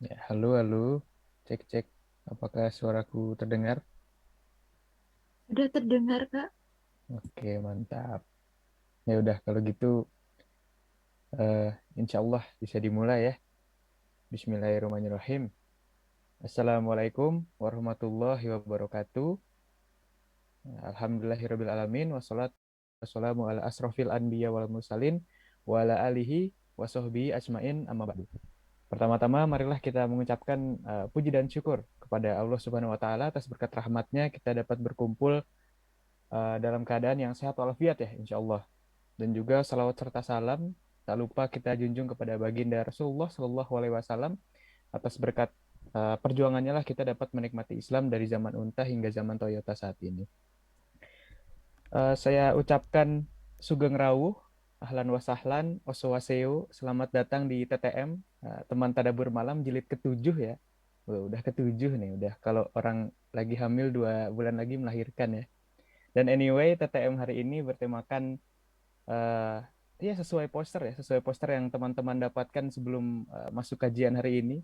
Ya, halo, halo. Cek, cek. Apakah suaraku terdengar? Udah terdengar, Kak. Oke, mantap. Ya udah, kalau gitu, eh, insya Allah bisa dimulai ya. Bismillahirrahmanirrahim. Assalamualaikum warahmatullahi wabarakatuh. Alhamdulillahirabbil alamin. Wassalamu ala asrofil anbiya wal mursalin wa ala alihi wa sahbihi ajmain amma ba'du. Pertama-tama, marilah kita mengucapkan puji dan syukur kepada Allah Subhanahu wa taala atas berkat rahmatnya kita dapat berkumpul dalam keadaan yang sehat walafiat ya, insya Allah. Dan juga salawat serta salam tak lupa kita junjung kepada baginda Rasulullah Shallallahu Alaihi Wasallam atas berkat perjuangannya lah kita dapat menikmati Islam dari zaman unta hingga zaman Toyota saat ini. Saya ucapkan Sugeng Rawuh, Ahlan wa sahlan, Osowaseo, selamat datang di TTM, teman Tadabur Malam jilid ketujuh ya. Udah ketujuh nih, udah kalau orang lagi hamil 2 bulan lagi melahirkan ya. Dan anyway, TTM hari ini bertemakan eh ya sesuai poster yang teman-teman dapatkan sebelum masuk kajian hari ini.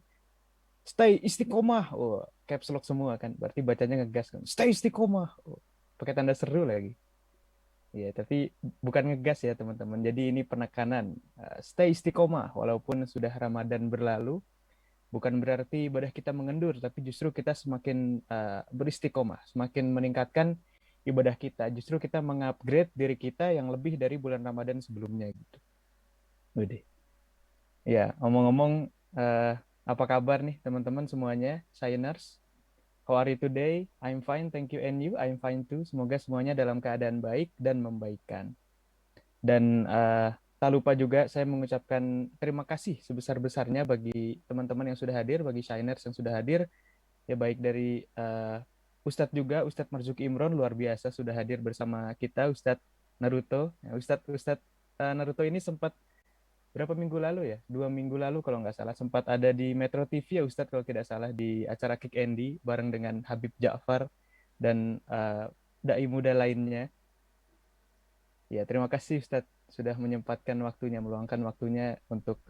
Stay istiqomah. Oh, caps lock semua kan. Berarti bacanya ngegas kan. Stay istiqomah. Oh, pakai tanda seru lagi. Ya, tapi bukan ngegas ya teman-teman. Jadi ini penekanan. Stay istiqomah walaupun sudah Ramadan berlalu, bukan berarti ibadah kita mengendur, tapi justru kita semakin beristiqomah, semakin meningkatkan ibadah kita. Justru kita mengupgrade diri kita yang lebih dari bulan Ramadan sebelumnya gitu. Udah. Ya, ngomong-ngomong, eh, apa kabar nih teman-teman semuanya? Shiners, how are you today? I'm fine, thank you. And you? I'm fine too. Semoga semuanya dalam keadaan baik dan membaikkan. Dan tak lupa juga saya mengucapkan terima kasih sebesar-besarnya bagi teman-teman yang sudah hadir, bagi Shiners yang sudah hadir, ya baik dari Ustadz juga, Ustadz Marzuki Imron luar biasa sudah hadir bersama kita, Ustadz Naruto. Ya, Ustadz Naruto ini sempat berapa minggu lalu ya? 2 minggu lalu kalau nggak salah sempat ada di Metro TV ya Ustadz kalau tidak salah di acara Kick Andy bareng dengan Habib Ja'far dan dai muda lainnya. Ya, terima kasih Ustadz sudah menyempatkan waktunya, meluangkan waktunya untuk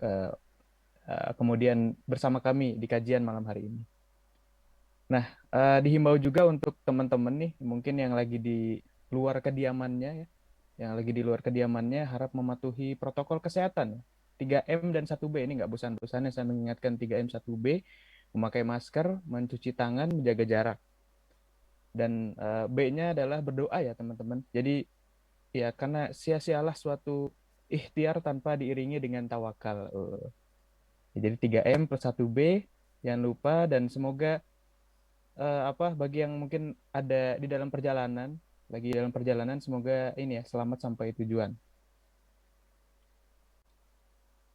kemudian bersama kami di kajian malam hari ini. Nah, dihimbau juga untuk teman-teman nih, mungkin yang lagi di luar kediamannya ya, yang lagi di luar kediamannya harap mematuhi protokol kesehatan ya. 3M dan 1B ini nggak bosan-bosannya saya mengingatkan 3M 1B, memakai masker, mencuci tangan, menjaga jarak. Dan B-nya adalah berdoa ya teman-teman. Jadi ya karena sia-sialah suatu ikhtiar tanpa diiringi dengan tawakal. Jadi 3M plus 1B, jangan lupa dan semoga apa bagi yang mungkin ada di dalam perjalanan, lagi dalam perjalanan semoga ini ya selamat sampai tujuan.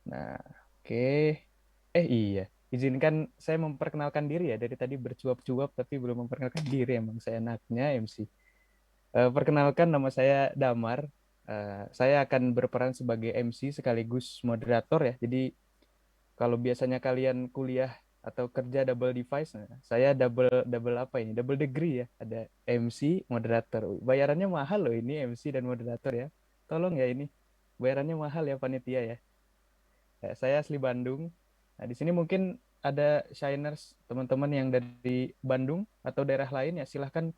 Nah, oke. Iya, izinkan saya memperkenalkan diri ya. Dari tadi bercuap-cuap tapi belum memperkenalkan diri emang saya enaknya MC. Perkenalkan nama saya Damar. Saya akan berperan sebagai MC sekaligus moderator ya. Jadi kalau biasanya kalian kuliah atau kerja double device, nah, saya double double apa ini? Double degree ya. Ada MC, moderator. Bayarannya mahal loh ini MC dan moderator ya. Tolong ya ini. Bayarannya mahal ya panitia ya. Saya asli Bandung. Nah, di sini mungkin ada Shiners, teman-teman yang dari Bandung atau daerah lain ya silahkan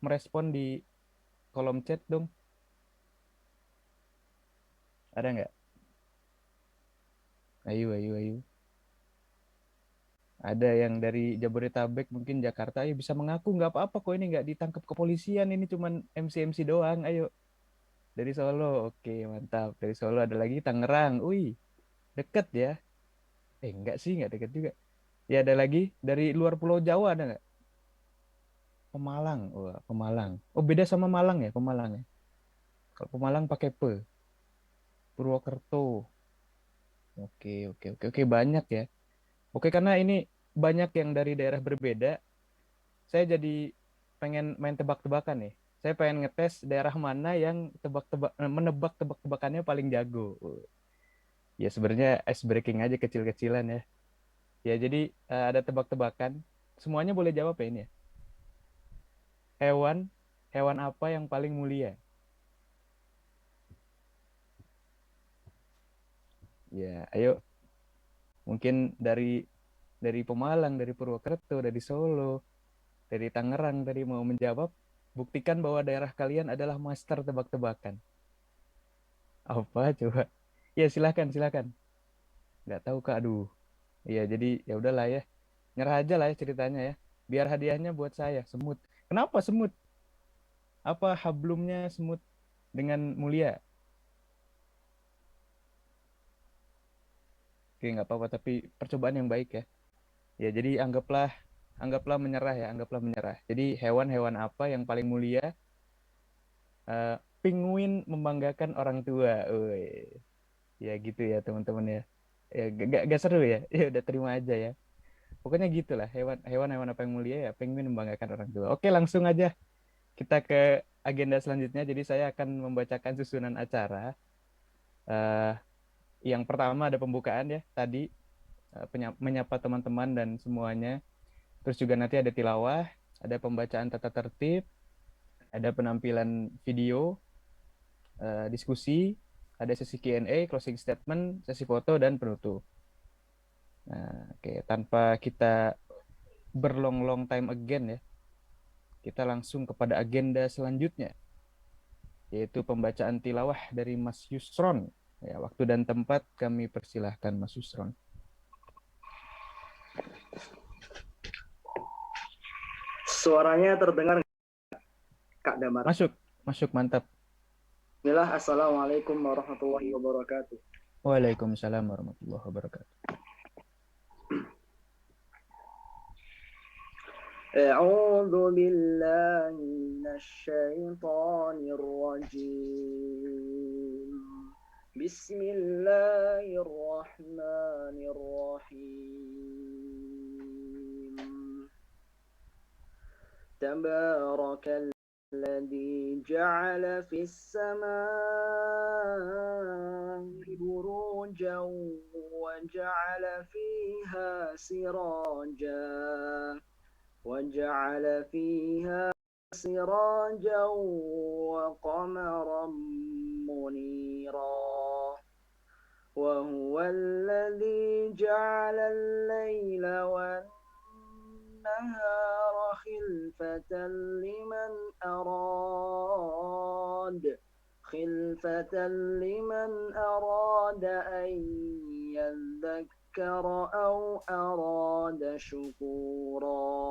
merespon di kolom chat dong. Ada nggak? Ayo, ayo, ayo. Ada yang dari Jabodetabek, mungkin Jakarta, ayo bisa mengaku nggak apa-apa kok ini nggak ditangkap kepolisian, ini cuman MC-MC doang. Ayo, dari Solo, oke mantap. Dari Solo ada lagi Tangerang, wih deket ya. Enggak sih, nggak deket juga. Ya ada lagi dari luar Pulau Jawa ada nggak? Pemalang, wah Pemalang. Oh beda sama Malang ya, Pemalang ya. Kalau Pemalang pakai pe. Purwokerto, oke oke oke oke banyak ya. Oke karena ini banyak yang dari daerah berbeda, saya jadi pengen main tebak-tebakan nih. Saya pengen ngetes daerah mana yang menebak tebak-tebakannya paling jago. Ya sebenarnya ice breaking aja kecil-kecilan ya. Ya jadi ada tebak-tebakan. Semuanya boleh jawab ya ini ya. Hewan, hewan apa yang paling mulia? Ya, ayo mungkin dari dari Pemalang, dari Purwokerto, dari Solo, dari Tangerang tadi mau menjawab, buktikan bahwa daerah kalian adalah master tebak-tebakan. Apa coba? Ya silakan, silakan. Nggak tahu Kak, aduh. Iya, jadi ya udahlah ya. Nyerah aja lah ya ceritanya ya. Biar hadiahnya buat saya, semut. Kenapa semut? Apa hablumnya semut dengan mulia? Oke, nggak apa-apa, tapi percobaan yang baik ya. Ya, jadi anggaplah menyerah ya, anggaplah menyerah. Jadi hewan-hewan apa yang paling mulia? Eh, Penguin membanggakan orang tua. Woi, ya gitu ya teman-teman ya. Ya gak seru ya. Ya udah terima aja ya. Pokoknya gitulah hewan-hewan apa yang mulia ya penguin membanggakan orang tua. Oke, langsung aja kita ke agenda selanjutnya. Jadi saya akan membacakan susunan acara. Eh, yang pertama ada pembukaan ya tadi, menyapa teman-teman dan semuanya. Terus juga nanti ada tilawah, ada pembacaan tata tertib, ada penampilan video, diskusi, ada sesi Q&A, closing statement, sesi foto dan penutup. Nah, oke, tanpa kita berlong-long time again ya, kita langsung kepada agenda selanjutnya, yaitu pembacaan tilawah dari Mas Yusron. Ya, waktu dan tempat kami persilahkan Mas Yusron. Suaranya terdengar, Kak Damar. Masuk, masuk, mantap. Bismillah, Assalamualaikum warahmatullahi wabarakatuh. Waalaikumsalam warahmatullahi wabarakatuh. أعوذ بالله من الشيطان الرجيم بسم الله الرحمن الرحيم تبارك الذي جعل في السماء بروجا وجعل فيها سراجا وقمرا منيرا وهو الذي جعل الليل والنهار خلفة لمن أراد أن يذكر أو أراد شكورا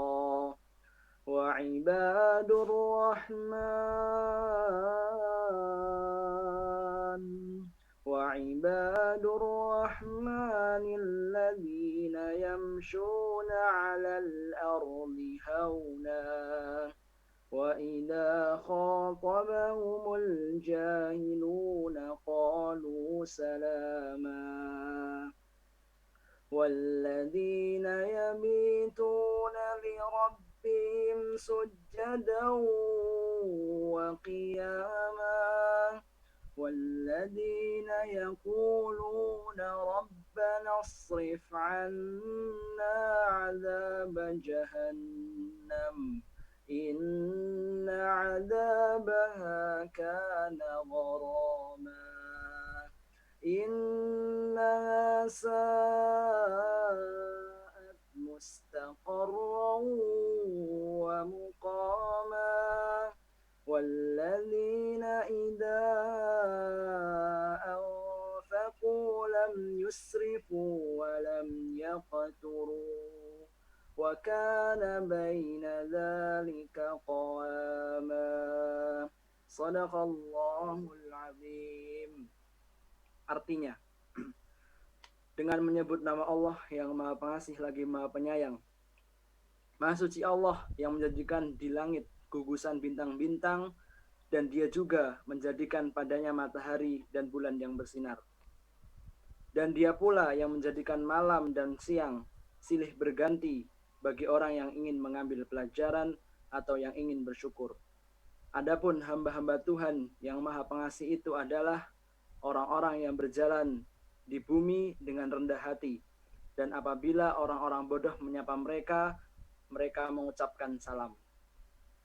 وعباد الرحمن الذين يمشون على الأرض هونا وإذا خاطبهم الجاهلون قالوا سلاما والذين يبيتون لربهم سجدا وقياما والذين يقولون ربنا اصرف عنا عذاب جهنم إن عذابها كان غراما إنها ساءت مستقرا ومقاما والذين إذا أنفقوا لم يسرفوا ولم يقتروا وكان بين ذلك قواما صدق الله العظيم. Artinya, dengan menyebut nama Allah yang Maha Pengasih lagi Maha Penyayang, Maha Suci Allah yang menjadikan di langit gugusan bintang-bintang dan Dia juga menjadikan padanya matahari dan bulan yang bersinar. Dan Dia pula yang menjadikan malam dan siang silih berganti bagi orang yang ingin mengambil pelajaran atau yang ingin bersyukur. Adapun hamba-hamba Tuhan yang Maha Pengasih itu adalah orang-orang yang berjalan di bumi dengan rendah hati, dan apabila orang-orang bodoh menyapa mereka, mereka mengucapkan salam.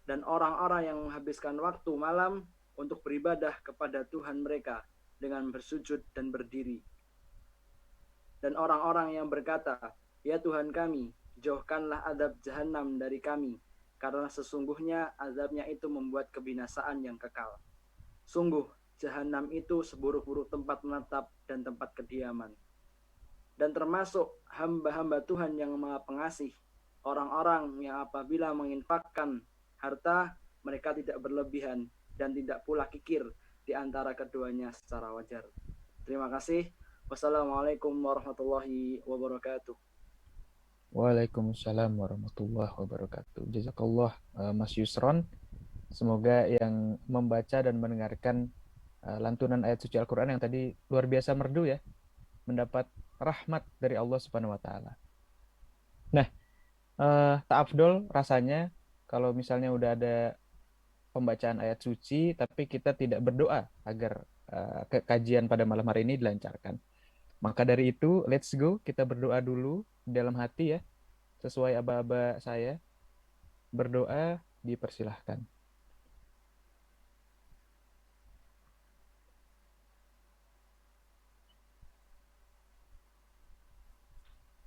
Dan orang-orang yang menghabiskan waktu malam untuk beribadah kepada Tuhan mereka dengan bersujud dan berdiri. Dan orang-orang yang berkata, Ya Tuhan kami, jauhkanlah azab jahanam dari kami, karena sesungguhnya azabnya itu membuat kebinasaan yang kekal. Sungguh, jahanam itu seburuk-buruk tempat menetap dan tempat kediaman. Dan termasuk hamba-hamba Tuhan yang Maha Pengasih, orang-orang yang apabila menginfakkan harta, mereka tidak berlebihan dan tidak pula kikir di antara keduanya secara wajar. Terima kasih. Wassalamualaikum warahmatullahi wabarakatuh. Waalaikumsalam warahmatullahi wabarakatuh. Jazakallah Mas Yusron. Semoga yang membaca dan mendengarkan lantunan ayat suci Al-Quran yang tadi luar biasa merdu ya, mendapat rahmat dari Allah Subhanahu wa taala. Nah, tak afdol rasanya kalau misalnya udah ada pembacaan ayat suci tapi kita tidak berdoa agar kajian pada malam hari ini dilancarkan. Maka dari itu, let's go, kita berdoa dulu dalam hati ya, sesuai aba-aba saya. Berdoa dipersilahkan.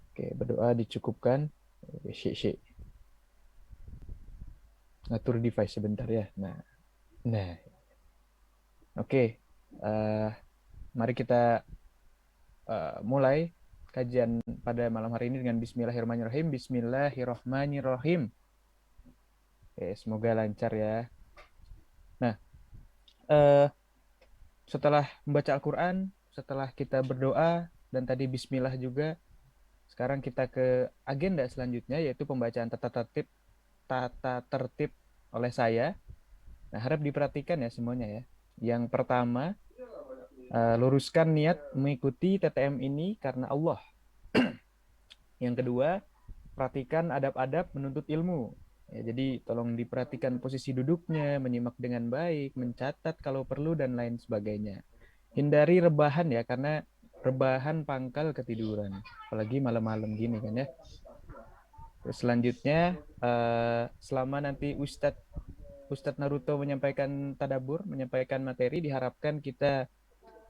Oke, berdoa dicukupkan. Syik. Ngatur device sebentar ya. Nah. Oke. Mari kita mulai kajian pada malam hari ini dengan Bismillahirrahmanirrahim. Bismillahirrahmanirrahim. Oke, semoga lancar ya. Nah, setelah membaca Al-Quran, setelah kita berdoa, dan tadi Bismillah juga, sekarang kita ke agenda selanjutnya, yaitu pembacaan tata tertib oleh saya. Nah, harap diperhatikan ya semuanya ya. Yang pertama, luruskan niat mengikuti TTM ini karena Allah. Yang kedua, perhatikan adab-adab menuntut ilmu. Ya, jadi tolong diperhatikan posisi duduknya, menyimak dengan baik, mencatat kalau perlu, dan lain sebagainya. Hindari rebahan ya, karena rebahan pangkal ketiduran. Apalagi malam-malam gini kan ya. Terus selanjutnya, selama nanti Ustadz Naruto menyampaikan tadabur, menyampaikan materi, diharapkan kita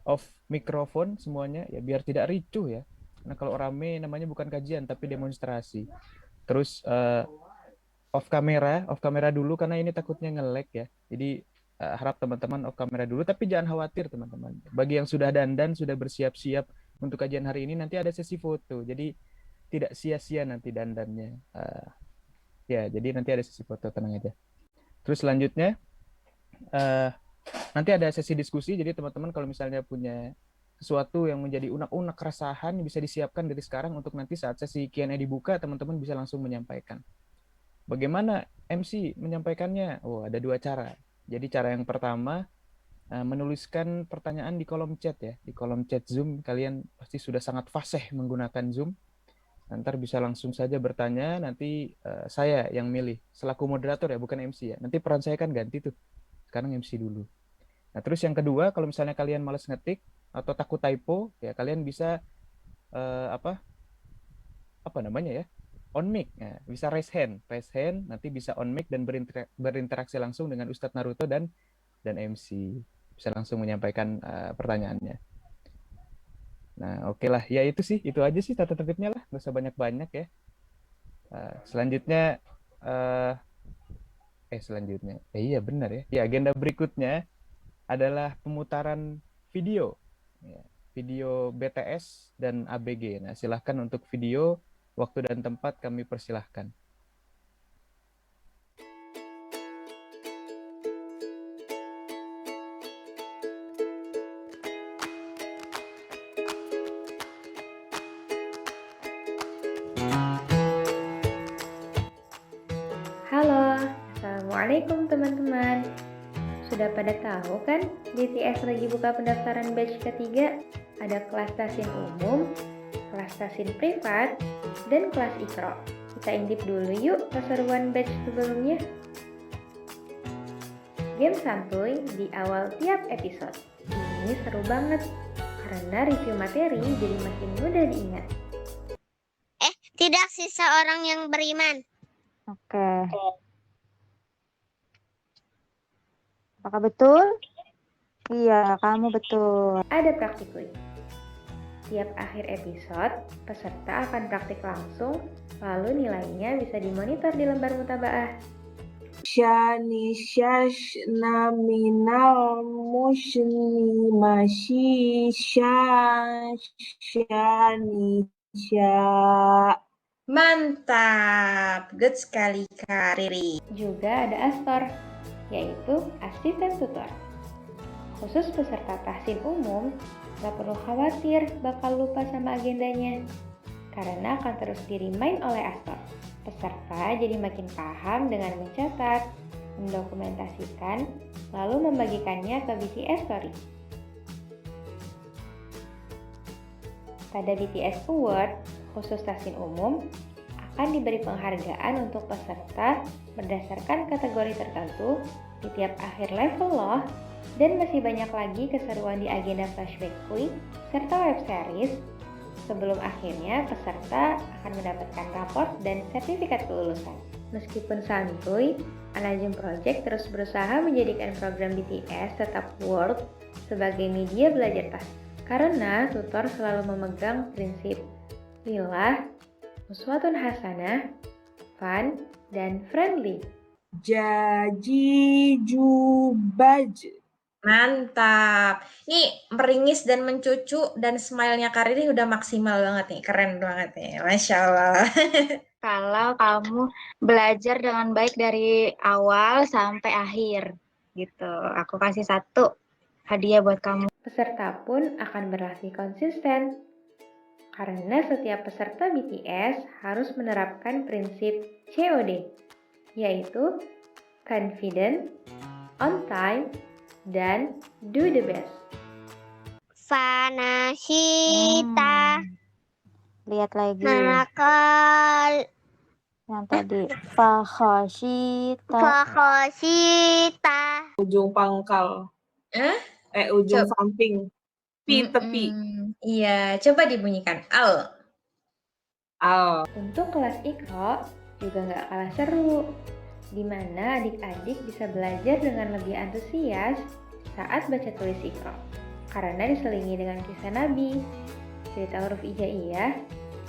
off mikrofon semuanya ya, biar tidak ricuh ya. Karena kalau rame namanya bukan kajian tapi demonstrasi. Terus off kamera dulu karena ini takutnya nge-lag ya. Jadi harap teman-teman off kamera dulu, tapi jangan khawatir teman-teman. Bagi yang sudah dandan, sudah bersiap-siap untuk kajian hari ini, nanti ada sesi foto. Jadi tidak sia-sia nanti dandannya. Ya, jadi nanti ada sesi foto, tenang aja. Terus selanjutnya nanti ada sesi diskusi. Jadi teman-teman kalau misalnya punya sesuatu yang menjadi unek-unek keresahan, bisa disiapkan dari sekarang untuk nanti saat sesi Q&A dibuka, teman-teman bisa langsung menyampaikan. Bagaimana MC menyampaikannya? Oh, ada dua cara. Jadi cara yang pertama, menuliskan pertanyaan di kolom chat ya. Di kolom chat Zoom, kalian pasti sudah sangat fasih menggunakan Zoom. Ntar bisa langsung saja bertanya, nanti saya yang milih. Selaku moderator ya, bukan MC ya. Nanti peran saya kan ganti tuh. Sekarang MC dulu. Nah, terus yang kedua, kalau misalnya kalian malas ngetik atau takut typo, ya kalian bisa apa namanya ya? On mic. Nah, bisa raise hand, nanti bisa on mic dan berinteraksi langsung dengan Ustadz Naruto dan MC. Bisa langsung menyampaikan pertanyaannya. Nah, oke lah. Ya itu sih, itu aja sih tata tertibnya lah. Nggak usah banyak-banyak ya. Selanjutnya, iya benar ya. Ya, agenda berikutnya adalah pemutaran video. Ya, video BTS dan ABG. Nah, silahkan untuk video, waktu dan tempat kami persilahkan. Halo, Assalamualaikum teman-teman. Sudah pada tahu kan, BTS lagi buka pendaftaran batch ketiga? Ada kelas tasin umum, kelas tasin privat, dan kelas ikro. Kita intip dulu yuk keseruan batch sebelumnya. Game santuy di awal tiap episode. Ini seru banget, karena review materi jadi makin mudah diingat. Tidak seseorang yang beriman. Oke. Apakah betul? Iya, kamu betul. Ada praktikui. Setiap akhir episode, peserta akan praktik langsung, lalu nilainya bisa dimonitor di lembar mutabaah. Shani shashna minal mushni mashi shani sha. Mantap, good sekali Kak Riri. Juga ada Astor, yaitu asisten tutor. Khusus peserta tahsin umum, gak perlu khawatir bakal lupa sama agendanya, karena akan terus di-remind oleh Astor. Peserta jadi makin paham dengan mencatat, mendokumentasikan, lalu membagikannya ke BTS Story. Pada BTS Award, khusus tahsin umum, akan diberi penghargaan untuk peserta berdasarkan kategori tertentu di tiap akhir level loh. Dan masih banyak lagi keseruan di agenda flashback quiz serta web series. Sebelum akhirnya peserta akan mendapatkan raport dan sertifikat kelulusan. Meskipun santuy, Anajem Project terus berusaha menjadikan program BTS tetap work sebagai media belajar tas. Karena tutor selalu memegang prinsip lillah, uswatun hasanah, fun, dan friendly. Jaji jubaj. Mantap. Nih meringis dan mencucu dan smile-nya Kak Riri udah maksimal banget nih. Keren banget nih. Masya Allah. Kalau kamu belajar dengan baik dari awal sampai akhir gitu. Aku kasih 1 hadiah buat kamu. Peserta pun akan berlatih konsisten. Karena setiap peserta BTS harus menerapkan prinsip COD, yaitu confident, on time, dan do the best. Fanasita Lihat lagi nakal yang tadi. Fakhashita. fakhosita Ujung pangkal. Ujung samping. Tepi. Iya, coba dibunyikan. Al. Al. Untuk kelas Iqra juga nggak kalah seru, di mana adik-adik bisa belajar dengan lebih antusias saat baca tulis Iqra, karena diselingi dengan kisah Nabi, cerita huruf hijaiyah,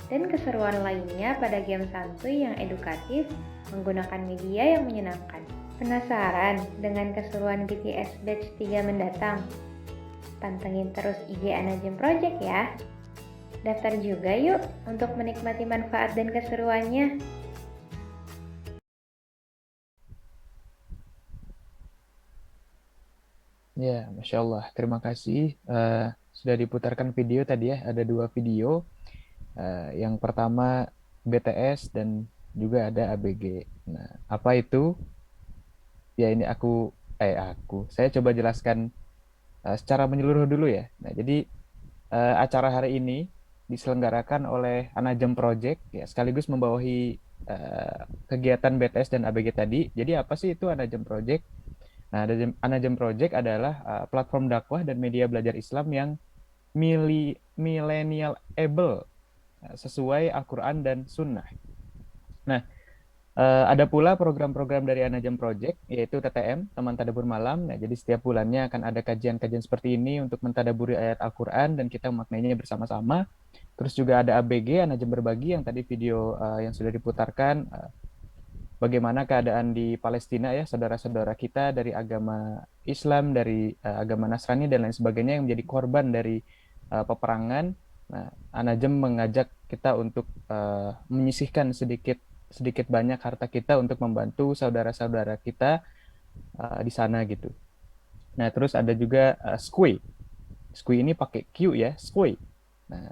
dan keseruan lainnya pada game santuy yang edukatif menggunakan media yang menyenangkan. Penasaran dengan keseruan BTS Batch 3 mendatang? Pantengin terus IG Anajem Project ya. Daftar juga yuk untuk menikmati manfaat dan keseruannya. Ya, Masya Allah. Terima kasih. Sudah diputarkan video tadi ya. Ada 2 video. Yang pertama BTS dan juga ada ABG. Nah, apa itu? Ya ini saya coba jelaskan secara menyeluruh dulu ya. Nah, jadi acara hari ini diselenggarakan oleh Anajem Project ya, sekaligus membawahi kegiatan BTS dan ABG tadi. Jadi apa sih itu Anajem Project? Nah, Anajem Project adalah platform dakwah dan media belajar Islam yang millennial-able sesuai Al-Quran dan Sunnah. Nah, ada pula program-program dari Anajem Project, yaitu TTM, Teman Tadabbur Malam. Nah, jadi setiap bulannya akan ada kajian-kajian seperti ini untuk mentadaburi ayat Al-Quran dan kita memaknainya bersama-sama. Terus juga ada ABG, Anajem Berbagi, yang tadi video yang sudah diputarkan. Bagaimana keadaan di Palestina ya, saudara-saudara kita dari agama Islam, dari agama Nasrani dan lain sebagainya yang menjadi korban dari peperangan. Nah, Anajem mengajak kita untuk menyisihkan sedikit banyak harta kita untuk membantu saudara-saudara kita di sana gitu. Nah, terus ada juga SQUI. SQUI ini pakai Q ya, SQUI. Nah,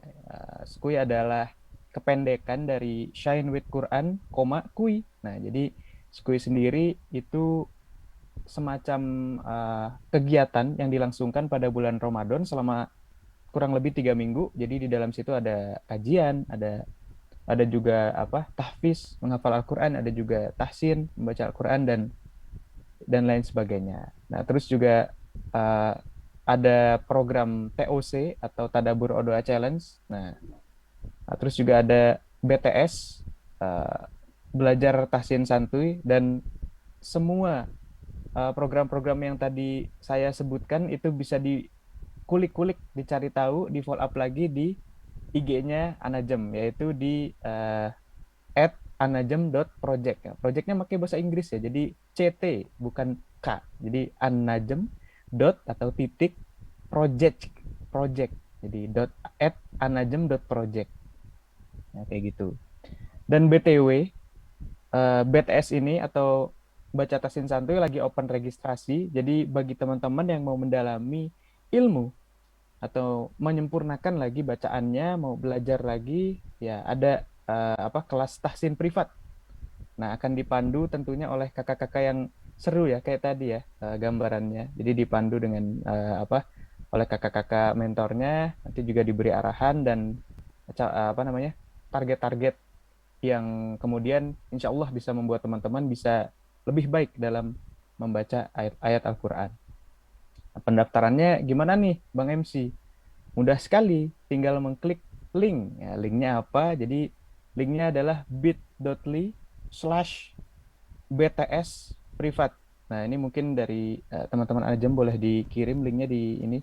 SQUI adalah kependekan dari Shine with Quran, QUI. Nah, jadi SQUI sendiri itu semacam kegiatan yang dilangsungkan pada bulan Ramadan selama kurang lebih 3 minggu. Jadi di dalam situ ada kajian, ada juga tahfiz, menghafal Al-Quran, ada juga tahsin, membaca Al-Quran dan lain sebagainya. Nah, terus juga ada program TOC atau Tadabbur Odoa Challenge. Nah, terus juga ada BTS, belajar tahsin santuy, dan semua program-program yang tadi saya sebutkan itu bisa dikulik-kulik, dicari tahu, di follow up lagi di IG-nya Anajem, yaitu di @anajem.project ya. Projectnya pakai bahasa Inggris ya, jadi CT bukan K. Jadi anajem dot atau titik project. Jadi @anajem.project. Nah, kayak gitu. Dan BTW, BTS ini atau Baca Tasin Santuy lagi open registrasi. Jadi bagi teman-teman yang mau mendalami ilmu atau menyempurnakan lagi bacaannya, mau belajar lagi, ya ada kelas tahsin privat. Nah, akan dipandu tentunya oleh kakak-kakak yang seru ya, kayak tadi ya gambarannya. Jadi dipandu dengan oleh kakak-kakak mentornya, nanti juga diberi arahan dan target-target yang kemudian insya Allah bisa membuat teman-teman bisa lebih baik dalam membaca ayat-ayat Al-Quran. Nah, pendaftarannya gimana nih, Bang MC? Mudah sekali, tinggal mengklik link. Ya, linknya apa? Jadi linknya adalah bit.ly/bts privat. Nah, ini mungkin dari teman-teman Ajem boleh dikirim linknya di ini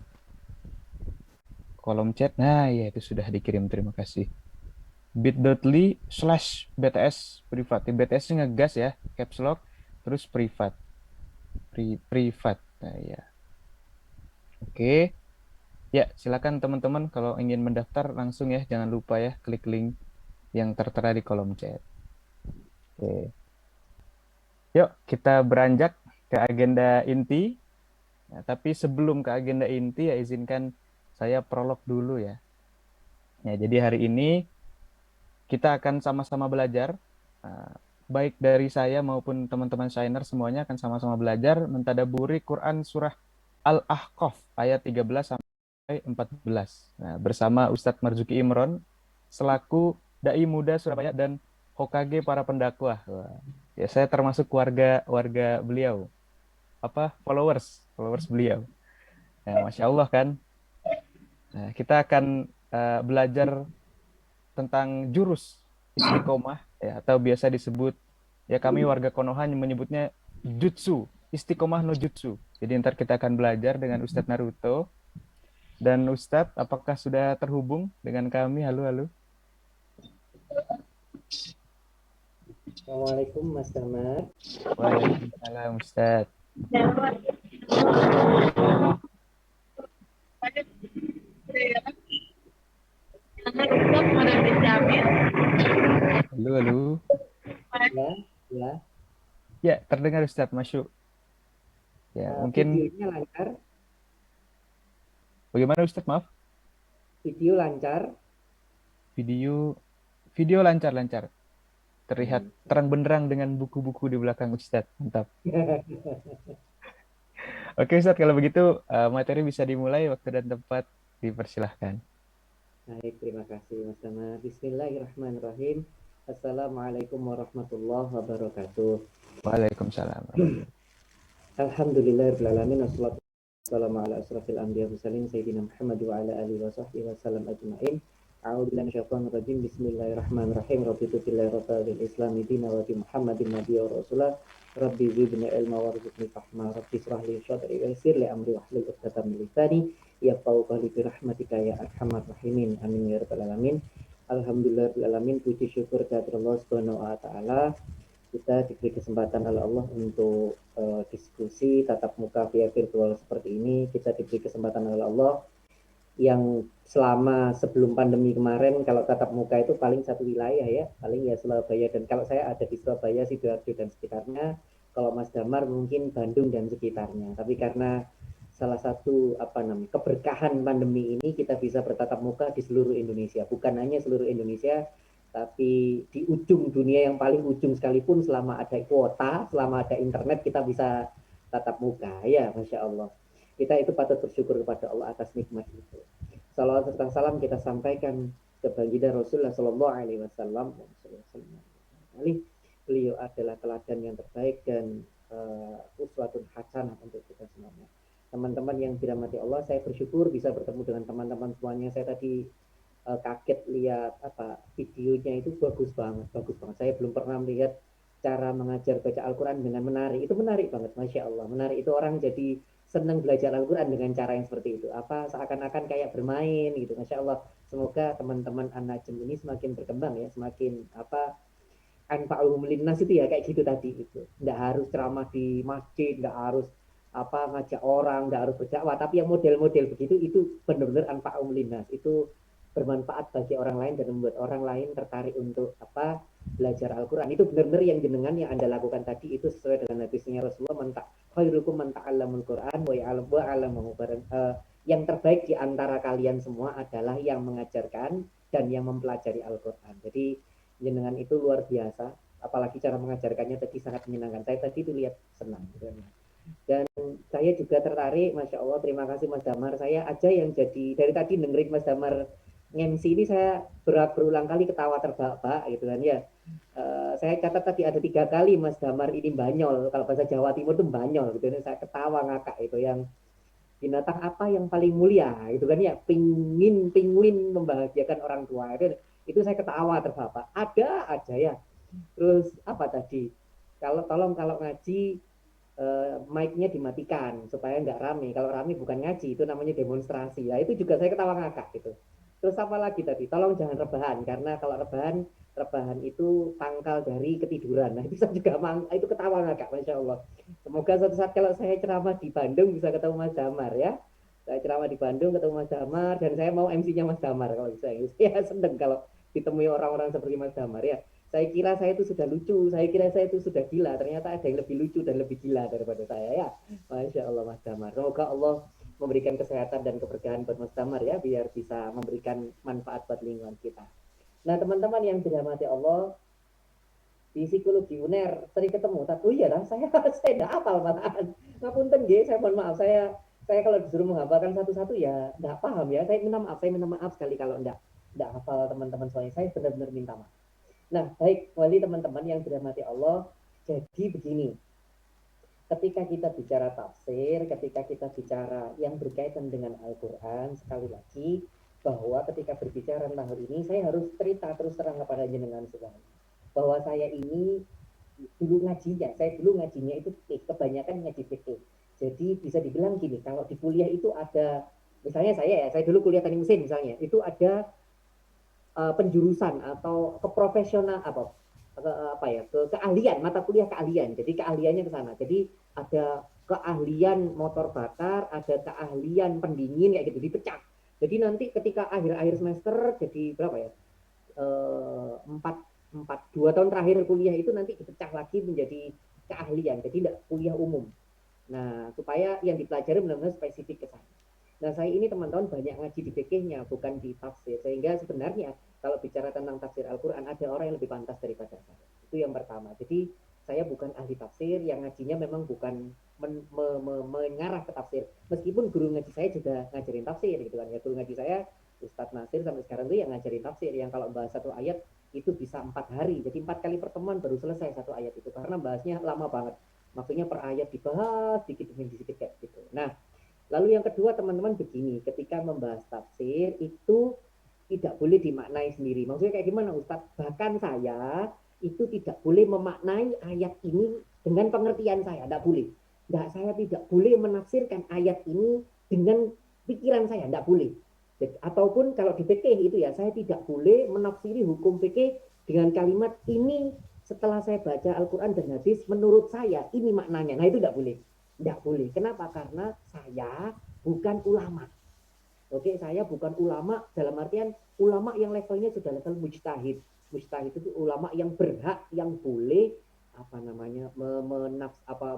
kolom chat. Nah, ya itu sudah dikirim. Terima kasih. bit.ly/bts privat. BTS ngegas ya, caps lock, terus privat. Privat. Nah, ya. Oke. Ya, silakan teman-teman kalau ingin mendaftar langsung ya, jangan lupa ya klik link yang tertera di kolom chat. Oke. Yuk, kita beranjak ke agenda inti. Nah, tapi sebelum ke agenda inti ya izinkan saya prolog dulu ya. Ya, jadi hari ini kita akan sama-sama belajar, baik dari saya maupun teman-teman Shiner semuanya akan sama-sama belajar mentadaburi Quran surah Al-Ahqaf ayat 13 sampai 14. Nah, bersama Ustadz Marzuki Imron selaku dai muda Surabaya dan Hokage para pendakwah. Wah, ya saya termasuk warga beliau. Followers beliau. Nah, Masya Allah kan. Nah, kita akan belajar tentang jurus istiqomah ya, atau biasa disebut ya kami warga Konoha menyebutnya jutsu, istiqomah no jutsu. Jadi ntar kita akan belajar dengan Ustadz Naruto. Dan Ustadz, apakah sudah terhubung dengan kami? Halo, halo. Assalamualaikum Mas Damar. Waalaikumsalam Ustadz. Halo, halo. Ya. Ya, terdengar Ustadz, masuk. Ya, mungkin videonya lancar. Bagaimana Ustadz? Maaf. Video lancar. Video lancar. Terlihat terang benderang dengan buku-buku di belakang Ustadz. Mantap. Oke Ustadz, kalau begitu materi bisa dimulai, waktu dan tempat dipersilahkan. Baik, terima kasih Mas Damar. Bismillahirrahmanirrahim. Assalamualaikum warahmatullahi wabarakatuh. Waalaikumsalam. Alhamdulillahirrahmanirrahim. Wassalamu ala asrafil anbiya mursalin sayyidina Muhammad wa ala alihi wa sahbihi wa sallam ajma'in. A'udzubillahi minasyaitonir rajim. Bismillahirrahmanirrahim. Raditu billahi rabbil islami dina wa bi Muhammadin nabiyya wa rasulah. Rabbi zidni ilma warzuqni fahma. Rabbi israh li sadri wa yassir li amri wahlul 'uqdatam min lisani yafqahu qawli bi rahmatika ya arhamar rahimin. Amin ya rabbal alamin. Alhamdulillahirabbil alamin. Puji syukur kepada Allah Subhanahu wa taala. Kita diberi kesempatan oleh Allah untuk diskusi tatap muka via virtual seperti ini. Kita diberi kesempatan oleh Allah yang selama sebelum pandemi kemarin kalau tatap muka itu paling satu wilayah ya, paling ya Surabaya, dan kalau saya ada di Surabaya, Sidoarjo dan sekitarnya, kalau Mas Damar mungkin Bandung dan sekitarnya. Tapi karena salah satu keberkahan pandemi ini kita bisa bertatap muka di seluruh Indonesia, bukan hanya seluruh Indonesia, tapi di ujung dunia yang paling ujung sekalipun, selama ada kuota, selama ada internet, kita bisa tatap muka. Ya, Masya Allah. Kita itu patut bersyukur kepada Allah atas nikmat itu. Salawat serta salam kita sampaikan ke baginda Rasulullah Shallallahu Alaihi Wasallam. Beliau adalah teladan yang terbaik dan uswatun hasanah untuk kita semuanya. Teman-teman yang dirahmati Allah, saya bersyukur bisa bertemu dengan teman-teman semuanya. Saya tadi kaget lihat videonya, itu bagus banget. Saya belum pernah melihat cara mengajar baca Al-Quran dengan menarik. Itu menarik banget, Masya Allah. Menarik itu orang jadi senang belajar Al-Quran dengan cara yang seperti itu. Apa seakan-akan kayak bermain gitu. Masya Allah. Semoga teman-teman An-Najm ini semakin berkembang ya, semakin anfa'uhum linnas itu ya kayak gitu tadi itu. Nggak harus ceramah di masjid, nggak harus ngajak orang, nggak harus berdakwah, tapi yang model-model begitu itu benar-benar anfa'uhum linnas. Itu bermanfaat bagi orang lain dan membuat orang lain tertarik untuk belajar Al-Quran. Itu benar-benar yang jenengan yang Anda lakukan tadi itu sesuai dengan hadisnya Rasulullah, khairukum man ta'allamul Quran wa ya'lamuhu. Yang terbaik di antara kalian semua adalah yang mengajarkan dan yang mempelajari Al-Quran. Jadi jenengan itu luar biasa, apalagi cara mengajarkannya tadi sangat menyenangkan. Saya tadi itu lihat senang. Dan saya juga tertarik, Masya Allah, terima kasih Mas Damar. Saya aja yang jadi, dari tadi dengerin Mas Damar MC ini saya berulang kali ketawa terbahak-bahak gitu kan ya. Saya catat tadi ada 3 kali Mas Damar ini banyol, kalau bahasa Jawa Timur itu banyol gitu. Saya ketawa ngakak itu, yang binatang apa yang paling mulia gitu kan ya, penguin membahagiakan orang tua, itu saya ketawa terbahak. Ada aja ya. Terus apa tadi, kalau ngaji mic-nya dimatikan supaya nggak rame. Kalau rame bukan ngaji, itu namanya demonstrasi. Ya itu juga saya ketawa ngakak gitu. Terus apa lagi tadi, tolong jangan rebahan, karena kalau rebahan itu pangkal dari ketiduran. Nah itu saya juga itu ketawa ngakak, Masya Allah. Semoga suatu saat kalau saya ceramah di Bandung bisa ketemu Mas Damar ya. Saya ceramah di Bandung ketemu Mas Damar, dan saya mau MC-nya Mas Damar kalau bisa. Saya seneng kalau ditemui orang-orang seperti Mas Damar ya. Saya kira saya itu sudah lucu, saya kira saya itu sudah gila, ternyata ada yang lebih lucu dan lebih gila daripada saya ya. Masya Allah Mas Damar. Semoga Allah memberikan kesehatan dan keberkahan buat Mas Damar ya, biar bisa memberikan manfaat buat lingkungan kita. Nah teman-teman yang dirahmati Allah, di psikologi UNER sering ketemu, tapi iya lah saya tidak hafal malahan. Ngapunten nggih, saya mohon maaf, saya kalau disuruh menghafalkan satu-satu ya nggak paham ya. Saya minta maaf sekali kalau nggak hafal teman-teman, soalnya saya benar-benar minta maaf. Nah, baik, wali teman-teman yang dirahmati Allah, jadi begini, ketika kita bicara tafsir, ketika kita bicara yang berkaitan dengan Al-Quran, sekali lagi, bahwa ketika berbicara tentang hal ini, saya harus cerita terus terang kepada jenengan semua, bahwa saya ini dulu ngajinya itu kebanyakan ngaji fikih. Jadi bisa dibilang gini, kalau di kuliah itu ada, misalnya saya dulu kuliah teknik mesin misalnya, itu ada penjurusan atau keprofesional keahlian, mata kuliah keahlian. Jadi keahliannya ke sana. Jadi ada keahlian motor bakar, ada keahlian pendingin kayak gitu, dipecah. Jadi nanti ketika akhir semester, jadi berapa ya? 2 tahun terakhir kuliah itu nanti dipecah lagi menjadi keahlian. Jadi tidak kuliah umum. Nah, supaya yang dipelajari benar-benar spesifik ke sana. Nah, saya ini teman-teman banyak ngaji di fikihnya, bukan di tafsir. Sehingga sebenarnya kalau bicara tentang tafsir Al-Quran, ada orang yang lebih pantas daripada saya. Itu yang pertama. Jadi saya bukan ahli tafsir, yang ngajinya memang bukan mengarah ke tafsir. Meskipun guru ngaji saya juga ngajarin tafsir gitu kan. Ya, guru ngaji saya Ustadz Nasir sampai sekarang itu yang ngajarin tafsir, yang kalau bahas satu ayat itu bisa 4 hari. Jadi 4 kali pertemuan baru selesai satu ayat itu, karena bahasnya lama banget. Maksudnya per ayat dibahas sedikit demi sedikit kayak gitu. Nah, lalu yang kedua teman-teman begini, ketika membahas tafsir itu tidak boleh dimaknai sendiri. Maksudnya kayak gimana Ustadz? Bahkan saya itu tidak boleh memaknai ayat ini dengan pengertian saya, tidak boleh. Saya tidak boleh menafsirkan ayat ini dengan pikiran saya, tidak boleh. Ataupun kalau di fikih itu ya, saya tidak boleh menafsiri hukum fikih dengan kalimat ini setelah saya baca Al-Quran dan hadis, menurut saya ini maknanya. Nah itu tidak boleh. Tidak boleh. Kenapa? Karena saya bukan ulama. Oke, saya bukan ulama dalam artian ulama yang levelnya sudah level mujtahid. Mujtahid itu ulama yang berhak, yang boleh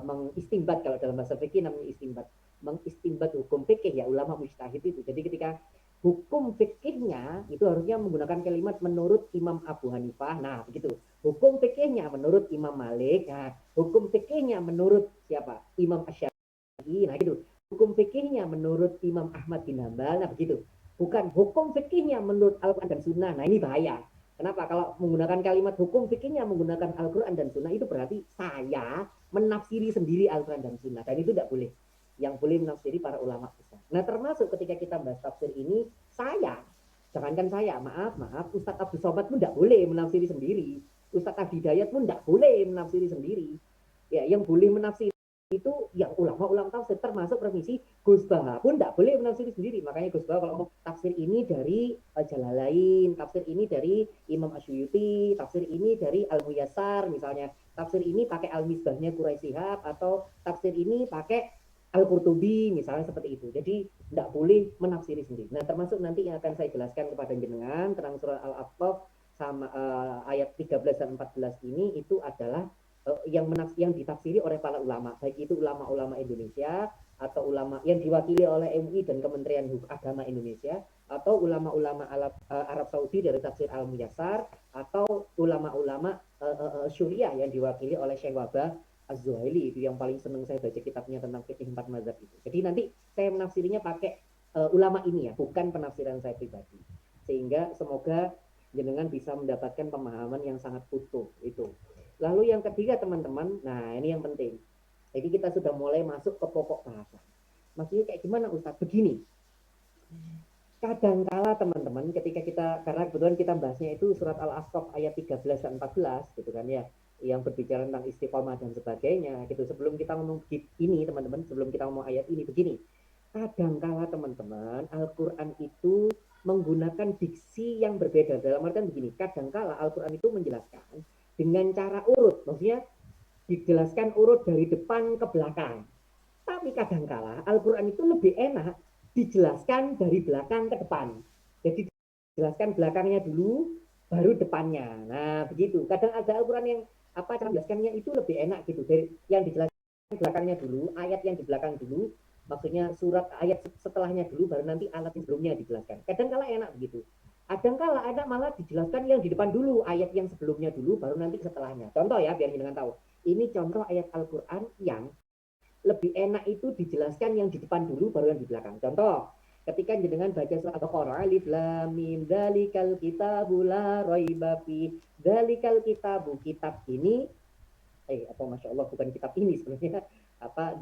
mengistimbat, kalau dalam bahasa fikih namanya istimbat. Mengistimbat hukum fikih ya, ulama mujtahid itu. Jadi ketika hukum fikihnya itu harusnya menggunakan kalimat menurut Imam Abu Hanifah. Nah, begitu. Hukum fikihnya menurut Imam Malik. Nah, hukum fikihnya menurut siapa? Imam Asy-Syafi'i. Nah, gitu. Hukum fikihnya menurut Imam Ahmad bin Hambal. Nah, begitu. Bukan hukum fikihnya menurut Al-Quran dan Sunnah. Nah, ini bahaya. Kenapa? Kalau menggunakan kalimat hukum fikihnya menggunakan Al-Quran dan Sunnah, itu berarti saya menafsiri sendiri Al-Quran dan Sunnah. Dan itu tidak boleh. Yang boleh menafsiri para ulama besar. Nah, termasuk ketika kita bahas tafsir ini, jangankan saya, maaf, Ustadz Abdul Somad pun tidak boleh menafsiri sendiri. Ustadz Abdi Hidayat pun tidak boleh menafsiri sendiri. Ya, yang boleh menafsiri itu yang ulama-ulama tafsir termasuk Profesi Gus Baha pun tidak boleh menafsiri sendiri. Makanya Gus Baha kalau ngomong tafsir ini dari Jalalain, tafsir ini dari Imam Asyuyuti, tafsir ini dari Al-Muyassar misalnya, tafsir ini pakai Al-Misbahnya Quraisy Shihab, atau tafsir ini pakai Al-Qurtubi misalnya seperti itu. Jadi tidak boleh menafsiri sendiri. Nah, termasuk nanti yang akan saya jelaskan kepada jenengan terang surah Al-A'raf sama ayat 13 dan 14 ini itu adalah yang ditafsiri oleh para ulama, baik itu ulama-ulama Indonesia atau ulama yang diwakili oleh MUI dan Kementerian Agama Indonesia, atau ulama-ulama Arab Saudi dari tafsir Al-Muyassar, atau ulama-ulama Syuriah yang diwakili oleh Syekh Wabah Az-Zuhaili, itu yang paling senang saya baca kitabnya tentang fikih 4 mazhab itu. Jadi nanti saya menafsirinya pakai ulama ini ya, bukan penafsiran saya pribadi. Sehingga semoga jenengan bisa mendapatkan pemahaman yang sangat utuh itu. Lalu yang ketiga teman-teman, nah ini yang penting. Jadi kita sudah mulai masuk ke pokok bahasa. Maksudnya kayak gimana Ustadz? Begini, kadangkala teman-teman ketika kita, karena kebetulan kita bahasnya itu surat Al-A'raf ayat 13 dan 14 gitu kan ya, yang berbicara tentang istiqomah dan sebagainya gitu. Sebelum kita ngomong ini teman-teman, sebelum kita ngomong ayat ini, begini, kadangkala teman-teman Al-Quran itu menggunakan diksi yang berbeda. Dalam artian begini, kadangkala Al-Quran itu menjelaskan dengan cara urut, maksudnya dijelaskan urut dari depan ke belakang. Tapi kadangkala Al-Quran itu lebih enak dijelaskan dari belakang ke depan. Jadi dijelaskan belakangnya dulu, baru depannya. Nah begitu. Kadang ada Al-Quran yang cara menjelaskannya itu lebih enak gitu. Dari yang dijelaskan belakangnya dulu, ayat yang di belakang dulu, maksudnya surat ayat setelahnya dulu, baru nanti alat yang sebelumnya dijelaskan. Kadangkala enak begitu. Kadangkala ada malah dijelaskan yang di depan dulu, ayat yang sebelumnya dulu, baru nanti setelahnya. Contoh ya, biar jenengan tahu. Ini contoh ayat Al-Quran yang lebih enak itu dijelaskan yang di depan dulu, baru yang di belakang. Contoh, ketika jenengan baca surat Al-Baqarah, alif lam mim dzalikal kitabu la raiba fi, dzalikal kitabu, kitab ini, masya Allah, bukan kitab ini sebenarnya.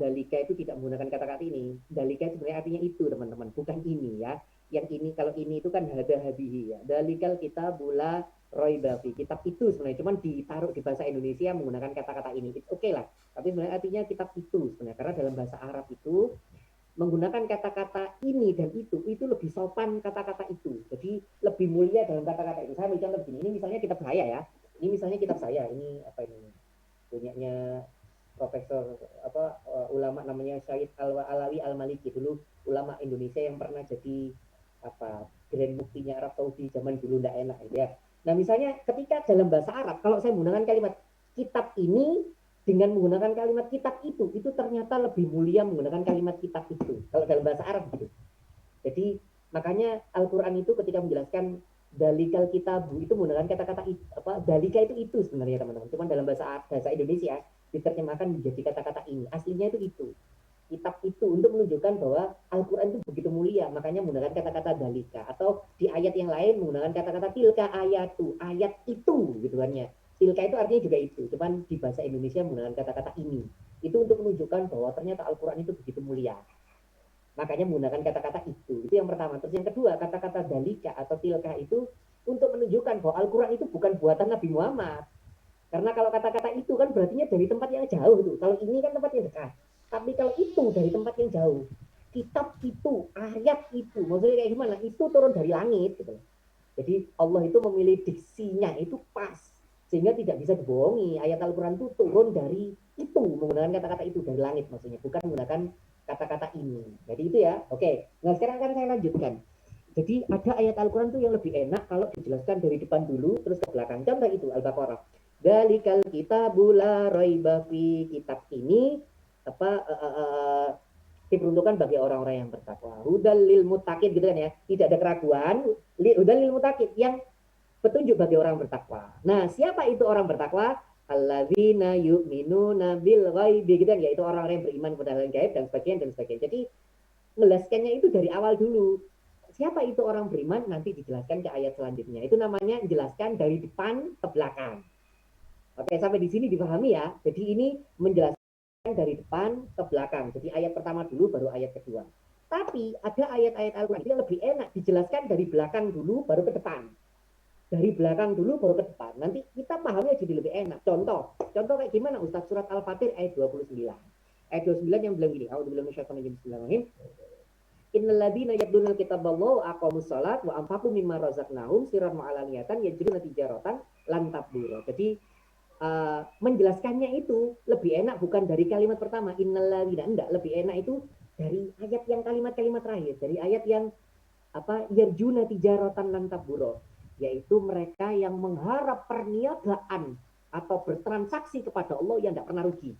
Dalika itu tidak menggunakan kata-kata ini. Dalika sebenarnya artinya itu teman-teman, bukan ini ya. Yang ini, kalau ini itu kan hada habihi ya. Dalikal kitabu la raiba fi, kitab itu sebenarnya, cuman ditaruh di bahasa Indonesia menggunakan kata-kata ini. Oke lah, tapi sebenarnya artinya kitab itu sebenarnya, karena dalam bahasa Arab itu menggunakan kata-kata ini dan itu lebih sopan kata-kata itu. Jadi lebih mulia dalam kata-kata itu. Saya ambil contoh begini, ini misalnya kitab saya ya. Ini misalnya kitab saya, ini apa ini? Punyanya profesor ulama namanya Syahid Alawi Al-Maliki, dulu ulama Indonesia yang pernah jadi Grand Muftinya Arab Saudi zaman dulu, ndak enak ya. Nah misalnya ketika dalam bahasa Arab, kalau saya menggunakan kalimat kitab ini dengan menggunakan kalimat kitab itu ternyata lebih mulia menggunakan kalimat kitab itu kalau dalam bahasa Arab gitu. Jadi makanya Al-Quran itu ketika menjelaskan dalikal kitabu itu menggunakan kata-kata dalika itu sebenarnya teman-teman. Cuman dalam bahasa Indonesia diterjemahkan menjadi kata-kata ini. Aslinya itu. Kitab itu untuk menunjukkan bahwa Al-Quran itu begitu mulia, makanya menggunakan kata-kata dalika. Atau di ayat yang lain menggunakan kata-kata tilka ayatu, ayat itu gitu kan ya. Tilka itu artinya juga itu, cuman di bahasa Indonesia menggunakan kata-kata ini. Itu untuk menunjukkan bahwa ternyata Al-Quran itu begitu mulia. Makanya menggunakan kata-kata itu yang pertama. Terus yang kedua, kata-kata dalika atau tilka itu untuk menunjukkan bahwa Al-Quran itu bukan buatan Nabi Muhammad. Karena kalau kata-kata itu kan berarti dari tempat yang jauh tuh. Kalau ini kan tempat yang dekat. Tapi kalau itu dari tempat yang jauh, kitab itu, ayat itu, maksudnya kayak gimana? Itu turun dari langit gitu. Jadi Allah itu memilih diksinya itu pas, sehingga tidak bisa dibohongi. Ayat Al-Quran itu turun dari itu, menggunakan kata-kata itu dari langit maksudnya, bukan menggunakan kata-kata ini. Jadi itu ya. Oke. Nah sekarang kan saya lanjutkan. Jadi ada ayat Al-Quran itu yang lebih enak kalau dijelaskan dari depan dulu terus ke belakang. Contoh itu Al-Baqarah. Dalikal kitabu la raiba fi, kitab ini diperuntukkan bagi orang-orang yang bertakwa. Hudal lil muttaqin gitu kan ya. Tidak ada keraguan. Hudal lil muttaqin, yang petunjuk bagi orang bertakwa. Nah, siapa itu orang bertakwa? Alladzina yu'minuna bil ghaibi gitu kan, yaitu orang-orang yang beriman kepada hal gaib dan sebagainya. Jadi menjelaskannya itu dari awal dulu. Siapa itu orang beriman nanti dijelaskan ke ayat selanjutnya. Itu namanya jelaskan dari depan ke belakang. Oke, sampai di sini dipahami ya. Jadi ini menjelaskan dari depan ke belakang. Jadi ayat pertama dulu baru ayat kedua. Tapi ada ayat-ayat Al-Quran yang lebih enak dijelaskan dari belakang dulu baru ke depan. Dari belakang dulu baru ke depan. Nanti kita pahamnya jadi lebih enak. Contoh kayak gimana Ustaz? Surat Al-Fatir ayat 29. Ayat 29 yang bilang gini, a'udzubillahi minasyaitonir rajim, bismillahirrahmanirrahim. Innalladzina yadunal kitaballahu wa aqamus shalat wa anfaqu mimma razaqnahum sirran wa alaniyatan yajruna tijaratan lan tabura. Jadi menjelaskannya itu lebih enak bukan dari kalimat pertama innalladzina, enggak, lebih enak itu dari ayat yang kalimat-kalimat terakhir, dari ayat yang yarjuna tijaratan lan tabura, yaitu mereka yang mengharap perniagaan atau bertransaksi kepada Allah yang enggak pernah rugi.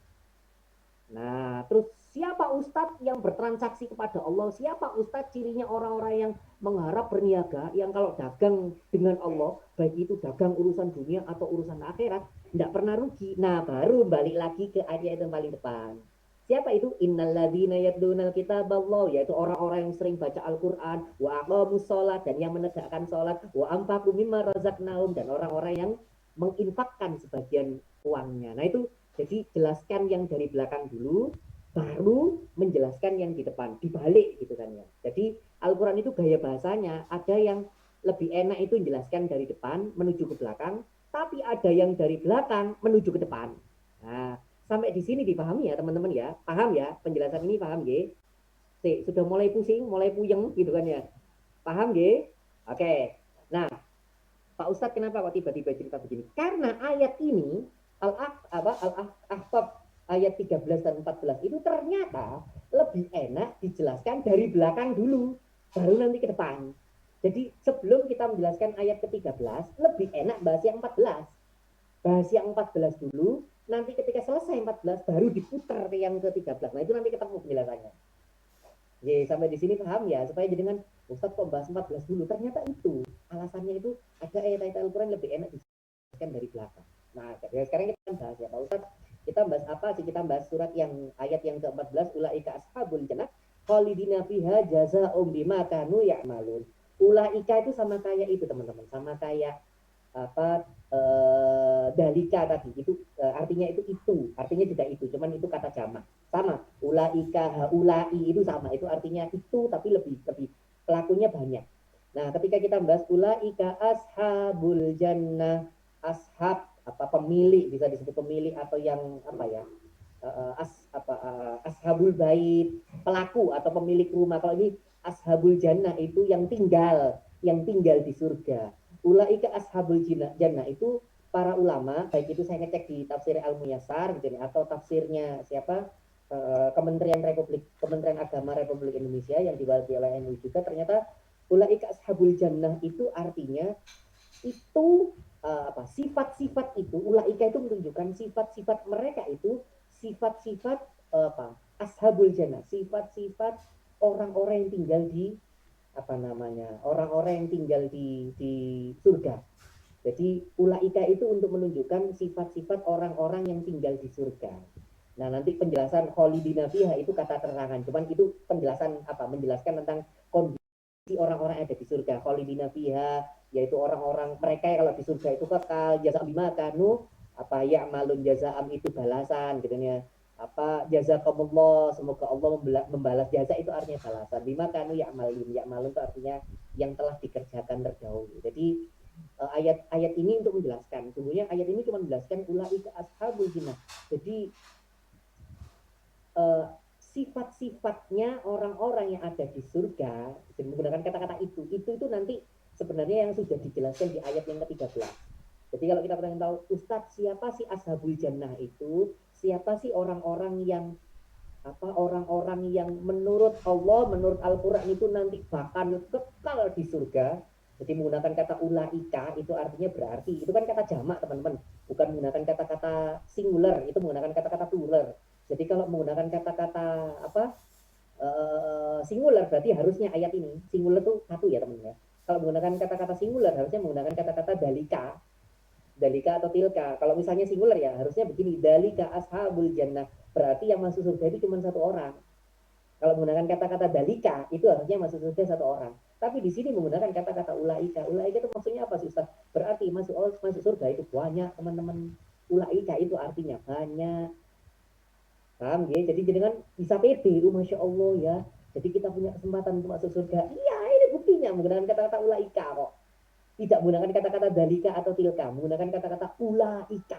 Nah, terus siapa ustadz yang bertransaksi kepada Allah? Siapa ustadz cirinya orang-orang yang mengharap berniaga, yang kalau dagang dengan Allah, baik itu dagang urusan dunia atau urusan akhirat, tidak pernah rugi. Nah, baru balik lagi ke ayat yang paling depan. Siapa itu? Innalladzina yatlunal kitaballah, yaitu orang-orang yang sering baca Al-Quran, wa aqamus shalat, dan yang menegakkan sholat, wa anfaqu mimma razaqnahum, dan orang-orang yang menginfakkan sebagian uangnya. Nah, itu jadi jelaskan yang dari belakang dulu, baru menjelaskan yang di depan, dibalik gitu kan ya. Jadi Al-Quran itu gaya bahasanya, ada yang lebih enak itu menjelaskan dari depan menuju ke belakang, tapi ada yang dari belakang menuju ke depan. Nah, sampai di sini dipahami ya teman-teman ya, paham ya penjelasan ini, paham ya? Sudah mulai pusing, mulai puyeng gitu kan ya, paham ya? Oke, nah Pak Ustadz kenapa kok tiba-tiba cerita begini? Karena ayat ini Al-Ahqaf ayat 13 dan 14 itu ternyata lebih enak dijelaskan dari belakang dulu, baru nanti ke depan. Jadi sebelum kita menjelaskan ayat ke-13, lebih enak bahas yang 14. Bahas yang 14 dulu, nanti ketika selesai 14 baru diputar yang ke-13. Nah, itu nanti ketemu penjelasannya. Jadi sampai di sini paham ya, supaya jadi dengan Ustadz kok bahas 14 dulu, ternyata itu alasannya itu ada ayat-ayat Al-Quran lebih enak dijelaskan dari belakang. Nah, sekarang kita bahas ya Pak Ustadz, kita bahas apa sih? Kita bahas surat yang ayat yang ke-14, ulaika ashabul jannah khalidina fiha jazaa'um bima kanu ya'malun. Ulaika itu sama kayak itu teman-teman, sama kayak dalika tadi, itu artinya itu, artinya juga itu, cuman itu kata jamak. Sama, ulaika haulai itu sama, itu artinya itu tapi lebih pelakunya banyak. Nah, ketika kita bahas ulaika ashabul jannah, ashab pemilik, bisa disebut pemilik atau yang ashabul bait, pelaku atau pemilik rumah. Kalau ini ashabul jannah itu yang tinggal di surga. Ulaika ashabul jannah itu para ulama, baik itu saya ngecek di tafsir Al-Muyassar gitu, atau tafsirnya siapa, Kementerian Agama Republik Indonesia yang diwakili oleh MUI juga, ternyata ulaika ashabul jannah itu artinya itu sifat-sifat itu, ulaika itu menunjukkan sifat-sifat mereka itu sifat-sifat ashabul jannah, sifat-sifat orang-orang yang tinggal di orang-orang yang tinggal di surga. Jadi ulaika itu untuk menunjukkan sifat-sifat orang-orang yang tinggal di surga. Nah, nanti penjelasan khalidina fiha itu kata terangan, cuman itu penjelasan menjelaskan tentang kondisi orang-orang yang ada di surga. Khalidina fiha yaitu orang-orang mereka yang kalau di surga itu kekal, jaza bima kanu ya'malun, jazaam itu balasan gitu ya. Jazakumullah, semoga Allah membalas, jaza itu artinya balasan. Bima kanu ya'malun itu artinya yang telah dikerjakan terdahulu. Jadi ayat ini untuk menjelaskan, sungguhnya ayat ini cuma menjelaskan ulaika ashabul jannah. Jadi sifat-sifatnya orang-orang yang ada di surga, menggunakan kata-kata itu nanti sebenarnya yang sudah dijelaskan di ayat yang ke-13. Jadi kalau kita pengen tahu, Ustadz siapa sih ashabul jannah itu? Siapa sih orang-orang yang menurut Allah, menurut Al-Quran itu nanti bakal kekal di surga? Jadi menggunakan kata ulaika itu artinya berarti, itu kan kata jamak teman-teman, bukan menggunakan kata-kata singular, itu menggunakan kata-kata plural. Jadi kalau menggunakan kata-kata singular berarti harusnya ayat ini, singular itu satu ya teman-teman ya. Kalau menggunakan kata-kata singular harusnya menggunakan kata-kata dalika atau tilka. Kalau misalnya singular ya harusnya begini, dalika ashabul jannah, berarti yang masuk surga itu cuma satu orang. Kalau menggunakan kata-kata dalika itu harusnya masuk surga satu orang. Tapi di sini menggunakan kata-kata ulaika itu maksudnya apa sih Ustaz? Berarti masuk surga itu banyak teman-teman. Ulaika itu artinya banyak. Paham ya? Jadi jangan bisa pede, Masya Allah ya. Jadi kita punya kesempatan untuk masuk surga. Iya, ini buktinya menggunakan kata-kata ulaika kok. Tidak menggunakan kata-kata dalika atau tilka, menggunakan kata-kata ulaika.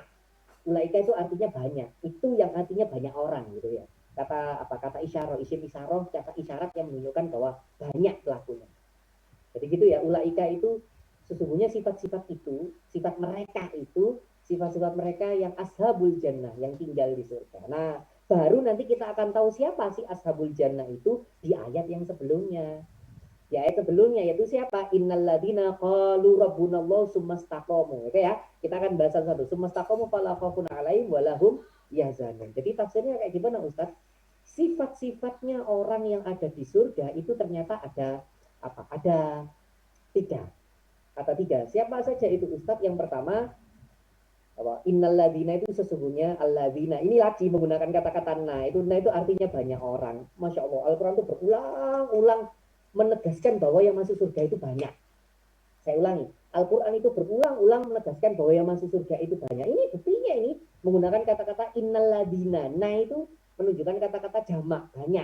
Ulaika itu artinya banyak. Itu yang artinya banyak orang gitu ya. kata isyarah, isim isyarah, kata isyarat yang menunjukkan bahwa banyak pelakunya. Jadi gitu ya, ulaika itu sesungguhnya sifat-sifat itu, sifat mereka itu, sifat-sifat mereka yang ashabul jannah, yang tinggal di surga. Nah, baru nanti kita akan tahu siapa sih ashabul jannah itu di ayat yang sebelumnya. Di ayat sebelumnya yaitu siapa? Innalladzina qalu rabbunallahu tsumastaqamu. Oke ya, kita akan bahas satu. Tsumastaqamu fala khaufun alaihim wa lahum yahzanun. Jadi tafsirnya kayak gimana Ustaz? Sifat-sifatnya orang yang ada di surga itu ternyata ada apa? Ada tiga. Kata tiga. Siapa saja itu Ustaz? Yang pertama, innalladzina itu sesungguhnya alladzina. Ini lagi menggunakan kata-kata na. Itu artinya banyak orang. Masya Allah, Al-Quran itu berulang-ulang menegaskan bahwa yang masuk surga itu banyak. Saya ulangi, Al-Quran itu berulang-ulang menegaskan bahwa yang masuk surga itu banyak. Ini buktinya ini menggunakan kata-kata innalladzina. Nah itu menunjukkan kata-kata jamak, banyak.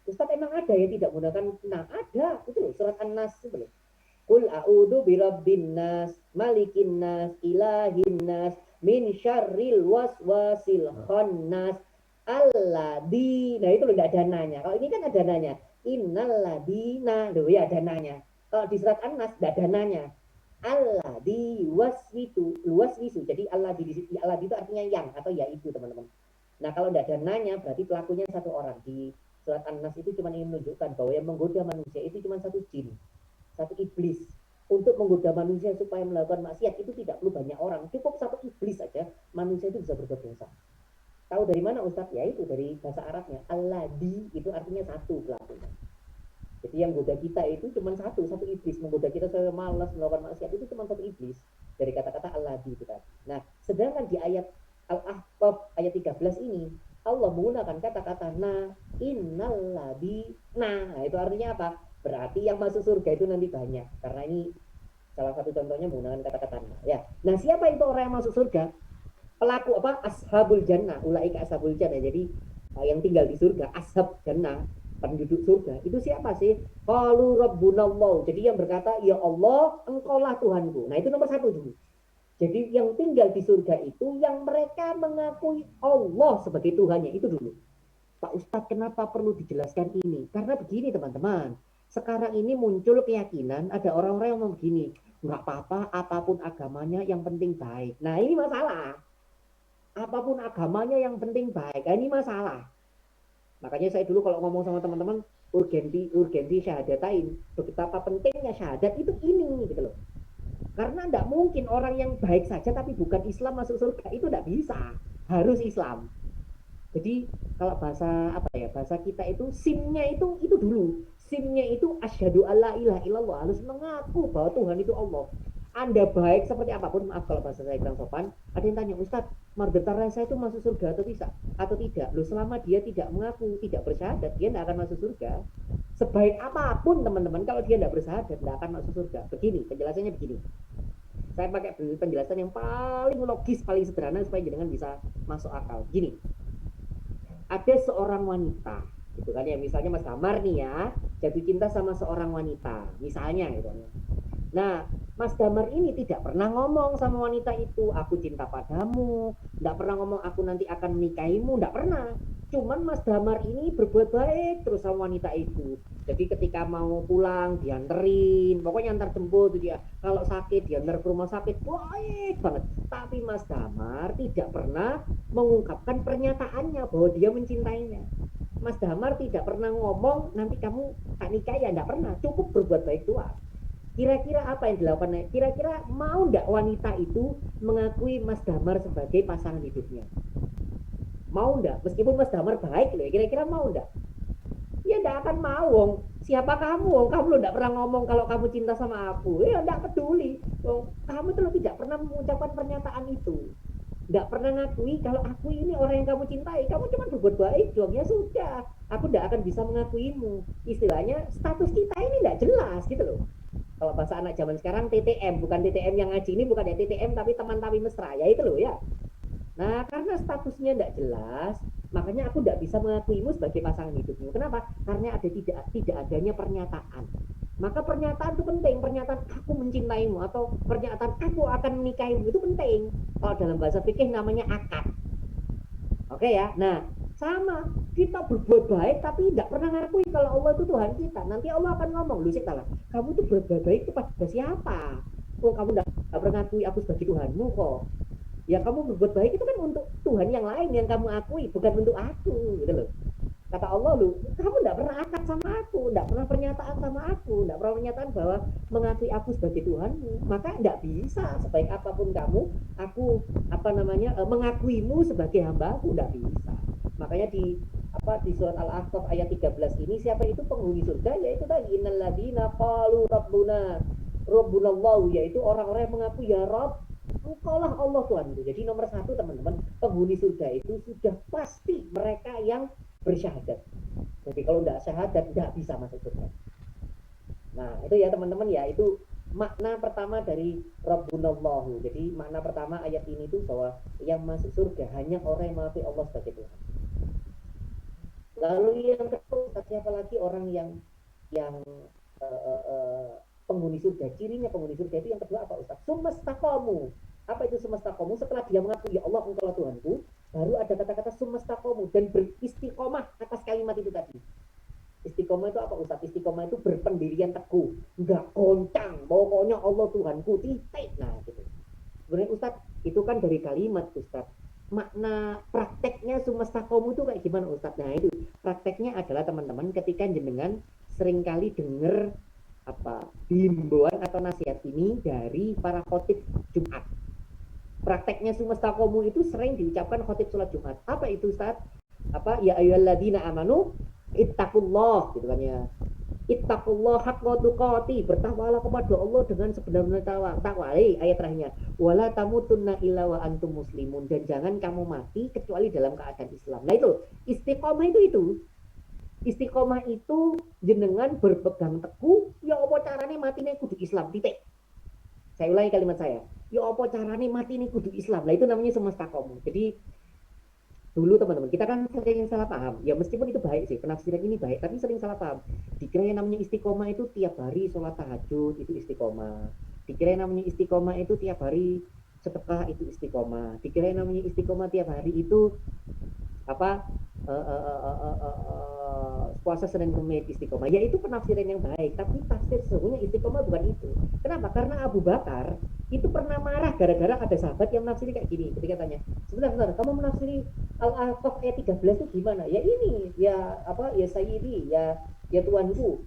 Ustaz emang ada ya tidak menggunakan nah? Ada, itu loh surat An-Nas itu loh. Qul a'udzu birabbin nas, malikin nas, ilahin nas, min syarril waswasil khannas, alladzi. Nah itu loh tidak ada nanya. Kalau ini kan ada nanya. Innalladzina, loh ya ada nanya. Kalau di surat An-Nas tidak ada nanya. Alladzi waswisu. Jadi alladzi itu artinya yang atau yaitu teman-teman. Nah kalau tidak ada nanya berarti pelakunya satu orang. Di surat An-Nas itu cuma ingin menunjukkan bahwa yang menggoda manusia itu cuma satu jin, satu iblis. Untuk menggoda manusia supaya melakukan maksiat itu tidak perlu banyak orang, cukup satu iblis saja manusia itu bisa berbuat dosa. Tahu dari mana Ustadz? Ya itu dari bahasa Arabnya. Alladzi itu artinya satu pelakunya. Jadi yang goda kita itu cuma satu iblis. Menggoda kita supaya malas melakukan maksiat itu cuma satu iblis. Dari kata-kata alladzi itu tadi. Nah, sedangkan di ayat Al-Ahqaf ayat 13 ini Allah menggunakan kata-kata na, innalladzina. Nah, itu artinya apa? Berarti yang masuk surga itu nanti banyak. Karena ini salah satu contohnya menggunakan kata-kata na. Ya. Nah, siapa itu orang yang masuk surga? Pelaku apa? Ashabul jannah. Ulaika ashabul jannah. Jadi yang tinggal di surga, ashab jannah, penduduk surga. Itu siapa sih? Qalu rabbunallah. Jadi yang berkata, ya Allah, engkaulah Tuhanku. Nah, itu nomor satu dulu. Jadi yang tinggal di surga itu yang mereka mengakui Allah sebagai Tuhannya. Itu dulu. Pak Ustadz, kenapa perlu dijelaskan ini? Karena begini teman-teman. Sekarang ini muncul keyakinan ada orang-orang yang ngomong begini. Nggak apa-apa, apapun agamanya yang penting baik. Nah, ini masalah. Apapun agamanya yang penting baik. Ini masalah. Makanya saya dulu kalau ngomong sama teman-teman urgensi syahadatain, betapa pentingnya syahadat itu ini gitu loh. Karena tidak mungkin orang yang baik saja tapi bukan Islam masuk surga, itu tidak bisa. Harus Islam. Jadi kalau bahasa apa ya? Bahasa kita itu simnya itu dulu. Simnya itu asyhadu alla ilaha illallah, harus mengaku bahwa Tuhan itu Allah. Anda baik seperti apapun, maaf kalau bahasa saya kurang sopan, ada yang tanya, Ustadz, Margarita Raisa itu masuk surga atau tidak? Loh, selama dia tidak mengaku, tidak bersyahadat, dia tidak akan masuk surga. Sebaik apapun teman-teman, kalau dia tidak bersyahadat, tidak akan masuk surga. Begini, penjelasannya begini. Saya pakai penjelasan yang paling logis, paling sederhana supaya jenengan bisa masuk akal. Gini, ada seorang wanita, gitu kan ya, misalnya Mas Damar nih ya, jatuh cinta sama seorang wanita, misalnya gitu. Nah, Mas Damar ini tidak pernah ngomong sama wanita itu, aku cinta padamu, tidak pernah ngomong aku nanti akan menikahimu, tidak pernah. Cuman Mas Damar ini berbuat baik terus sama wanita itu. Jadi ketika mau pulang dianterin, pokoknya antar jemput dia. Kalau sakit diantar ke rumah sakit, baik banget. Tapi Mas Damar tidak pernah mengungkapkan pernyataannya bahwa dia mencintainya. Mas Damar tidak pernah ngomong nanti kamu tak nikah ya, tidak pernah. Cukup berbuat baik doang. Kira-kira apa yang dilakukan? Kira-kira mau enggak wanita itu mengakui Mas Damar sebagai pasangan hidupnya? Mau enggak? Meskipun Mas Damar baik loh, kira-kira mau enggak? Ya enggak akan mau, wong. Siapa kamu, wong? Kamu lo enggak pernah ngomong kalau kamu cinta sama aku. Ya enggak peduli. Wong, kamu tuh tidak pernah mengucapkan pernyataan itu. Enggak pernah ngakui kalau aku ini orang yang kamu cintai. Kamu cuma berbuat baik, dong. Ya sudah. Aku enggak akan bisa mengakuimu. Istilahnya status kita ini enggak jelas gitu loh. Kalau bahasa anak zaman sekarang TTM, bukan TTM yang ngaji ini, bukan ya TTM tapi teman tapi mesra, ya itu loh ya. Nah, karena statusnya tidak jelas, makanya aku tidak bisa mengakuimu sebagai pasangan hidupmu. Kenapa? Karena ada tidak adanya pernyataan. Maka pernyataan itu penting, pernyataan aku mencintaimu atau pernyataan aku akan menikahimu itu penting. Kalau dalam bahasa fikih namanya akad. Oke ya. Nah, sama Kita berbuat baik tapi tidak pernah ngakui kalau Allah itu Tuhan kita. Nanti Allah akan ngomong, lu sih salah. Kamu tuh berbuat baik kepada siapa? Oh, kamu tidak pernah ngakui aku sebagai Tuhanmu kok. Ya kamu berbuat baik itu kan untuk Tuhan yang lain yang kamu akui, bukan untuk aku, gitu loh. Kata Allah, lu, kamu tidak pernah akad sama aku, tidak pernah pernyataan sama aku, tidak pernah pernyataan bahwa mengakui aku sebagai Tuhanmu, maka tidak bisa sebaik apapun kamu, aku mengakuimu sebagai hambaku, tidak bisa. Makanya di surat Al-Ahqaf ayat 13 ini siapa itu penghuni surga, yaitu tadi innalladzina qalu rabbunallahu, yaitu orang-orang yang mengaku ya Rabb, engkaulah Allah Tuhan itu. Jadi nomor satu teman-teman, penghuni surga itu sudah pasti mereka yang bersyahadat. Jadi kalau tidak syahadat tidak bisa masuk surga. Nah itu ya teman-teman ya, itu makna pertama dari Rabbunallahu. Jadi makna pertama ayat ini itu bahwa yang masuk surga hanya orang yang mengakui Allah sebagai Tuhan. Lalu yang kedua, siapa lagi orang yang penghuni surga? Cirinya penghuni surga itu yang kedua apa Ustaz? Sumastaqamu. Apa itu sumastaqamu? Setelah dia mengaku ya Allah engkaulah Tuhanku, baru ada kata-kata sumastaqamu dan beristiqomah atas kalimat itu tadi. Istiqomah itu apa Ustaz? Istiqomah itu berpendirian teguh, enggak goncang, pokoknya Allah Tuhanku, titik. Nah gitu. Sebenarnya Ustaz, itu kan dari kalimat Ustaz. Makna prakteknya sumastaqamu itu kayak gimana Ustaz? Nah itu prakteknya adalah teman-teman ketika jenengan seringkali dengar himbauan atau nasihat ini dari para khotib Jumat. Prakteknya sumastaqamu itu sering diucapkan khotib sholat Jumat. Apa itu Ustaz? Ya ayyuhalladzina amanu ittaqullah, gitu kan ya. Ittaqullah haqqa tuqati, bertakwalah kepada Allah dengan sebenar-benar takwa. Ayat terakhirnya, wala tamutunna illa wa antum muslimun, dan jangan kamu mati kecuali dalam keadaan Islam. Nah itu istiqomah itu. Istiqomah itu jenengan berpegang teguh, ya apa caranya matinya kudu Islam, titik. Saya ulangi kalimat saya, ya apa caranya matinya kudu Islam. Nah itu namanya sumastaqamu. Jadi dulu teman-teman, kita kan sering salah paham. Ya meskipun itu baik sih, penafsiran ini baik, tapi sering salah paham. Dikira yang namanya istiqomah itu tiap hari sholat tahajud, itu istiqomah. Dikira yang namanya istiqomah itu tiap hari sedekah, itu istiqomah. Dikira yang namanya istiqomah tiap hari itu puasa Senin Kemis istiqomah. Ya itu penafsiran yang baik, tapi tafsir sesungguhnya istiqomah bukan itu. Kenapa? Karena Abu Bakar itu pernah marah gara-gara ada sahabat yang menafsiri kayak gini. Ketika tanya, sebentar, kamu menafsiri Al-Ahqaf ayat 13 itu gimana? Ya ini, ya sayyidi, ya tuanku.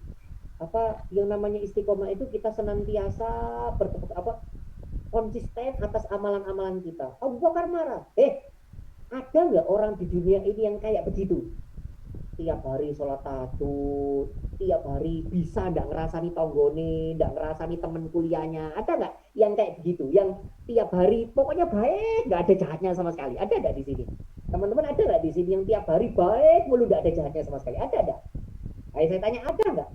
Yang namanya istiqomah itu kita senantiasa konsisten atas amalan-amalan kita. Abu Bakar marah. Ada nggak orang di dunia ini yang kayak begitu? Tiap hari sholat tahajud, tiap hari bisa nggak ngerasani tonggone, nggak ngerasani temen kuliahnya, ada nggak yang kayak begitu, yang tiap hari pokoknya baik, nggak ada jahatnya sama sekali? Ada nggak di sini? Teman-teman ada nggak di sini yang tiap hari baik mulu, nggak ada jahatnya sama sekali? Ada nggak? Ayo saya tanya, ada nggak?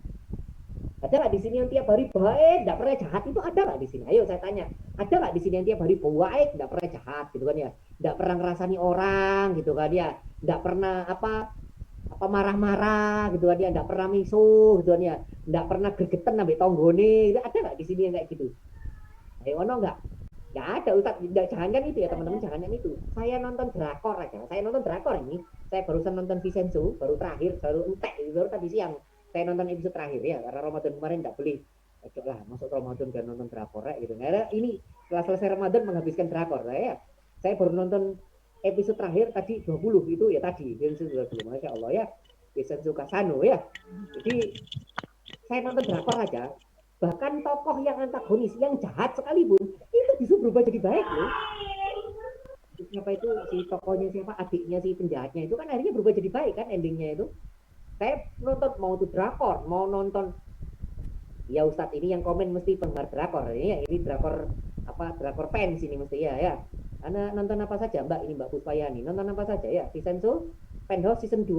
Ada nggak di sini yang tiap hari baik, nggak pernah jahat? Itu ada nggak di sini? Ayo saya tanya, ada nggak di sini yang tiap hari baik, nggak pernah jahat, gitu kan ya? Nggak pernah ngerasani orang, gitu kan ya? Nggak pernah marah-marah gitu kan ya, nggak pernah misuh gitu kan ya, nggak pernah gregetan sampai tonggone, itu ada nggak di sini yang kayak gitu? Ayo ono nggak? Nggak ada Ustaz. Jangan itu ya teman-teman, jangan itu. Saya nonton drakor aja, ini, saya barusan nonton Vincenzo, baru tadi siang saya nonton episode terakhir ya, karena Ramadan kemarin nggak boleh. Lah masuk Ramadan kan nonton drakor gitu. Nah ini setelah selesai Ramadan menghabiskan drakor saya baru nonton episode terakhir tadi 20 itu ya tadi Vincenzo 20, Masya Allah ya, Vincenzo Casano ya. Jadi saya nonton drakor aja, bahkan tokoh yang antagonis, yang jahat sekalipun itu bisa berubah jadi baik loh. Siapa itu si tokohnya, siapa adiknya si penjahatnya itu kan akhirnya berubah jadi baik kan endingnya itu. Saya nonton mau tuh drakor, mau nonton ya Ustadz ini yang komen mesti penggemar drakor ya, ini drakor fans ini mesti ya. Anda nonton apa saja Mbak, ini Mbak Puspayani, nonton apa saja ya? Vincenzo, Penthouse season 2.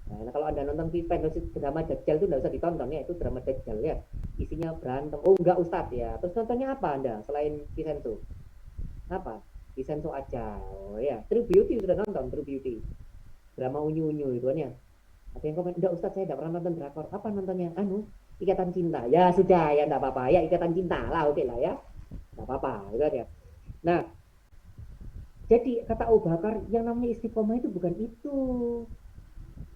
Nah kalau Anda nonton Penthouse drama Dajjal itu nggak usah ditonton ya, itu drama Dajjal ya, isinya berantem. Oh enggak Ustadz ya, terus nontonnya apa Anda selain Vincenzo? Apa? Vincenzo aja, oh ya. True Beauty sudah nonton, True Beauty, drama unyu-unyu itu kan ya. Ada yang komen, enggak Ustadz saya enggak pernah nonton drakor. Apa nontonnya? Ikatan Cinta. Ya sudah ya, enggak apa-apa ya, Ikatan Cinta lah, oke lah ya, enggak apa-apa gitu ya. Nah jadi kata Abu Bakar, yang namanya istiqomah itu bukan itu.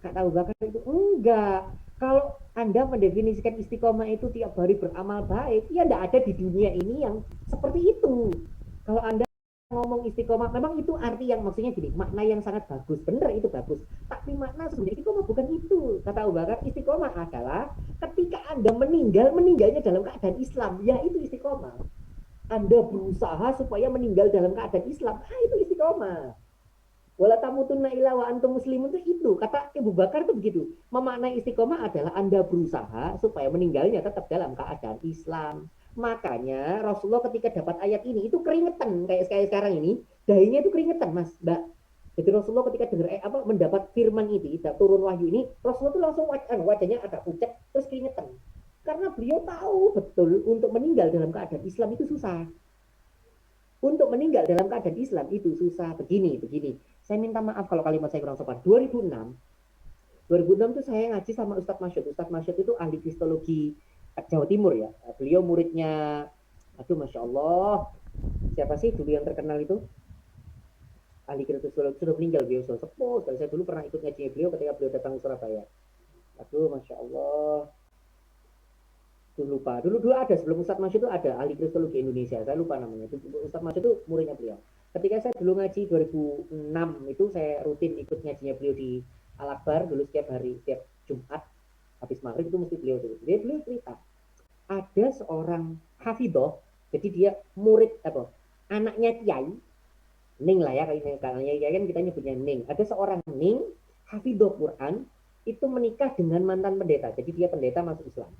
Kata Abu Bakar itu enggak. Kalau Anda mendefinisikan istiqomah itu tiap hari beramal baik, ya enggak ada di dunia ini yang seperti itu. Kalau Anda ngomong istiqomah, memang itu arti yang maksudnya gini, makna yang sangat bagus, benar itu bagus. Tapi makna sebenarnya istiqomah bukan itu. Kata Abu Bakar, istiqomah adalah ketika Anda meninggal, meninggalnya dalam keadaan Islam, ya itu istiqomah. Anda berusaha supaya meninggal dalam keadaan Islam, itu istiqomah. Wala tamutunna illa wa antum muslimun itu kata Abu Bakar itu begitu. Memaknai istiqomah adalah Anda berusaha supaya meninggalnya tetap dalam keadaan Islam. Makanya Rasulullah ketika dapat ayat ini itu keringetan kayak sekarang ini, dahinya itu keringetan, Mas, Mbak. Jadi Rasulullah ketika dengar mendapat firman itu, turun wahyu ini, Rasulullah itu langsung wajahnya agak pucat terus keringetan. Karena beliau tahu betul untuk meninggal dalam keadaan Islam itu susah. Untuk meninggal dalam keadaan Islam itu susah. Begini. Saya minta maaf kalau kalimat saya kurang sopan. 2006 itu saya ngaji sama Ustadz Masyud. Ustadz Masyud itu ahli kristologi Jawa Timur ya. Beliau muridnya, aduh Masya Allah, siapa sih dulu yang terkenal itu? Ahli kristologi, sudah meninggal beliau, sepuh. Saya dulu pernah ikut ngaji beliau ketika beliau datang ke Surabaya. Aduh Masya Allah. Lupa. Dulu ada sebelum Ustadz Masyud itu ada ahli kristologi Indonesia. Saya lupa namanya. Ustadz Masyud itu muridnya beliau. Ketika saya dulu ngaji 2006 itu saya rutin ikut ngajinya beliau di Al-Akbar dulu setiap hari, setiap Jumat habis maghrib itu mesti beliau dulu. Beliau cerita ada seorang hafidoh, jadi dia murid anaknya kiai, Ning lah ya, kalau kiai kan kita nyebutnya Ning. Ada seorang Ning hafidoh Quran itu menikah dengan mantan pendeta. Jadi dia pendeta masuk Islam.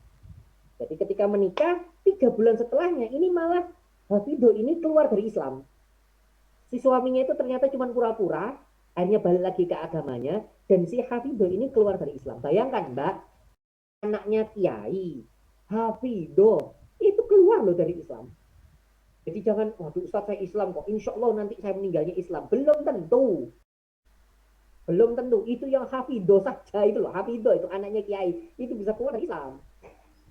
Jadi ketika menikah, 3 bulan setelahnya, ini malah Hafido ini keluar dari Islam. Si suaminya itu ternyata cuma pura-pura, akhirnya balik lagi ke agamanya, dan si Hafido ini keluar dari Islam. Bayangkan Mbak, anaknya kiai, Hafido, itu keluar loh dari Islam. Jadi jangan, waduh Ustaz saya Islam kok, insya Allah nanti saya meninggalnya Islam. Belum tentu. Itu yang Hafido saja itu loh, Hafido itu anaknya kiai, itu bisa keluar dari Islam.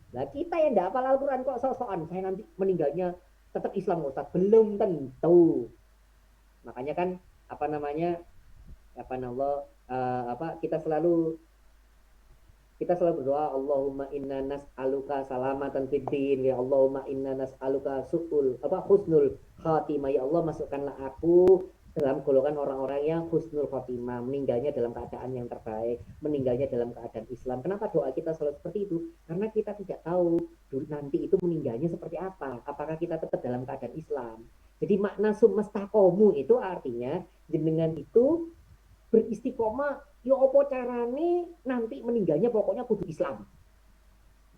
Nah kita yang tidak hafal Al-Quran kok sok-sokan saya nanti meninggalnya tetap Islam Ustaz, belum tentu. Makanya kan kita selalu berdoa Allahumma inna nas'aluka salamatan fid din, ya Allahumma inna nas'aluka husnul khatimah, ya Allah masukkanlah aku dalam golongan orang-orang yang husnul khotimah, meninggalnya dalam keadaan yang terbaik, meninggalnya dalam keadaan Islam. Kenapa doa kita selalu seperti itu? Karena kita tidak tahu nanti itu meninggalnya seperti apa. Apakah kita tetap dalam keadaan Islam? Jadi makna sumestakomu itu artinya jenengan itu beristiqomah, ya apa carane nanti meninggalnya pokoknya kudu Islam.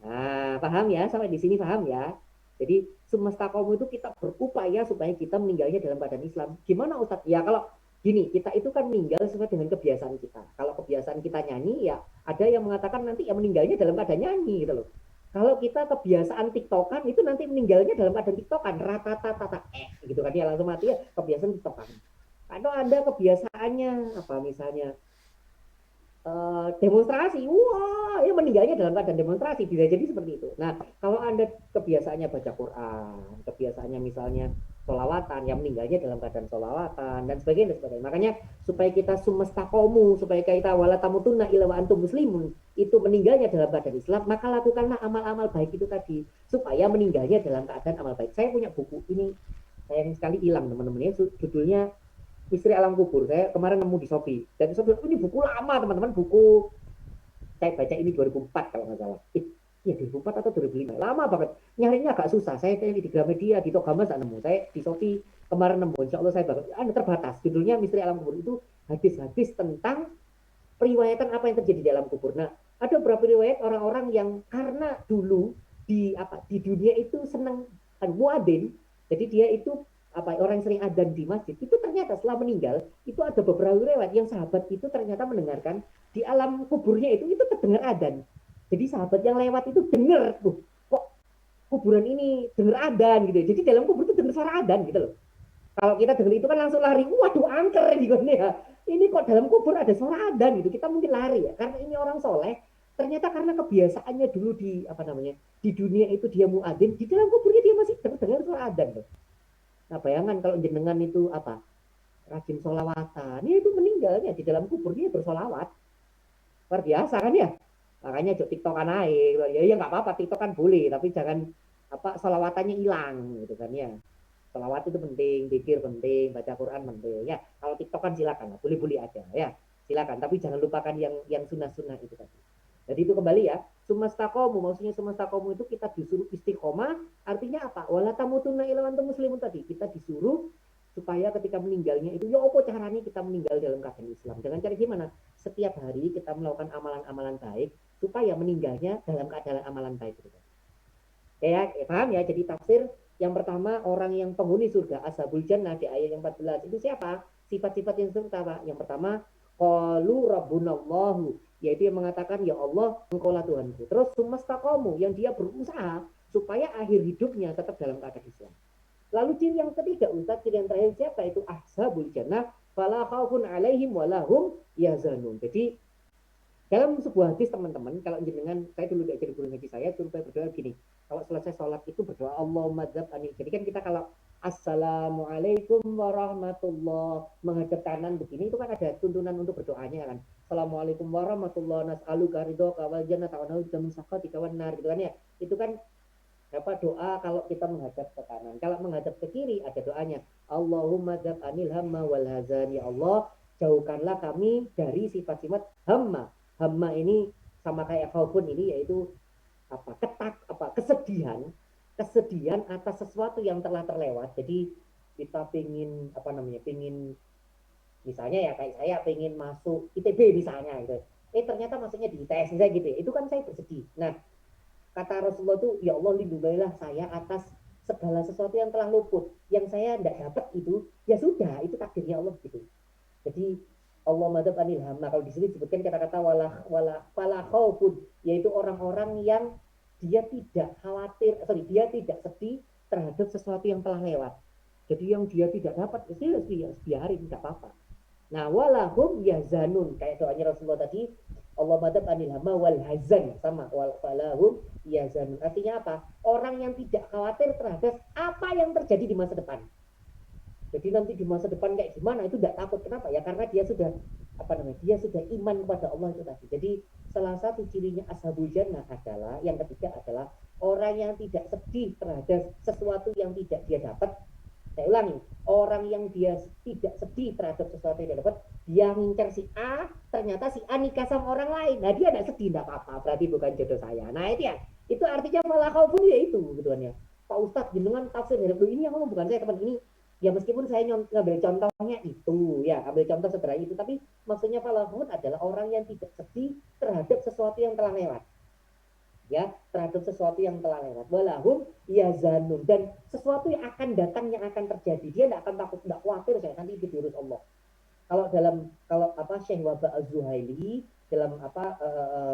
Nah, paham ya? Sampai di sini paham ya? Jadi semestakomu itu kita berupaya supaya kita meninggalnya dalam keadaan Islam. Gimana Ustadz? Ya kalau gini, kita itu kan meninggal sesuai dengan kebiasaan kita. Kalau kebiasaan kita nyanyi, ya ada yang mengatakan nanti ya meninggalnya dalam keadaan nyanyi gitu loh. Kalau kita kebiasaan tiktokan, itu nanti meninggalnya dalam keadaan tiktokan. Rata-tata, gitu kan ya langsung mati ya kebiasaan tiktokan. Atau ada kebiasaannya, apa misalnya, demonstrasi, wah, ya meninggalnya dalam keadaan demonstrasi, bisa jadi seperti itu. Nah, kalau Anda kebiasaannya baca Quran, kebiasaannya misalnya sholawatan, yang meninggalnya dalam keadaan sholawatan, dan sebagainya. Makanya, supaya kita sumestakomu, supaya kita wala tamutunna illa wa antum muslimun, itu meninggalnya dalam keadaan Islam, maka lakukanlah amal-amal baik itu tadi, supaya meninggalnya dalam keadaan amal baik. Saya punya buku ini, sayang sekali hilang teman-teman, judulnya Misteri Alam Kubur. Saya kemarin nemu di Shopee. Dan Shopee, ini buku lama teman-teman, buku saya baca ini 2004 kalau nggak salah. Iya 2004 atau 2005. Lama banget. Nyarinya agak susah. Saya cari di Gramedia, di Tokomas nggak nemu. Saya di Shopee kemarin nemu. Insya Allah saya bakal. Terbatas. Judulnya Misteri Alam Kubur, itu hadis-hadis tentang periwayatan apa yang terjadi di alam kubur. Nah, ada beberapa riwayat orang-orang yang karena dulu di dunia itu senang muadzin. Jadi dia itu orang yang sering adzan di masjid, itu ternyata setelah meninggal itu ada beberapa riwayat yang sahabat itu ternyata mendengarkan di alam kuburnya itu terdengar adzan. Jadi sahabat yang lewat itu dengar tuh, kok kuburan ini dengar adzan gitu. Jadi dalam kubur itu dengar suara adzan gitu loh. Kalau kita dengar itu kan langsung lari, waduh angker gitu ya. Ini kok dalam kubur ada suara adzan gitu, kita mungkin lari ya, karena ini orang soleh. Ternyata karena kebiasaannya dulu di di dunia itu dia muadzin, di dalam kuburnya dia masih dengar suara adzan tuh. Nah bayangkan kalau jenengan itu rajin sholawatan, ya itu meninggalnya di dalam kubur dia bersolawat. Luar biasa kan ya. Makanya jok TikTokan aja. Ya nggak apa-apa, TikTok kan boleh, tapi jangan selawatannya hilang gitu kan ya. Selawat itu penting, zikir penting, baca Quran penting ya. Kalau TikTok kan silakan, boleh-boleh aja ya. Silakan, tapi jangan lupakan yang sunnah-sunnah itu tadi. Jadi itu kembali ya, sumastakomu, maksudnya sumastakomu itu kita disuruh istiqomah, artinya apa? Wala tamutunna illa wa antum muslimun tadi. Kita disuruh supaya ketika meninggalnya itu, ya apa caranya kita meninggal dalam keadaan Islam? Dengan cara gimana? Setiap hari kita melakukan amalan-amalan baik, supaya meninggalnya dalam keadaan amalan baik. Ya, paham ya? Jadi tafsir yang pertama, orang yang penghuni surga, ashabul jannah di ayat yang 14. Itu siapa? Sifat-sifat yang pertama. Yang pertama, qalu rabbunallahu, yaitu yang mengatakan, ya Allah, engkaulah Tuhanku. Terus sumastaqamu, yang dia berusaha supaya akhir hidupnya tetap dalam keadaan Islam. Lalu ciri yang ketiga, Ustaz, ciri yang terakhir siapa? Itu ashabul jannah, fala khaufun alaihim walahum yahzanun. Jadi dalam sebuah hadis teman-teman, kalau jenengan, saya dulu diajar guru ngaji saya, suruh berdoa gini, kalau selesai sholat itu berdoa Allahumma dzab anil. Jadi kan kita kalau assalamualaikum warahmatullah menghadap kanan begini, itu kan ada tuntunan untuk berdoanya kan. Assalamualaikum warahmatullah nas'aluka ridhoka wal jannata wa na'udzu min sakhatika wan nar gitu kan ya. Itu kan doa kalau kita menghadap ke kanan. Kalau menghadap ke kiri ada doanya Allahumma dzab anil hamma wal hazan, ya Allah jauhkanlah kami dari sifat-sifat hamma. Hamma ini sama kayak khaufun ini, yaitu kesedihan atas sesuatu yang telah terlewat. Jadi kita pingin misalnya ya kayak saya pingin masuk ITB misalnya gitu. Ternyata masuknya di ITS misalnya gitu ya. Itu kan saya bersedih. Nah, kata Rasulullah itu, ya Allah lindungilah saya atas segala sesuatu yang telah luput, yang saya tidak dapat itu, ya sudah, itu takdirnya Allah gitu. Jadi Allah madhab anil hamma, kalau di sini disebutkan kata-kata wala khaufun, yaitu orang-orang yang dia tidak khawatir, dia tidak sedih terhadap sesuatu yang telah lewat. Jadi yang dia tidak dapat, dia biarin, tidak apa-apa. Nah, walahum yahzanun, kayak doanya Rasulullah tadi, Allah madhab anil hamma wal hazan, sama walahum yahzanun. Artinya apa? Orang yang tidak khawatir terhadap apa yang terjadi di masa depan. Jadi nanti di masa depan kayak gimana itu tidak takut. Kenapa? Ya karena dia sudah dia sudah iman kepada Allah itu tadi. Jadi salah satu cirinya ashabul jannah adalah, yang ketiga adalah orang yang tidak sedih terhadap sesuatu yang tidak dia dapat. Saya ulangi, orang yang dia tidak sedih terhadap sesuatu yang dia dapat, dia ngincar si A, ternyata si A nikah sama orang lain. Nah, dia tidak sedih, tidak apa-apa, berarti bukan jodoh saya. Nah, itu ya. Itu artinya malah khaufun ya itu gitu kan ya. Pak Ustadz jenengan tafsir ini yang ngomong bukan saya, teman ini. Ya meskipun saya ngambil contohnya itu, ya ambil contoh sederhana itu, tapi maksudnya falahun adalah orang yang tidak sedih terhadap sesuatu yang telah lewat. Ya, terhadap sesuatu yang telah lewat. Walahum yazanun, dan sesuatu yang akan datang, yang akan terjadi. Dia tidak akan takut, tidak khawatir saya nanti diurus Allah. Kalau Syekh Waba Az-Zuhaili dalam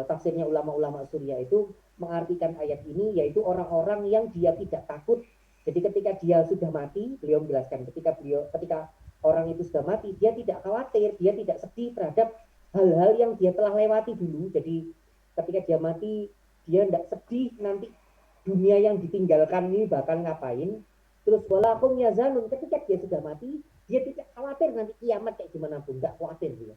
tafsirnya ulama-ulama Suriah itu mengartikan ayat ini, yaitu orang-orang yang dia tidak takut. Jadi ketika dia sudah mati, beliau menjelaskan ketika orang itu sudah mati, dia tidak khawatir, dia tidak sedih terhadap hal-hal yang dia telah lewati dulu. Jadi ketika dia mati, dia tidak sedih nanti dunia yang ditinggalkan ini bakal ngapain. Terus walahum yazanun, ketika dia sudah mati, dia tidak khawatir nanti kiamat kayak gimana pun, tidak khawatir dia.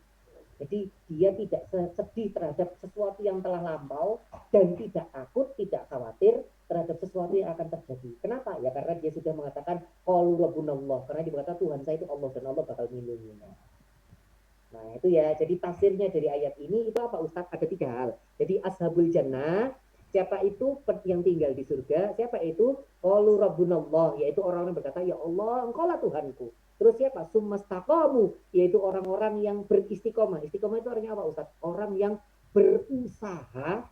Jadi dia tidak sedih terhadap sesuatu yang telah lampau dan tidak takut, tidak khawatir terhadap sesuatu yang akan terjadi. Kenapa? Ya karena dia sudah mengatakan qalu rabbunallah, karena dia berkata Tuhan saya itu Allah dan Allah bakal melindunginya. Nah itu ya, jadi tafsirnya dari ayat ini itu apa Ustaz? Ada 3 hal. Jadi ashabul jannah, siapa itu yang tinggal di surga? Siapa itu? Qalu rabbunallah, yaitu orang-orang berkata ya Allah engkaulah Tuhanku. Terus siapa? Sumastaqamu, yaitu orang-orang yang beristiqomah. Istiqomah itu artinya apa Ustaz? Orang yang berusaha,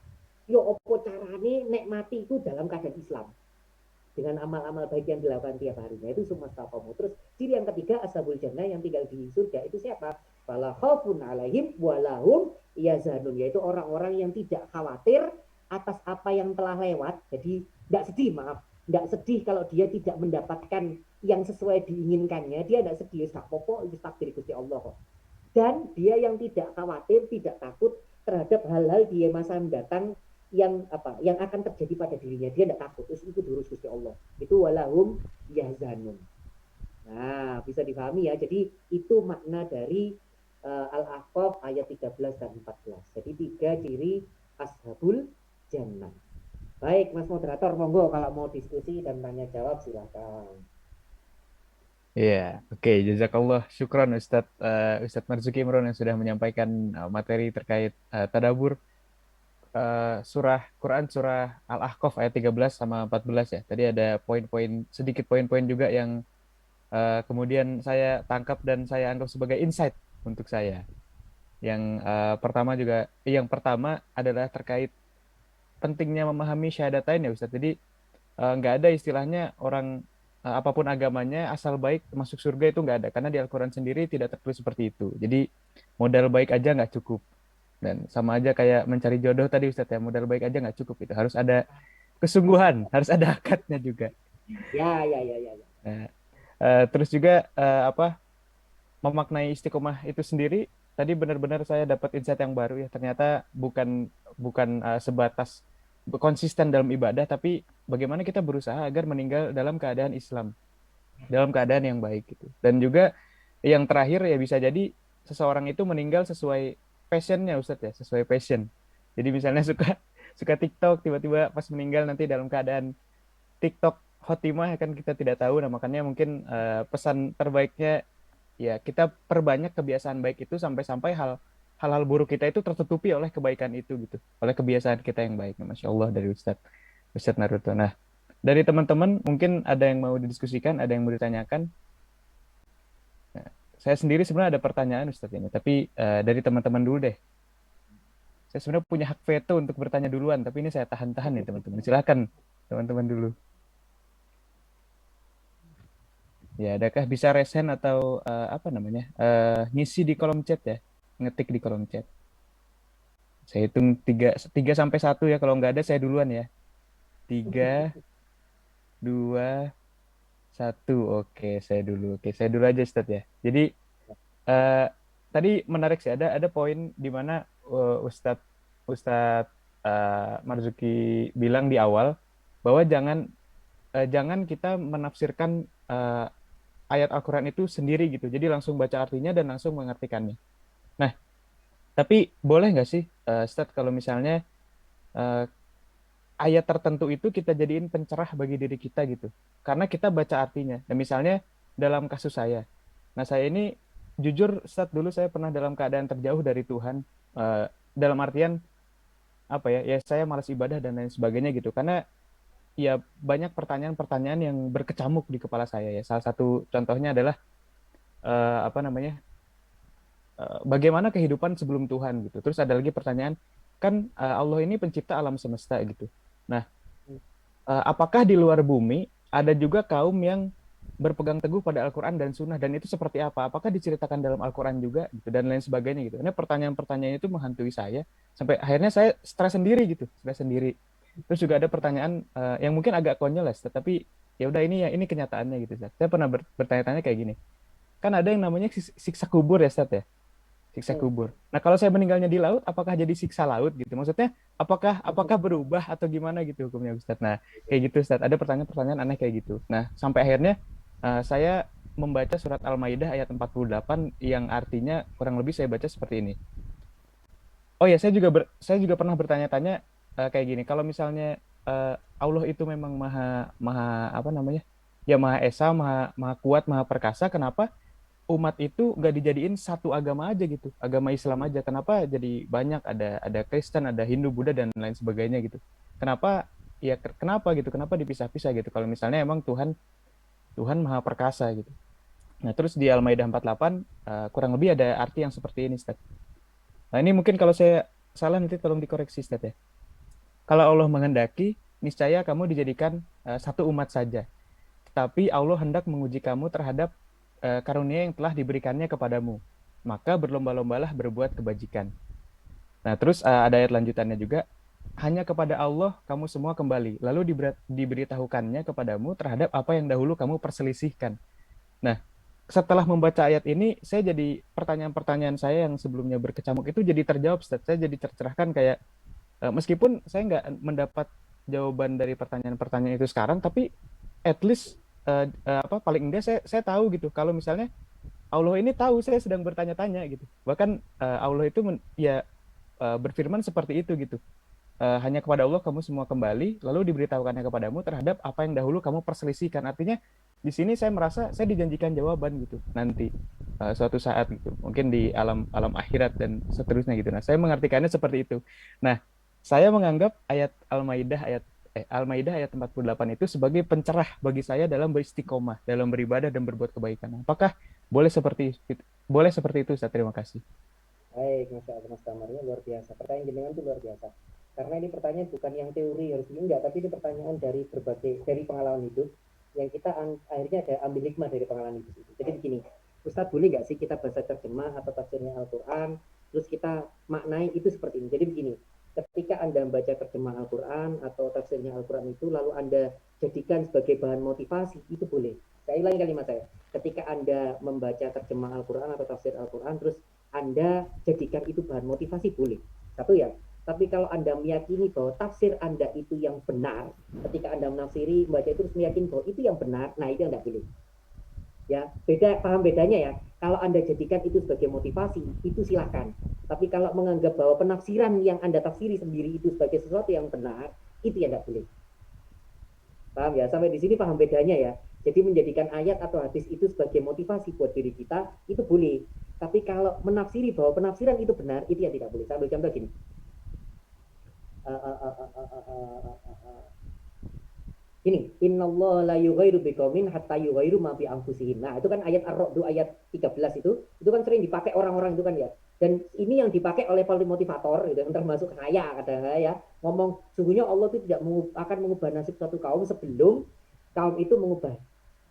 yo opo carane nek mati itu dalam keadaan Islam. Dengan amal-amal baik yang dilakukan tiap harinya, itu sumastaqamu. Terus ciri yang ketiga ashabul jannah yang tinggal di surga itu siapa? Fala khaufun alaihim walahum yahzanun, yaitu orang-orang yang tidak khawatir atas apa yang telah lewat. Jadi tidak sedih, tidak sedih kalau dia tidak mendapatkan yang sesuai diinginkannya, dia tidak sedih, tak popo, itu takdir Gusti Allah kok. Dan dia yang tidak khawatir, tidak takut terhadap hal-hal di masa mendatang yang akan terjadi pada dirinya, dia tidak takut, itu diurus Gusti Allah. Itu walahum yahzanun. Nah, bisa dipahami ya. Jadi itu makna dari Al-Ahqaf ayat 13 dan 14. Jadi 3 ciri ashabul jannah. Baik, Mas moderator, monggo kalau mau diskusi dan tanya jawab silakan. Iya, oke. Jazakallah. Syukron Ustadz Marzuki Imron yang sudah menyampaikan materi terkait tadabur surah Quran surah Al-Ahqaf ayat 13 sama 14 ya. Tadi ada sedikit poin-poin juga yang kemudian saya tangkap dan saya anggap sebagai insight untuk saya. Yang pertama adalah terkait pentingnya memahami syahadatain ya Ustadz. Jadi nggak ada istilahnya orang apapun agamanya asal baik masuk surga itu nggak ada karena di Al-Quran sendiri tidak tertulis seperti itu. Jadi modal baik aja nggak cukup dan sama aja kayak mencari jodoh tadi Ustadz ya, modal baik aja nggak cukup, itu harus ada kesungguhan, harus ada akadnya juga. Ya. Nah, terus juga memaknai istiqomah itu sendiri tadi benar-benar saya dapat insight yang baru ya, ternyata bukan bukan sebatas konsisten dalam ibadah, tapi bagaimana kita berusaha agar meninggal dalam keadaan Islam, dalam keadaan yang baik gitu. Dan juga yang terakhir ya bisa jadi seseorang itu meninggal sesuai passionnya Ustadz ya, sesuai passion. Jadi misalnya suka suka TikTok, tiba-tiba pas meninggal nanti dalam keadaan TikTok khotimah kan kita tidak tahu. Nah makanya mungkin pesan terbaiknya ya kita perbanyak kebiasaan baik itu sampai-sampai hal-hal buruk kita itu tertutupi oleh kebaikan itu gitu, oleh kebiasaan kita yang baik. Masya Allah dari Ustadz Naruto. Nah dari teman-teman mungkin ada yang mau didiskusikan, ada yang mau ditanyakan. Nah, saya sendiri sebenarnya ada pertanyaan Ustadz ini, tapi dari teman-teman dulu deh. Saya sebenarnya punya hak veto untuk bertanya duluan, tapi ini saya tahan-tahan nih teman-teman. Silakan teman-teman dulu. Ya, adakah bisa resen atau ngisi di kolom chat ya, ngetik di kolom chat. Saya hitung 3 sampai 1 ya, kalau nggak ada saya duluan ya. 3, 2, 1. Oke, saya dulu. Oke, saya dulu aja Ustadz ya. Jadi tadi menarik sih, ada poin di mana Ustadz Marzuki bilang di awal bahwa jangan kita menafsirkan ayat Al-Quran itu sendiri gitu. Jadi langsung baca artinya dan langsung mengartikannya. Nah, tapi boleh nggak sih, Ustadz, kalau misalnya ayat tertentu itu kita jadiin pencerah bagi diri kita gitu. Karena kita baca artinya. Dan misalnya dalam kasus saya. Nah, saya ini jujur, Ustadz, dulu saya pernah dalam keadaan terjauh dari Tuhan. Dalam artian, ya saya malas ibadah dan lain sebagainya gitu. Karena ya banyak pertanyaan-pertanyaan yang berkecamuk di kepala saya ya. Salah satu contohnya adalah bagaimana kehidupan sebelum Tuhan gitu. Terus ada lagi pertanyaan, kan Allah ini pencipta alam semesta gitu. Nah, apakah di luar bumi ada juga kaum yang berpegang teguh pada Al-Quran dan Sunnah, dan itu seperti apa? Apakah diceritakan dalam Al-Quran juga gitu, dan lain sebagainya gitu. Ini pertanyaan-pertanyaan itu menghantui saya sampai akhirnya saya stres sendiri gitu, stres sendiri. Terus juga ada pertanyaan yang mungkin agak konyol ya, tetapi ya udah ini kenyataannya gitu. Saya pernah bertanya-tanya kayak gini. Kan ada yang namanya siksa kubur ya, Ustaz ya. Siksa kubur. Nah, kalau saya meninggalnya di laut, apakah jadi siksa laut gitu? Maksudnya apakah berubah atau gimana gitu hukumnya Ustaz? Nah, kayak gitu Ustaz. Ada pertanyaan-pertanyaan aneh kayak gitu. Nah, sampai akhirnya saya membaca surat Al-Maidah ayat 48 yang artinya kurang lebih saya baca seperti ini. Oh ya, saya juga pernah bertanya-tanya kayak gini. Kalau misalnya Allah itu memang maha esa, maha kuat, maha perkasa, kenapa umat itu nggak dijadiin satu agama aja gitu, agama Islam aja? Kenapa jadi banyak, ada Kristen, ada Hindu, Buddha dan lain sebagainya gitu? Kenapa gitu? Kenapa dipisah-pisah gitu? Kalau misalnya emang Tuhan maha perkasa gitu. Nah, terus di Al-Maidah 48 kurang lebih ada arti yang seperti ini, Ustaz. Nah, ini mungkin kalau saya salah nanti tolong dikoreksi, Ustaz ya. Kalau Allah menghendaki, niscaya kamu dijadikan satu umat saja. Tetapi Allah hendak menguji kamu terhadap karunia yang telah diberikannya kepadamu. Maka berlomba-lombalah berbuat kebajikan. Nah, terus ada ayat lanjutannya juga. Hanya kepada Allah kamu semua kembali. Lalu diberitahukannya kepadamu terhadap apa yang dahulu kamu perselisihkan. Nah, setelah membaca ayat ini, saya jadi pertanyaan-pertanyaan saya yang sebelumnya berkecamuk itu jadi terjawab, Ustaz. Saya jadi tercerahkan, kayak meskipun saya nggak mendapat jawaban dari pertanyaan-pertanyaan itu sekarang, tapi at least paling enggak saya tahu gitu, kalau misalnya Allah ini tahu saya sedang bertanya-tanya gitu. Bahkan Allah itu berfirman seperti itu gitu. Hanya kepada Allah kamu semua kembali, lalu diberitahukannya kepadamu terhadap apa yang dahulu kamu perselisihkan. Artinya di sini saya merasa saya dijanjikan jawaban gitu nanti suatu saat gitu, mungkin di alam alam akhirat dan seterusnya gitu. Nah, saya mengartikannya seperti itu. Nah, saya menganggap ayat Al-Maidah ayat 48 itu sebagai pencerah bagi saya dalam beristiqomah, dalam beribadah dan berbuat kebaikan. Apakah boleh seperti itu, Ustaz? Terima kasih. Baik, Masya Allah, Mas Tamarnya luar biasa. Pertanyaan jenengan itu luar biasa. Karena ini pertanyaan bukan yang teori harus ini enggak, tapi ini pertanyaan dari pengalaman hidup yang kita akhirnya ada ambil hikmah dari pengalaman hidup itu. Jadi begini, Ustadz boleh nggak sih kita baca terjemah atau tafsirnya Al-Quran, terus kita maknai itu seperti ini. Jadi begini, ketika Anda membaca terjemah Al-Quran atau tafsirnya Al-Quran itu, lalu Anda jadikan sebagai bahan motivasi, itu boleh. Saya ulangi kalimat saya. Ketika Anda membaca terjemah Al-Quran atau tafsir Al-Quran, terus Anda jadikan itu bahan motivasi, boleh. Satu ya. Tapi kalau Anda meyakini bahwa tafsir Anda itu yang benar, ketika Anda menafsiri, membaca itu terus meyakini bahwa itu yang benar, nah itu yang tidak boleh. Ya, paham bedanya ya. Kalau Anda jadikan itu sebagai motivasi, itu silakan. Tapi kalau menganggap bahwa penafsiran yang Anda tafsiri sendiri itu sebagai sesuatu yang benar, itu yang tidak boleh. Paham ya? Sampai di sini paham bedanya ya. Jadi menjadikan ayat atau hadis itu sebagai motivasi buat diri kita, itu boleh. Tapi kalau menafsiri bahwa penafsiran itu benar, itu yang tidak boleh. Saya ambil contoh gini. Ini innallaha la yughayyiru biqaumin hatta yughayyiru ma bi anfusihim. Nah, itu kan ayat Ar-Ra'd ayat 13 itu kan sering dipakai orang-orang itu kan ya. Dan ini yang dipakai oleh motivator gitu, termasuk saya kadang ya, ngomong sungguhnya Allah itu tidak akan mengubah nasib suatu kaum sebelum kaum itu mengubah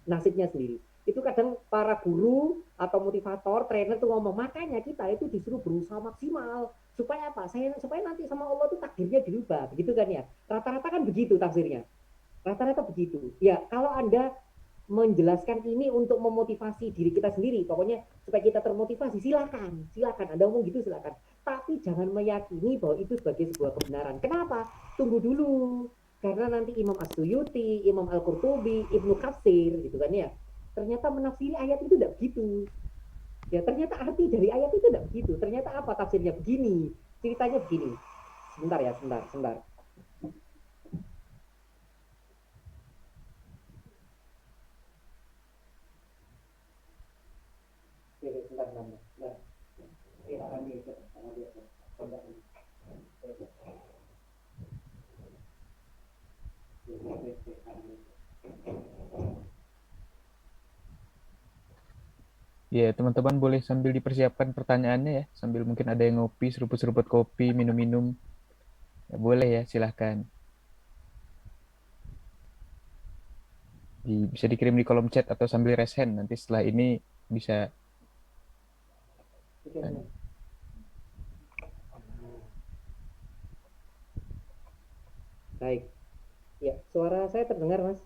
nasibnya sendiri. Itu kadang para guru atau motivator, trainer tuh ngomong, makanya kita itu disuruh berusaha maksimal supaya apa? Supaya nanti sama Allah tuh takdirnya dirubah, begitu kan ya? Rata-rata kan begitu tafsirnya. Rata-rata begitu. Ya, kalau Anda menjelaskan ini untuk memotivasi diri kita sendiri, pokoknya supaya kita termotivasi, silakan Anda ngomong gitu silakan. Tapi jangan meyakini bahwa itu sebagai sebuah kebenaran. Kenapa? Tunggu dulu. Karena nanti Imam As-Suyuti, Imam Al-Qurtubi, Ibnu Katsir gitu kan ya. Ternyata menafsiri ayat itu tidak begitu. Ya, ternyata arti dari ayat itu tidak begitu. Ternyata apa tafsirnya begini. Ceritanya begini. Sebentar ya, sebentar. Ya, teman-teman boleh sambil dipersiapkan pertanyaannya ya, sambil mungkin ada yang ngopi, seruput-seruput kopi, minum-minum. Ya, boleh ya, silahkan. Bisa dikirim di kolom chat atau sambil raise hand. Nanti setelah ini bisa. Baik. Ya, suara saya terdengar, Mas?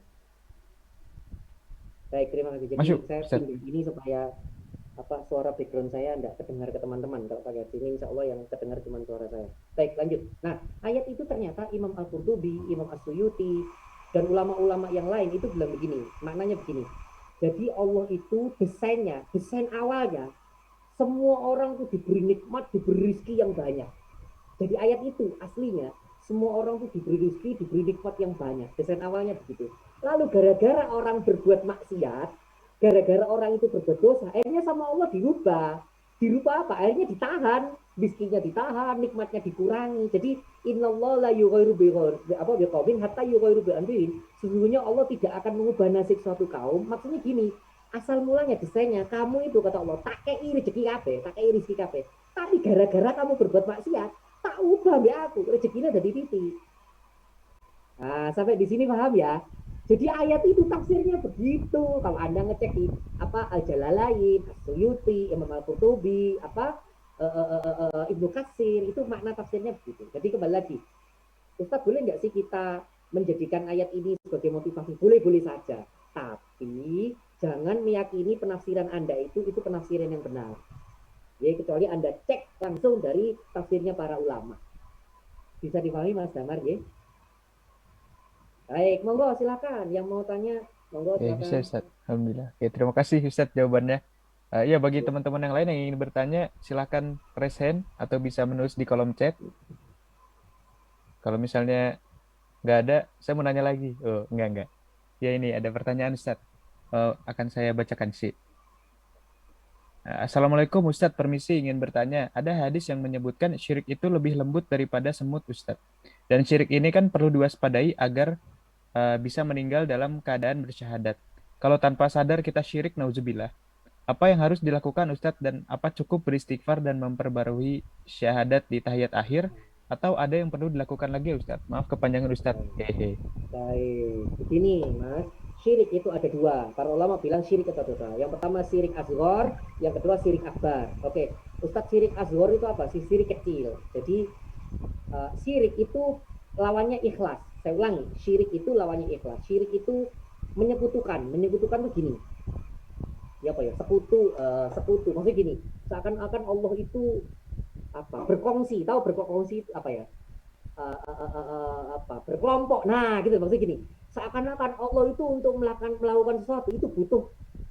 Baik, terima kasih. Jadi Masuk, saya Ustaz. pilih ini supaya suara background saya tidak terdengar ke teman-teman. Kalau pakai sini, insya Allah yang terdengar cuma suara saya. Baik, lanjut. Nah, ayat itu ternyata Imam Al-Qurtubi, Imam As-Suyuti, dan ulama-ulama yang lain itu bilang begini. Maknanya begini. Jadi Allah itu desain awalnya, semua orang itu diberi nikmat, diberi rezeki yang banyak. Jadi ayat itu aslinya, semua orang tuh diberi rezeki, diberi nikmat yang banyak. Desain awalnya begitu. Lalu gara-gara orang berbuat maksiat, gara-gara orang itu berbuat dosa, akhirnya sama Allah dirubah. Dirubah apa? Akhirnya ditahan, rezekinya ditahan, nikmatnya dikurangi. Jadi innallaha la yughayyiru biqaumin hatta yughayyiru bi anfusihim. Sesungguhnya Allah tidak akan mengubah nasib suatu kaum. Maksudnya gini, asal mulanya desainnya kamu itu kata Allah tak kei rezeki kabeh, tak kei rezeki kabeh. Tapi gara-gara kamu berbuat maksiat, tak ubah mbak aku, rezekinya ada di titik. Nah, sampai di sini paham ya? Jadi ayat itu tafsirnya begitu. Kalau Anda ngecek di Al-Jalalain, As-Suyuti, Imam Al-Qurtubi, Ibnu Katsir, itu makna tafsirnya begitu. Jadi kembali lagi, Ustaz boleh nggak sih kita menjadikan ayat ini sebagai motivasi? Boleh-boleh saja. Tapi jangan meyakini penafsiran Anda itu penafsiran yang benar. Ya, kecuali Anda cek langsung dari tafsirnya para ulama. Bisa dipahami Mas Damar ya? Baik, monggo silakan yang mau tanya, monggo silakan. Bisa Ustaz. Alhamdulillah. Oke, terima kasih Ustaz jawabannya. Iya, bagi teman-teman yang lain yang ingin bertanya, silahkan raise hand atau bisa menulis di kolom chat. Kalau misalnya nggak ada, saya mau nanya lagi. Oh, enggak. Ya ini ada pertanyaan Ustadz. Akan saya bacakan sih. Assalamualaikum Ustadz, permisi ingin bertanya. Ada hadis yang menyebutkan syirik itu lebih lembut daripada semut Ustadz. Dan syirik ini kan perlu diwaspadai agar bisa meninggal dalam keadaan bersyahadat. Kalau tanpa sadar kita syirik, nauzubillah. Apa yang harus dilakukan Ustadz dan apa cukup beristighfar dan memperbarui syahadat di tahiyat akhir atau ada yang perlu dilakukan lagi Ustadz? Maaf kepanjangan Ustadz. Hehe. Baik, begini Mas, syirik itu ada dua. Para ulama bilang syirik itu ada dua. Yang pertama syirik asghar, yang kedua syirik akbar. Oke, Ustadz, syirik asghar itu apa sih? Syirik kecil. Jadi syirik itu lawannya ikhlas. Saya ulangi, syirik itu lawannya ikhlas. Syirik itu menyekutukan. Menyekutukan tuh gini. Ya apa ya? Sekutu. Maksudnya gini, seakan-akan Allah itu apa? Berkongsi. Tahu berkongsi itu apa ya? Berkelompok. Nah, gitu maksudnya gini. Seakan-akan Allah itu untuk melakukan sesuatu itu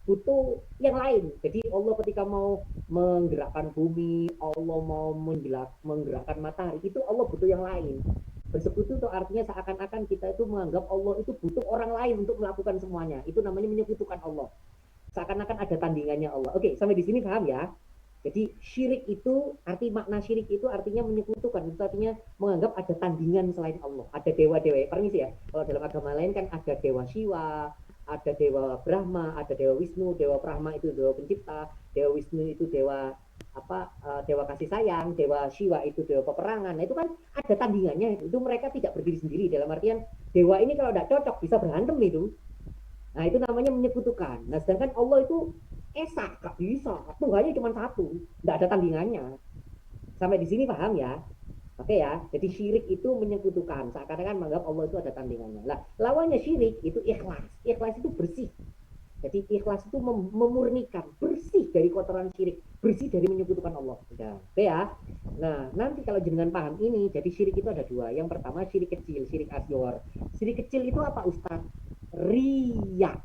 butuh yang lain. Jadi Allah ketika mau menggerakkan bumi, Allah mau menggerakkan matahari, itu Allah butuh yang lain. Bersekutu itu artinya seakan-akan kita itu menganggap Allah itu butuh orang lain untuk melakukan semuanya. Itu namanya menyekutukan Allah. Seakan-akan ada tandingannya Allah. Oke, sampai di sini paham ya? Jadi syirik itu, makna syirik itu artinya menyekutukan. Itu artinya menganggap ada tandingan selain Allah. Ada dewa-dewa. Permisi ya, kalau dalam agama lain kan ada dewa Siwa, ada dewa Brahma, ada dewa Wisnu. Dewa Brahma itu dewa pencipta, dewa Wisnu itu dewa dewa kasih sayang, dewa Siwa itu dewa peperangan. Nah itu kan ada tandingannya. Itu mereka tidak berdiri sendiri. Dalam artian dewa ini kalau tidak cocok bisa berantem itu. Nah itu namanya menyekutukan. Nah sedangkan Allah itu esa, gak bisa. Tuhannya cuma satu, tidak ada tandingannya. Sampai di sini paham ya? Oke ya. Jadi syirik itu menyekutukan. Seakan-akan menganggap Allah itu ada tandingannya. Nah, lawannya syirik itu ikhlas. Ikhlas itu bersih. Jadi ikhlas itu memurnikan, bersih dari kotoran syirik, bersih dari menyekutukan Allah. Ya. Oke ya. Nah, nanti kalau jenengan paham ini, jadi syirik itu ada dua. Yang pertama syirik kecil, syirik asghar. Syirik kecil itu apa Ustaz? Riya.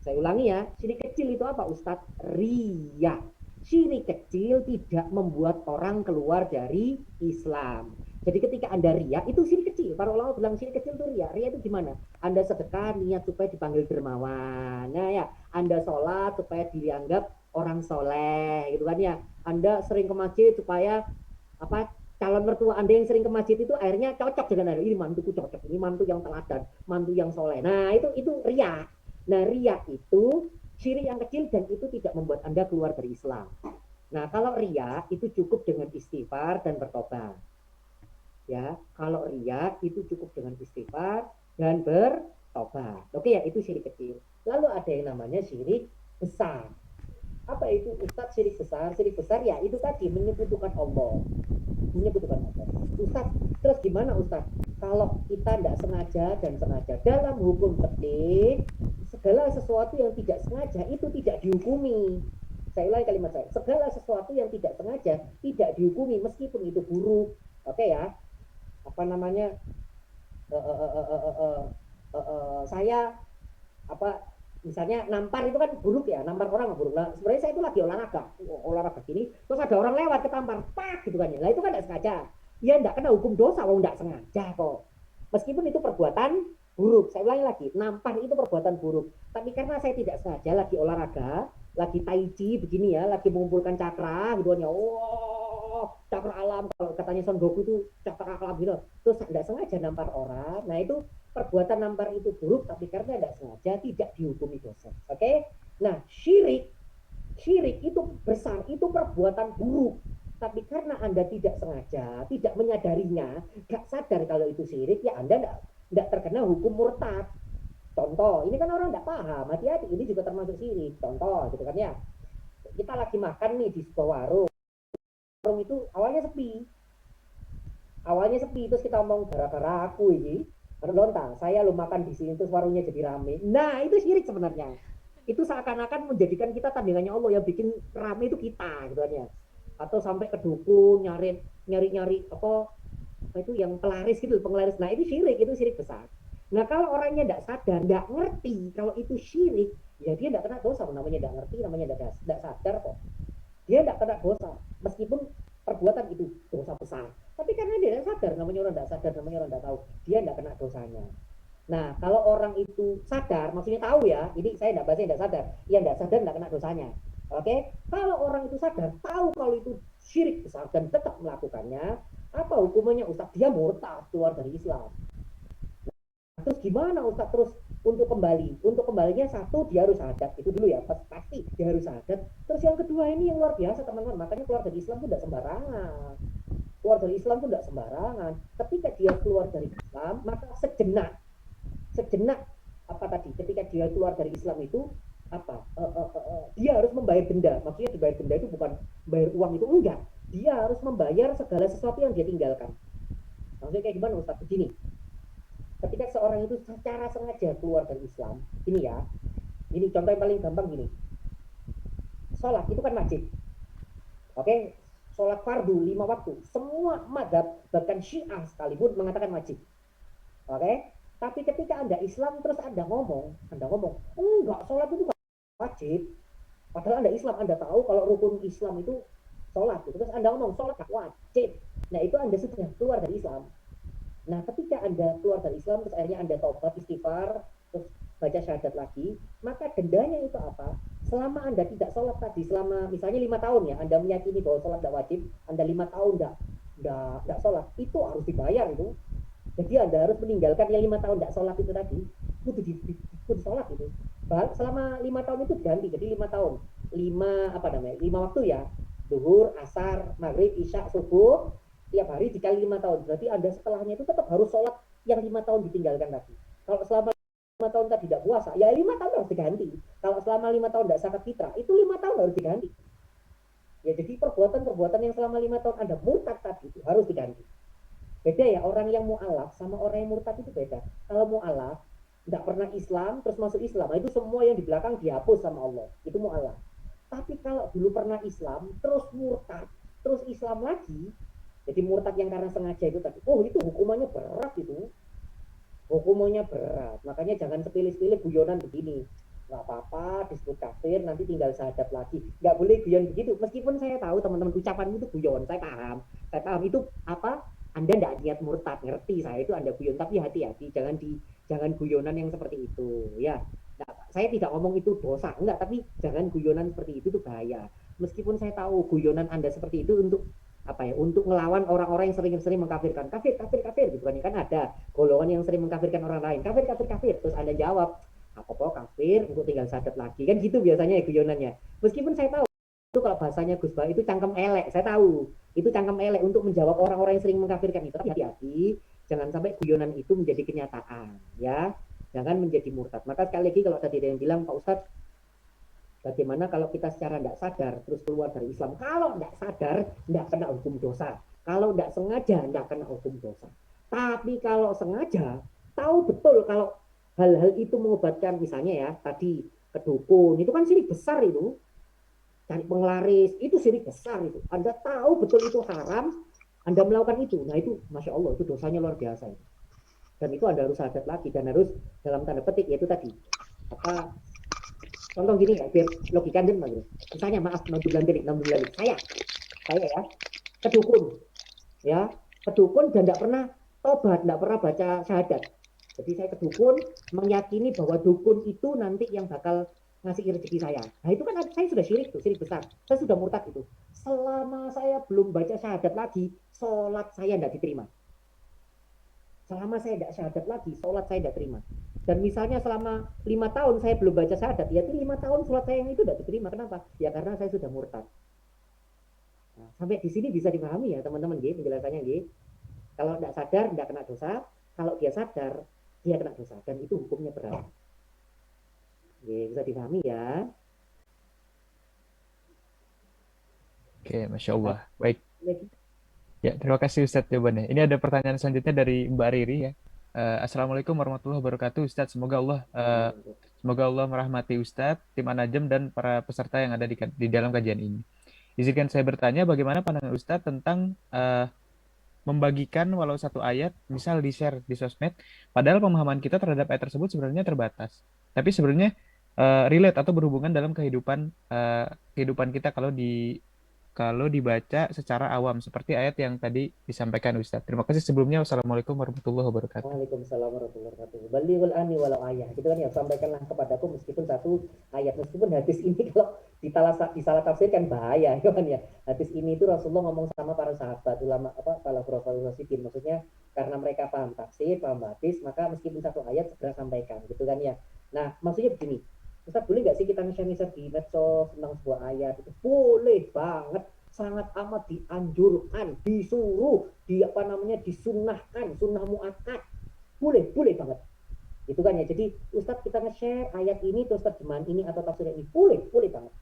Saya ulangi ya, syirik kecil itu apa Ustadz? Riya. Syirik kecil tidak membuat orang keluar dari Islam. Jadi ketika Anda riya, itu syirik kecil. Para ulama bilang syirik kecil itu riya. Riya itu gimana? Anda sedekah niat supaya dipanggil dermawan. Nah ya, Anda sholat supaya dianggap orang soleh, gitu kan ya. Anda sering ke masjid supaya calon mertua Anda yang sering ke masjid itu akhirnya cocok dengan Anda. Ini mantuku cocok, ini mantu yang teladan, mantu yang soleh. Nah itu riya. Nah, riya itu syirik yang kecil dan itu tidak membuat Anda keluar dari Islam. Nah, kalau riya itu cukup dengan istighfar dan bertobat. Ya, kalau riya itu cukup dengan istighfar dan bertobat. Oke ya, itu syirik kecil. Lalu ada yang namanya syirik besar. Apa itu Ustadz syirik besar? Syirik besar ya itu tadi menyekutukan Allah. Menyekutukan Allah. Ustadz, terus gimana Ustadz? Kalau kita tidak sengaja dan sengaja dalam hukum fikih, segala sesuatu yang tidak sengaja itu tidak dihukumi. Saya ulangi kalimat saya. Segala sesuatu yang tidak sengaja tidak dihukumi meskipun itu buruk. Oke ya. Apa namanya? Saya misalnya nampar itu kan buruk ya, nampar orang buruk. Nah, sebenarnya saya itu lagi olahraga gini, terus ada orang lewat ketampar, pak gitu kan ya. Nah itu kan tidak sengaja. Ya tidak kena hukum dosa, wong tidak sengaja kok. Meskipun itu perbuatan buruk. Saya ulangi lagi, nampar itu perbuatan buruk. Tapi karena saya tidak sengaja lagi olahraga, lagi tai chi begini ya, lagi mengumpulkan cakra gitu kan ya. Cakra alam, kalau katanya Son Goku itu cakra alam gitu. Terus tidak sengaja nampar orang. Nah itu perbuatan nampar itu buruk, tapi karena tidak sengaja tidak dihukumi dosa. Oke? Nah syirik itu besar, itu perbuatan buruk. Tapi karena Anda tidak sengaja, tidak menyadarinya, gak sadar kalau itu syirik, ya Anda tidak terkena hukum murtad. Contoh, ini kan orang tidak paham, hati-hati, ini juga termasuk syirik. Contoh, gitu kan ya. Kita lagi makan nih di sebuah warung. Warung itu awalnya sepi, terus kita ngomong gara-gara aku ini, lontar, saya lu makan di sini terus warungnya jadi rame. Nah, itu syirik sebenarnya. Itu seakan-akan menjadikan kita tandingannya Allah, yang bikin rame itu kita, gitu kan ya. Atau sampai ke dukun nyari apa itu yang penglaris. Nah itu syirik besar. Nah kalau orangnya tidak sadar, tidak ngerti kalau itu syirik, ya dia tidak kena dosa. Namanya tidak ngerti, namanya tidak sadar kok. Dia tidak kena dosa, meskipun perbuatan itu dosa besar. Tapi karena dia tidak sadar, namanya orang tidak sadar, namanya orang tidak tahu, dia tidak kena dosanya. Nah kalau orang itu sadar, maksudnya tahu ya, ini saya tidak bahas yang tidak sadar. Yang tidak sadar tidak kena dosanya. Oke, kalau orang itu sadar, tahu kalau itu syirik besar dan tetap melakukannya, apa hukumannya Ustaz? Dia murtad, keluar dari Islam. Terus gimana Ustaz? Terus untuk kembalinya satu dia harus syahadat, itu dulu ya, pasti dia harus syahadat. Terus yang kedua ini yang luar biasa teman-teman, makanya keluar dari Islam itu tidak sembarangan. Keluar dari Islam itu tidak sembarangan. Ketika dia keluar dari Islam, maka sejenak apa tadi? Ketika dia keluar dari Islam itu apa? Dia harus membayar denda. Maksudnya dibayar denda itu bukan bayar uang, itu enggak. Dia harus membayar segala sesuatu yang dia tinggalkan. Maksudnya kayak gimana Ustaz? Begini, ketika seorang itu secara sengaja keluar dari Islam, ini contoh yang paling gampang gini, sholat itu kan wajib, oke, sholat fardu 5 waktu, semua madhab bahkan Syiah sekalipun mengatakan wajib, oke, tapi ketika Anda Islam terus Anda ngomong, enggak, sholat itu wajib, padahal Anda Islam, Anda tahu kalau rukun Islam itu sholat, gitu. Terus Anda ngomong sholat gak wajib, nah itu Anda sudah keluar dari Islam. Nah, ketika Anda keluar dari Islam, terus akhirnya Anda taubat, istighfar, terus baca syahadat lagi, maka dendanya itu apa? Selama Anda tidak sholat tadi, selama misalnya 5 tahun ya, Anda meyakini bahwa sholat tidak wajib, Anda 5 tahun tidak sholat, itu harus dibayar itu. Jadi Anda harus meninggalkan yang 5 tahun tidak sholat itu tadi, itu sholat itu. Selama 5 tahun itu diganti, jadi 5 tahun. 5 waktu ya, duhur, asar, maghrib, isya, subuh, tiap hari dikali 5 tahun, berarti Anda setelahnya itu tetap harus sholat yang 5 tahun ditinggalkan tadi. Kalau selama 5 tahun tadi tidak puasa, ya 5 tahun harus diganti. Kalau selama 5 tahun tidak zakat fitrah, itu 5 tahun harus diganti. Ya jadi perbuatan-perbuatan yang selama 5 tahun Anda murtad tadi itu harus diganti. Beda ya, orang yang mu'alaf sama orang yang murtad itu beda. Kalau mu'alaf, tidak pernah Islam, terus masuk Islam, itu semua yang di belakang dihapus sama Allah. Itu mu'alaf. Tapi kalau dulu pernah Islam, terus murtad, terus Islam lagi, jadi murtad yang karena sengaja itu tadi, itu hukumannya berat itu. Hukumannya berat. Makanya jangan sepilih-pilih guyonan begini. Nggak apa-apa, disebut kafir, nanti tinggal syahadat lagi. Nggak boleh guyon begitu. Meskipun saya tahu teman-teman ucapan itu guyon, saya paham. Saya paham itu apa? Anda nggak niat murtad, ngerti saya itu Anda guyon. Tapi hati-hati, jangan guyonan yang seperti itu. Ya, nah, saya tidak ngomong itu dosa, enggak. Tapi jangan guyonan seperti itu bahaya. Meskipun saya tahu guyonan Anda seperti itu untuk untuk melawan orang-orang yang sering mengkafirkan, kafir gitu kan ada golongan yang sering mengkafirkan orang lain, kafir, terus Anda jawab apa kafir, untuk tinggal syahadat lagi, kan gitu biasanya ya guyonannya. Meskipun saya tahu itu kalau bahasanya Gus Bah itu cangkem elek, saya tahu itu cangkem elek untuk menjawab orang-orang yang sering mengkafirkan itu, tapi hati-hati jangan sampai guyonan itu menjadi kenyataan ya, jangan menjadi murtad. Maka sekali lagi kalau tadi ada yang bilang Pak Ustadz, bagaimana kalau kita secara tidak sadar terus keluar dari Islam? Kalau tidak sadar, tidak kena hukum dosa. Kalau tidak sengaja, tidak kena hukum dosa. Tapi kalau sengaja, tahu betul kalau hal-hal itu mengobatkan, misalnya ya, tadi kedukun, itu kan syirik besar itu. Cari penglaris, itu syirik besar itu. Anda tahu betul itu haram, Anda melakukan itu. Nah itu, Masya Allah, itu dosanya luar biasa. Itu. Dan itu Anda harus sadar lagi, dan harus dalam tanda petik, yaitu tadi, contoh gini ya, biar logika dan misalnya maaf, saya ya kedukun dan tidak pernah tobat, tidak pernah baca syahadat. Jadi saya kedukun meyakini bahwa dukun itu nanti yang bakal ngasih rezeki saya. Nah itu kan saya sudah syirik tuh, syirik besar. Saya sudah murtad itu. Selama saya belum baca syahadat lagi, sholat saya tidak diterima. Selama saya tidak syahadat lagi, sholat saya tidak terima. Dan misalnya selama 5 tahun saya belum baca syahadat, ya itu 5 tahun sholat saya yang itu tidak diterima. Kenapa? Ya karena saya sudah murtad. Nah, sampai di sini bisa dipahami ya teman-teman, penjelasannya. Kalau tidak sadar, tidak kena dosa. Kalau dia sadar, dia kena dosa. Dan itu hukumnya berat. Bisa dipahami ya. Oke, Masya Allah. Baik. Ya, terima kasih Ustadz jawabannya. Ini ada pertanyaan selanjutnya dari Mbak Riri ya. Assalamualaikum warahmatullahi wabarakatuh Ustadz. Semoga Allah merahmati Ustadz, tim Anajem dan para peserta yang ada di dalam kajian ini. Izinkan saya bertanya bagaimana pandangan Ustadz tentang membagikan walau satu ayat, misal di-share di sosmed, padahal pemahaman kita terhadap ayat tersebut sebenarnya terbatas. Tapi sebenarnya relate atau berhubungan dalam kehidupan kita kalau dibaca secara awam seperti ayat yang tadi disampaikan Ustadz. Terima kasih sebelumnya. Wassalamualaikum warahmatullahi wabarakatuh. Waalaikumsalam warahmatullahi wabarakatuh. Balighul anni walau ayah. Gitu kan ya, sampaikanlah kepadaku meskipun satu ayat. Meskipun hadis ini kalau disalah tafsirkan bahaya kan ya. Hadis ini itu Rasulullah ngomong sama para sahabat, ulama para khulafaur rasyidin. Maksudnya karena mereka paham tafsir, paham hadis, maka meskipun satu ayat segera sampaikan, gitu kan ya. Nah, maksudnya begini. Ustaz, boleh nggak sih kita nge-share di medsos tentang sebuah ayat? Itu boleh banget, sangat amat dianjurkan, disuruh, disunnahkan, sunnah muakkad. Boleh banget. Itu kan ya. Jadi Ustadz kita nge-share ayat ini terus terjemahan ini atau tafsir ini, boleh banget.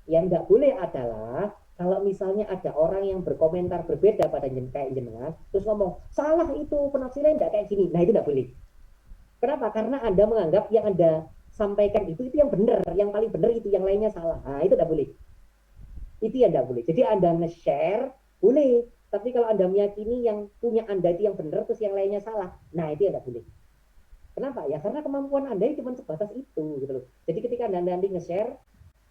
Yang nggak boleh adalah kalau misalnya ada orang yang berkomentar berbeda pada kayak jenengan, terus ngomong salah itu penafsiran nggak kayak gini. Nah, itu nggak boleh. Kenapa? Karena Anda menganggap yang Anda sampaikan itu yang benar, yang paling benar itu, yang lainnya salah. Nah, itu nggak boleh. Itu yang nggak boleh. Jadi Anda nge-share boleh, tapi kalau Anda meyakini yang punya Anda itu yang benar terus yang lainnya salah, nah itu yang nggak boleh. Kenapa? Ya karena kemampuan Anda cuma sebatas itu gitu loh. Jadi ketika Anda nanti nge-share,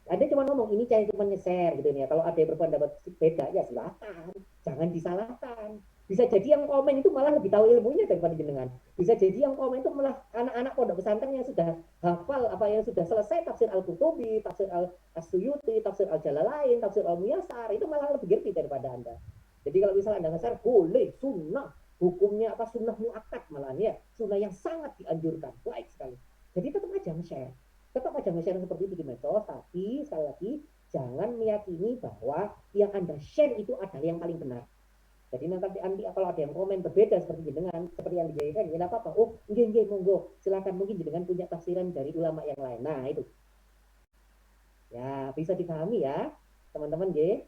Anda cuma ngomong ini saya cuma nge-share gitu ya. Kalau ada yang berpendapat beda ya silakan, jangan disalahkan. Bisa jadi yang komen itu malah lebih tahu ilmunya daripada jenengan. Bisa jadi yang komen itu malah anak-anak pondok pesantren yang sudah hafal yang sudah selesai tafsir Al-Qurtubi, tafsir As-Suyuti, tafsir Al-Jalalain, tafsir Al-Muyassar, itu malah lebih ngerti daripada Anda. Jadi kalau misalnya Anda nge-share boleh, sunnah, hukumnya sunnah muakkad malahan ya, sunnah yang sangat dianjurkan, baik sekali. Jadi tetap aja nge-share. Tetap aja nge-share seperti itu di medsos, tapi sekali lagi jangan meyakini bahwa yang Anda share itu adalah yang paling benar. Jadi nanti kalau ada yang komen berbeda seperti jenengan, seperti yang dijadikan, ya apa-apa. Oh, nggih, monggo. Silakan, mungkin jenengan punya tafsiran dari ulama yang lain. Nah, itu. Ya, bisa dipahami ya, teman-teman, nggih.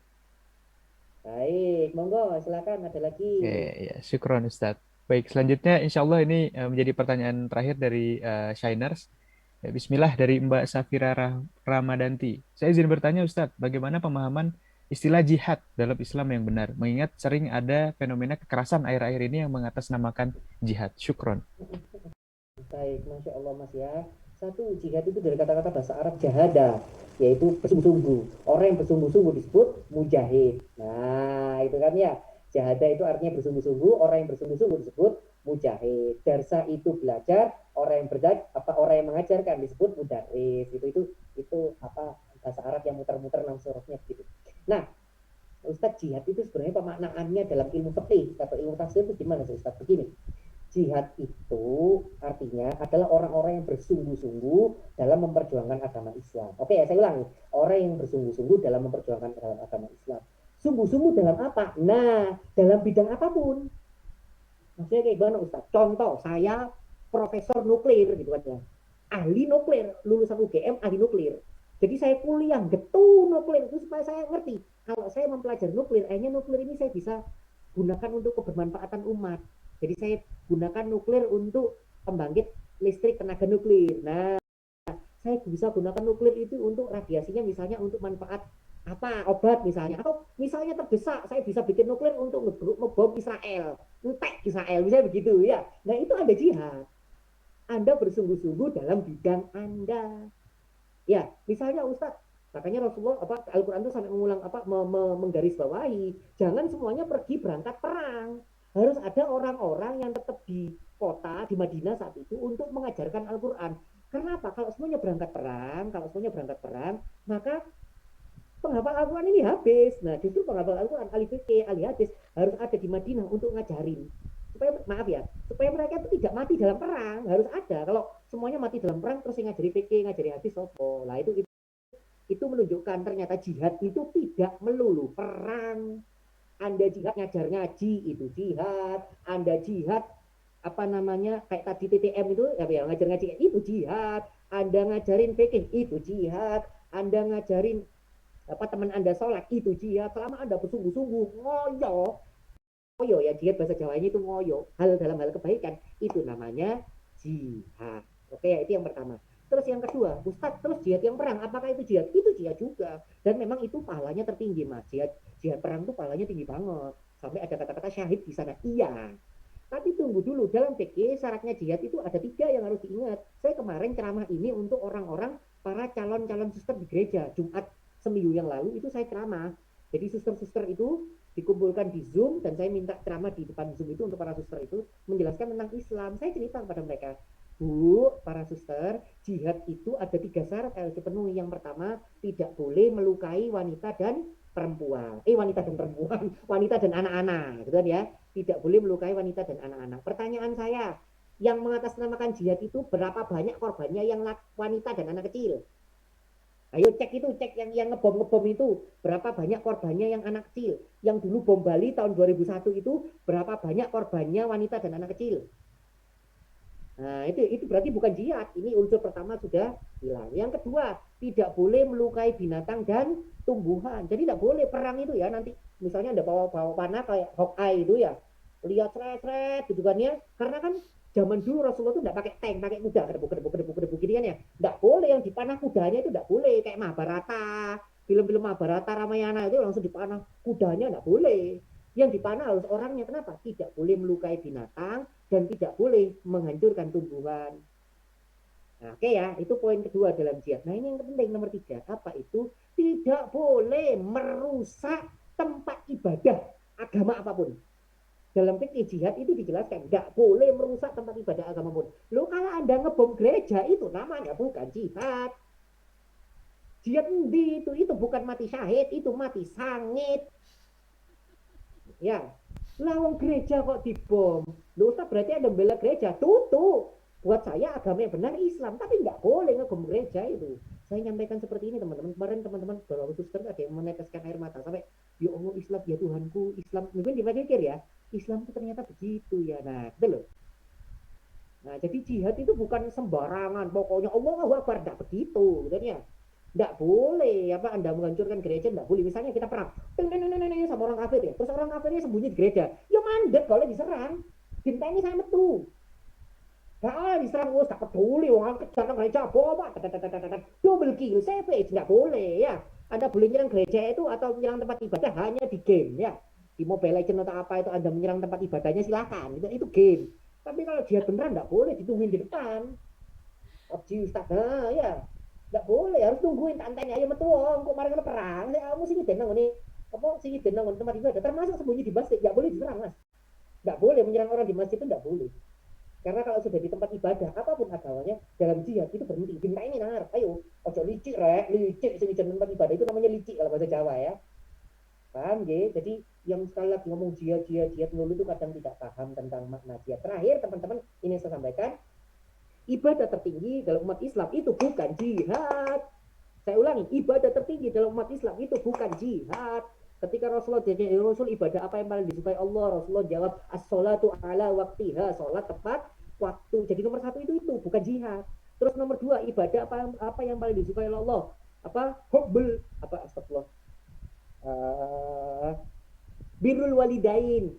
Baik, monggo, silakan ada lagi. Ya, syukron Ustadz. Baik, selanjutnya insya Allah ini menjadi pertanyaan terakhir dari Shiners. Bismillah dari Mbak Safira Ramadanti. Saya izin bertanya Ustadz, bagaimana pemahaman istilah jihad dalam Islam yang benar? Mengingat sering ada fenomena kekerasan akhir-akhir ini yang mengatasnamakan jihad. Syukron. Baik, Masya Allah Mas ya. Satu, jihad itu dari kata-kata bahasa Arab jahada, yaitu bersungguh-sungguh. Orang yang bersungguh-sungguh disebut mujahid. Nah, itu kan ya. Jahada itu artinya bersungguh-sungguh, orang yang bersungguh-sungguh disebut mujahid. Darsa itu belajar, orang yang mengajarkan disebut mudarris. Itu bahasa Arab yang muter-muter 6 hurufnya begitu. Nah, Ustadz, jihad itu sebenarnya pemaknaannya dalam ilmu fikih atau ilmu tafsir itu gimana sih Ustadz? Begini. Jihad itu artinya adalah orang-orang yang bersungguh-sungguh dalam memperjuangkan agama Islam. Oke ya, saya ulangi. Orang yang bersungguh-sungguh dalam memperjuangkan agama Islam. Sungguh-sungguh dalam apa? Nah, dalam bidang apapun. Maksudnya kayak gimana Ustaz? Contoh, saya profesor nuklir gitu kan ya. Ahli nuklir, lulusan UGM ahli nuklir. Jadi saya kuliah getu nuklir itu supaya saya ngerti. Kalau saya mempelajari nuklir, akhirnya nuklir ini saya bisa gunakan untuk kebermanfaatan umat. Jadi saya gunakan nuklir untuk pembangkit listrik tenaga nuklir. Nah, saya bisa gunakan nuklir itu untuk radiasinya misalnya untuk manfaat obat misalnya, atau misalnya terdesak saya bisa bikin nuklir untuk ngebom Israel, ngetek Israel, misalnya begitu ya. Nah, itu ada jihad. Anda bersungguh-sungguh dalam bidang Anda. Ya, misalnya Ustadz, makanya Rasulullah Al-Quran itu sampai mengulang menggarisbawahi, jangan semuanya pergi berangkat perang. Harus ada orang-orang yang tetap di kota, di Madinah saat itu untuk mengajarkan Al-Quran. Kenapa? Kalau semuanya berangkat perang, maka penghafal Al-Quran ini habis. Nah, justru penghafal Al-Quran, ahli fikih, ahli hadis harus ada di Madinah untuk ngajarin. Supaya mereka itu tidak mati dalam perang. Harus ada. Kalau semuanya mati dalam perang terus ngajari fikih, ngajari hadis, sopo. Nah, itu menunjukkan ternyata jihad itu tidak melulu perang. Anda jihad ngajar ngaji itu jihad. Anda jihad kayak tadi TTM itu ngajar ngaji itu jihad. Anda ngajarin fikih itu jihad. Anda ngajarin teman Anda sholat itu jihad. Selama Anda bersungguh-sungguh ngoyo ya, jihad bahasa Jawanya itu ngoyo, dalam hal kebaikan, itu namanya jihad. Oke ya, itu yang pertama. Terus yang kedua, Ustadz, terus jihad yang perang, apakah itu jihad? Itu jihad juga. Dan memang itu pahalanya tertinggi, Mas. Jihad perang itu pahalanya tinggi banget. Sampai ada kata-kata syahid di sana. Iya. Tapi tunggu dulu, dalam fikih syaratnya jihad itu ada 3 yang harus diingat. Saya kemarin ceramah ini untuk orang-orang para calon-calon suster di gereja. Jumat seminggu yang lalu itu saya ceramah. Jadi suster-suster itu dikumpulkan di Zoom dan saya minta ceramah di depan Zoom itu untuk para suster itu menjelaskan tentang Islam. Saya cerita kepada mereka, Bu, para suster, jihad itu ada 3 syarat yang harus dipenuhi. Yang pertama, tidak boleh melukai wanita dan perempuan. Wanita dan perempuan, wanita dan anak-anak, gitu kan ya. Tidak boleh melukai wanita dan anak-anak. Pertanyaan saya, yang mengatasnamakan jihad itu berapa banyak korbannya yang wanita dan anak kecil? Ayo cek itu, cek yang ngebom itu, berapa banyak korbannya yang anak kecil? Yang dulu bom Bali tahun 2001 itu, berapa banyak korbannya wanita dan anak kecil? Nah, itu berarti bukan jihad. Ini unsur pertama sudah hilang. Yang kedua, tidak boleh melukai binatang dan tumbuhan. Jadi tidak boleh perang itu ya, nanti misalnya Anda bawa panah kayak Hawkeye itu ya, lihat seret gitu kan ya. Karena kan zaman dulu Rasulullah itu tidak pakai tank, pakai kuda, kedebuk gini kan ya. Tidak boleh yang dipanah kudanya itu tidak boleh, kayak Mahabharata, film-film Mahabharata Ramayana itu langsung dipanah kudanya, tidak boleh. Yang dipanah harus orangnya. Kenapa? Tidak boleh melukai binatang dan tidak boleh menghancurkan tumbuhan. Nah, oke ya, itu poin kedua dalam jihad. Nah, ini yang penting nomor 3. Apa itu? Tidak boleh merusak tempat ibadah agama apapun. Dalam fikih jihad itu dijelaskan, tidak boleh merusak tempat ibadah agama apapun. Loh, kalau Anda ngebom gereja itu namanya bukan jihad. Jihad itu bukan mati syahid, itu mati sangit. Ya, lawang gereja kok dibom. Loh, Ustaz, berarti Anda membela gereja? Tutup. Buat saya agama yang benar Islam, tapi nggak boleh ngebom gereja itu. Saya nyampaikan seperti ini teman-teman. Kemarin teman-teman baru suster ada yang meneteskan air mata sampai, ya Allah Islam, ya Tuhanku, Islam. Mungkin dipikir ya, Islam itu ternyata begitu ya. Nah, gitu loh. Nah, jadi jihad itu bukan sembarangan. Pokoknya Allahu Akbar, enggak begitu, gitu ya. Enggak boleh apa Anda menghancurkan gereja, enggak boleh. Misalnya kita perang sama orang kafir ya, terus orang kafirnya sembunyi di gereja, ya mandek kalau diserang. Bintang ini saya metu. Nah, diserang gak peduli, orang kejar gereja, bom, double kill, savage, nggak boleh ya. Anda boleh menyerang gereja itu atau menyerang tempat ibadah hanya di game ya. Di Mobile Legends atau apa itu Anda menyerang tempat ibadahnya silakan, itu game. Tapi kalau jihad beneran nggak boleh ditungguin di depan. Oji Ustaz, nah ya. Nggak boleh, harus tungguin tantenya ayo metu kok kemarin kena perang. Saya kamu sini denang ini. Apa sini denang tempat ibadah termasuk sembunyi di masjid, nggak boleh diserang, Mas. Nggak boleh menyerang orang di masjid itu nggak boleh. Karena kalau sudah di tempat ibadah apapun agamanya dalam jihad itu berhenti. Bintang ini nar, ayo, ojo licik rek, licik sini tempat ibadah itu namanya licik kalau bahasa Jawa ya. Paham ya? Jadi yang sekali lagi ngomong jihad dulu itu kadang tidak paham tentang makna jihad. Terakhir teman-teman ini saya sampaikan, ibadah tertinggi dalam umat Islam itu bukan jihad. Saya ulangi, ibadah tertinggi dalam umat Islam itu bukan jihad. Ketika Rasulullah jadi Rasul, ibadah apa yang paling disukai Allah? Rasulullah jawab, as-sholatu ala waktiha, sholat tepat waktu. Jadi nomor 1 itu bukan jihad. Terus nomor 2, ibadah apa yang paling disukai Allah? Apa? Hubbul, apa astagfirullah. Birrul walidain,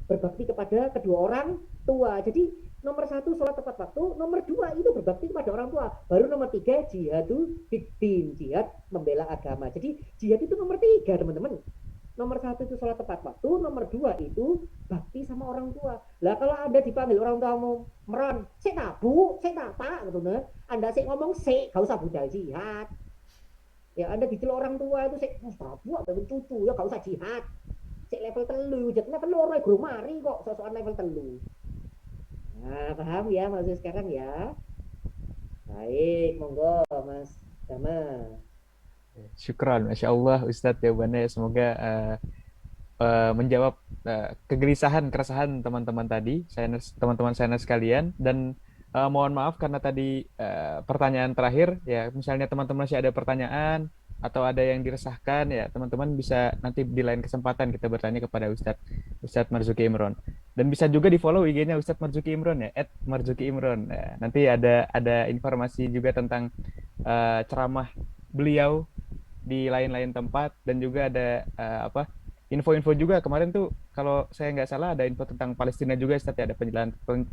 berbakti kepada kedua orang tua. Jadi nomor 1 sholat tepat waktu, nomor 2 itu berbakti kepada orang tua, baru nomor 3 jihadu fiddin, jihad membela agama. Jadi jihad itu nomor 3 teman-teman. Nomor 1 itu sholat tepat waktu, nomor 2 itu bakti sama orang tua. Lah kalau Anda dipanggil orang tua mau meron, sik tak bu, sik tak pak gitu nah. Anda sik ngomong sik, gak usah budal jihad. Ya Anda diceluk orang tua itu sik babu atau cucu ya gak usah jihad. Sik level 3, jadi level 2 guru mari kok sosokan level 3. Nah, paham ya maksud sekarang ya? Baik, monggo Mas Dama. Syukran, Masya Allah Ustadz jawabannya. Semoga menjawab kegelisahan, keresahan teman-teman tadi, teman-teman sainers sekalian. Dan mohon maaf karena tadi pertanyaan terakhir, ya misalnya teman-teman masih ada pertanyaan atau ada yang diresahkan, ya teman-teman bisa nanti di lain kesempatan kita bertanya kepada Ustadz Marzuki Imron. Dan bisa juga di follow IG-nya Ustadz Marzuki Imron ya, @marzuki_imron. Ya, nanti ada informasi juga tentang ceramah beliau di lain-lain tempat, dan juga ada info-info juga kemarin tuh kalau saya nggak salah ada info tentang Palestina juga Ustadz ya, ada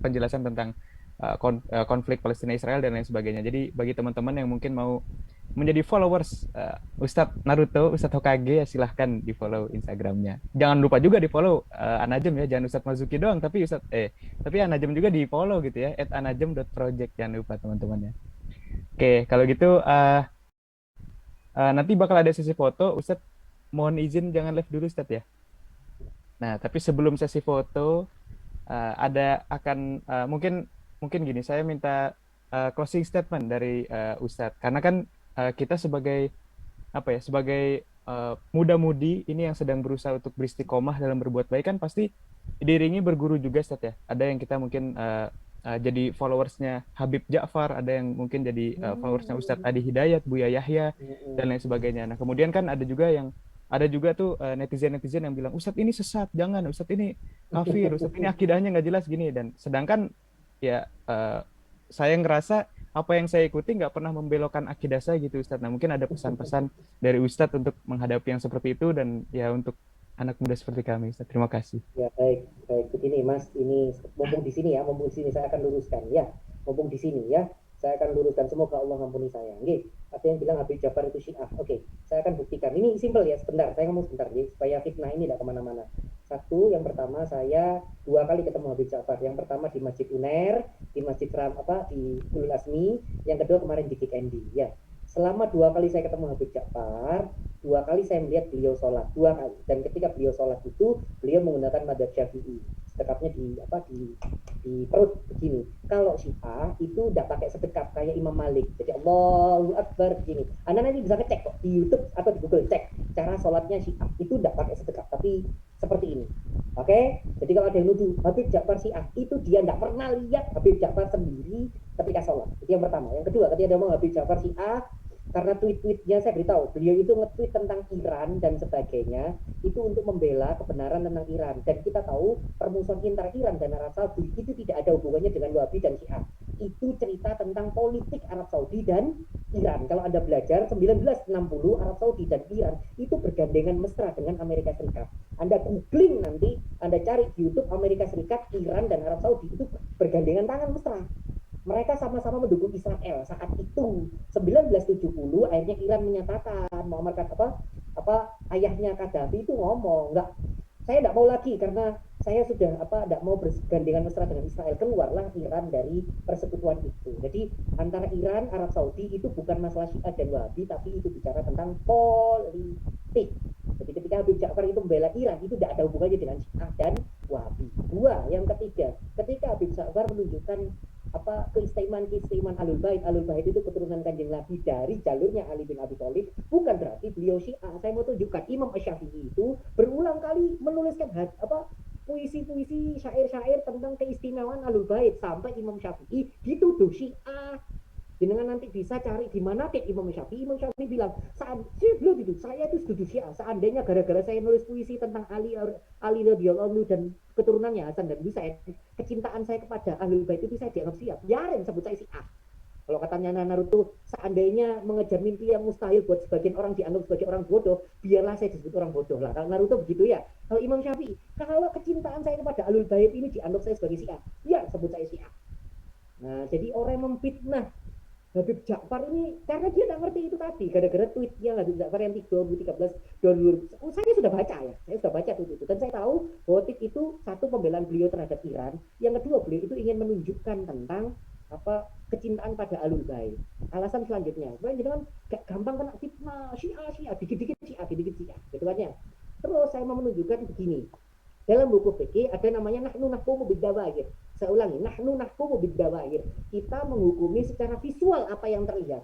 penjelasan tentang konflik Palestina Israel dan lain sebagainya. Jadi bagi teman-teman yang mungkin mau menjadi followers Ustadz Naruto, Ustadz Hokage, ya silahkan di follow Instagramnya. Jangan lupa juga di follow Anajem ya, jangan Ustadz Mazuki doang, tapi Anajem juga di follow gitu ya, @anajem.project, jangan lupa teman-teman ya. Oke, kalau gitu nanti bakal ada sesi foto. Ustadz mohon izin jangan live dulu Ustadz ya. Nah, tapi sebelum sesi foto mungkin gini, saya minta closing statement dari Ustadz, karena kan kita sebagai muda-mudi ini yang sedang berusaha untuk beristiqomah dalam berbuat baik kan pasti diiringi berguru juga Ustadz ya. Ada yang kita mungkin jadi followersnya Habib Ja'far, ada yang mungkin jadi followersnya Ustadz Adi Hidayat, Buya Yahya, dan lain sebagainya. Nah kemudian kan ada juga tuh netizen yang bilang Ustadz ini sesat, jangan, Ustadz ini kafir, Ustadz ini akidahnya nggak jelas gini. Dan sedangkan ya saya ngerasa apa yang saya ikuti nggak pernah membelokkan akidah saya gitu Ustadz. Nah mungkin ada pesan-pesan dari Ustadz untuk menghadapi yang seperti itu, dan ya untuk anak muda seperti kami Ustadz. Terima kasih. Ya baik begini Mas, ini mumpung di sini saya akan luruskan ya, mumpung di sini ya, saya akan luruskan, semoga Allah mengampuni saya. Nggih, ada yang bilang Habib Ja'far itu Syiah. Oke, saya akan buktikan. Ini simpel ya, sebentar, saya ngomong sebentar ya, supaya fitnah ini tidak kemana-mana. Satu, yang pertama saya 2 kali ketemu Habib Ja'far. Yang pertama di Masjid Unair, di Masjid di Ulul Asmi, yang kedua kemarin di Kikendi ya. Selama 2 kali saya ketemu Habib Ja'far, 2 kali saya melihat beliau sholat, 2 kali. Dan ketika beliau sholat itu, beliau menggunakan madzhab Syafi'i. Sedekapnya di perut begini. Kalau Syiah itu tidak pakai sedekap kayak Imam Malik. Jadi Allahu Akbar begini. Anda nanti bisa ngecek kok di YouTube atau di Google, cek cara sholatnya Syiah. Itu tidak pakai sedekap, tapi seperti ini. Oke? Jadi kalau ada yang nuduh Habib Ja'far Syiah, itu dia tidak pernah lihat Habib Ja'far sendiri ketika sholat. Itu yang pertama. Yang kedua, ketika dia mau Habib Ja'far Syiah, karena tweet-tweetnya saya beritahu, beliau itu nge-tweet tentang Iran dan sebagainya, itu untuk membela kebenaran tentang Iran. Dan kita tahu permusuhan antara Iran dan Arab Saudi itu tidak ada hubungannya dengan Wahabi dan Syiah. Itu cerita tentang politik Arab Saudi dan Iran. Kalau Anda belajar 1960 Arab Saudi dan Iran itu bergandengan mesra dengan Amerika Serikat. Anda googling nanti, Anda cari di YouTube Amerika Serikat, Iran dan Arab Saudi itu bergandengan tangan mesra. Mereka sama-sama mendukung Israel saat itu. 1970 akhirnya Iran menyatakan Muammar ayahnya Qaddafi itu ngomong, saya tidak mau lagi karena saya sudah tidak mau bergandengan mesra dengan Israel. Keluarlah Iran dari persekutuan itu. Jadi antara Iran, Arab Saudi itu bukan masalah Syiah dan Wahabi, tapi itu bicara tentang politik. Jadi ketika Habib Ja'far itu membela Iran, itu tidak ada hubungannya dengan Syiah dan Wahabi. 2, yang ketiga, ketika Habib Ja'far menunjukkan keistimewaan Ahlul Bait itu keturunan Kanjeng Nabi dari jalurnya Ali bin Abi Thalib, bukan berarti beliau Syiah. Saya mau tunjukkan Imam Asy-Syafi'i itu berulang kali menuliskan puisi-puisi, syair-syair tentang keistimewaan Ahlul Bait, sampai Imam Syafi'i dituduh Syiah. Jenengan nanti bisa cari di mana Imam Syafi'i bilang, saya itu setuju Syiah. Seandainya gara-gara saya nulis puisi tentang Ali radhiyallahu anhu dan keturunannya Hasan dan Husain, kecintaan saya kepada Ahlul Bait itu saya dianggap Syiah. Biarin sebut saya Syiah. Kalau katanya Naruto, seandainya mengejar mimpi yang mustahil buat sebagian orang dianggap sebagai orang bodoh, biarlah saya disebut orang bodoh lah. Kalau Naruto begitu ya. Kalau Imam Syafi'i, kalau kecintaan saya kepada Ahlul Bait ini dianggap saya sebagai Syiah, ya sebut saya Syiah. Nah, jadi orang yang memfitnah Habib Ja'far ini karena dia tidak ngerti itu tadi, gara-gara tweetnya Habib Ja'far yang 2013 saya sudah baca tweet itu, dan saya tahu bahwa tweet itu satu, pembelaan beliau terhadap Iran, yang kedua beliau itu ingin menunjukkan tentang kecintaan pada Ahlul Bait. Alasan selanjutnya, jangan gampang kena fitnah Syiah, dikit-dikit Syiah, gitu kan ya. Terus saya mau menunjukkan begini. Dalam buku fikih ada namanya nahnu nahkumu bid-dawair. Saya ulangi, nahnu nahkumu bid-dawair. Kita menghukumi secara visual apa yang terlihat.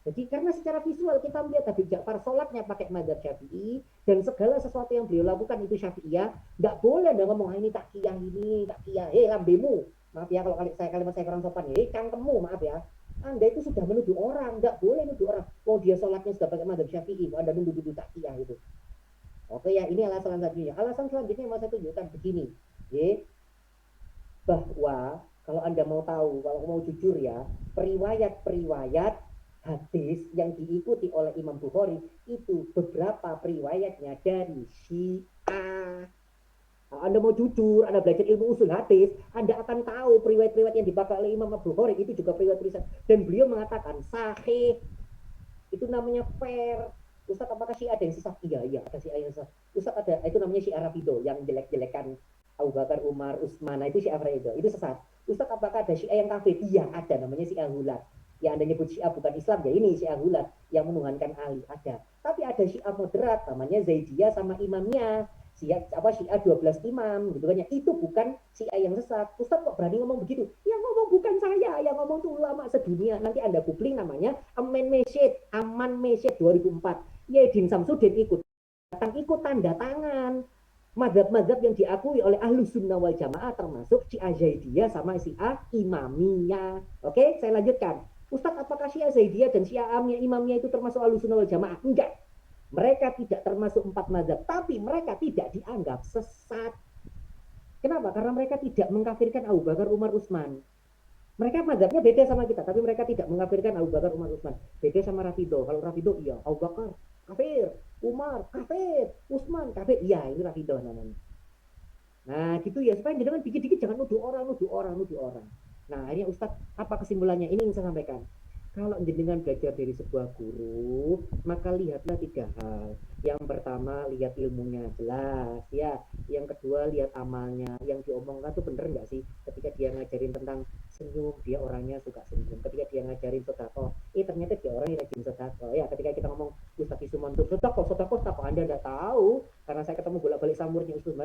Jadi karena secara visual kita melihat Habib Ja'far sholatnya pakai madzhab Syafi'i, dan segala sesuatu yang beliau lakukan itu Syafi'iyah, enggak boleh Anda ngomong ini takiyah, lambemu. Maaf ya kalau kalimat saya kurang sopan, cangkemmu, maaf ya. Anda itu sudah menuduh orang, enggak boleh menuduh orang. Dia sholatnya sudah pakai madzhab Syafi'i, Anda menuduh takiyah itu. Oke ya, ini alasan selanjutnya. Alasan selanjutnya yang mau saya tunjukkan begini, bahwa kalau Anda mau tahu, kalau mau jujur ya, periwayat hadis yang diikuti oleh Imam Bukhari itu beberapa periwayatnya dari Syiah. Kalau Anda mau jujur, Anda belajar ilmu usul hadis, Anda akan tahu periwayat-periwayat yang dipakai oleh Imam Bukhari itu juga periwayat-periwayat, dan beliau mengatakan sahih. Itu namanya fair. Ustaz, apakah Syiah ada yang sesat? Iya, iya, ada Syiah yang sesat. Ustaz, ada, itu namanya Syiah Rafido yang jelek-jelekan Abu Bakar, Umar, Utsman. Nah, itu Syiah Rafido, itu sesat. Ustaz, apakah ada Syiah yang kafir? Iya, ada, namanya Syiah Hulat. Yang Anda nyebut Syiah bukan Islam, ya ini Syiah Hulat yang menuhankan Ali, ada. Tapi ada Syiah moderat, namanya Zaidiyah sama imamnya. Syiah 12 imam gitu kan ya, itu bukan Syiah yang sesat. Ustaz kok berani ngomong begitu? Yang ngomong bukan saya, yang ngomong tuh ulama sedunia. Nanti Anda googling namanya Aman Mesyid 2004. Yedin Samsudin ikut tanda tangan. Mazhab-mazhab yang diakui oleh Ahlus Sunnah wal Jamaah termasuk Syiah Zaidiyah sama Syiah Imamiyah. Oke, saya lanjutkan. Ustadz, apakah Syiah Zaidiyah dan Syiah Imamiyah itu termasuk Ahlus Sunnah wal Jamaah? Enggak. Mereka tidak termasuk 4 mazhab, tapi mereka tidak dianggap sesat. Kenapa? Karena mereka tidak mengkafirkan Abu Bakar, Umar, Utsman. Mereka mazhabnya beda sama kita, tapi mereka tidak mengkafirkan Abu Bakar, Umar, Utsman. Beda sama Rafido. Kalau Rafido, iya, Abu Bakar kafir, Umar kafir, Utsman kafir. Iya, itu Rafido namanya. Nah, gitu ya, supaya jangan dikit-dikit jangan nuduh orang. Nah, akhirnya Ustadz, apa kesimpulannya? Ini yang saya sampaikan. Kalau jenengan belajar dari sebuah guru, maka lihatlah 3 hal. Yang pertama, lihat ilmunya jelas, ya. Yang kedua, lihat amalnya. Yang diomongkan tuh bener nggak sih? Ketika dia ngajarin tentang senyum, dia orangnya suka senyum. Ketika dia ngajarin sodako, ternyata dia orang yang rajin sodako. Ya, ketika kita ngomong Ustadz Yusuf Mansur, sodako, Anda nggak tahu. Karena saya ketemu bolak-balik samurnya Ustadz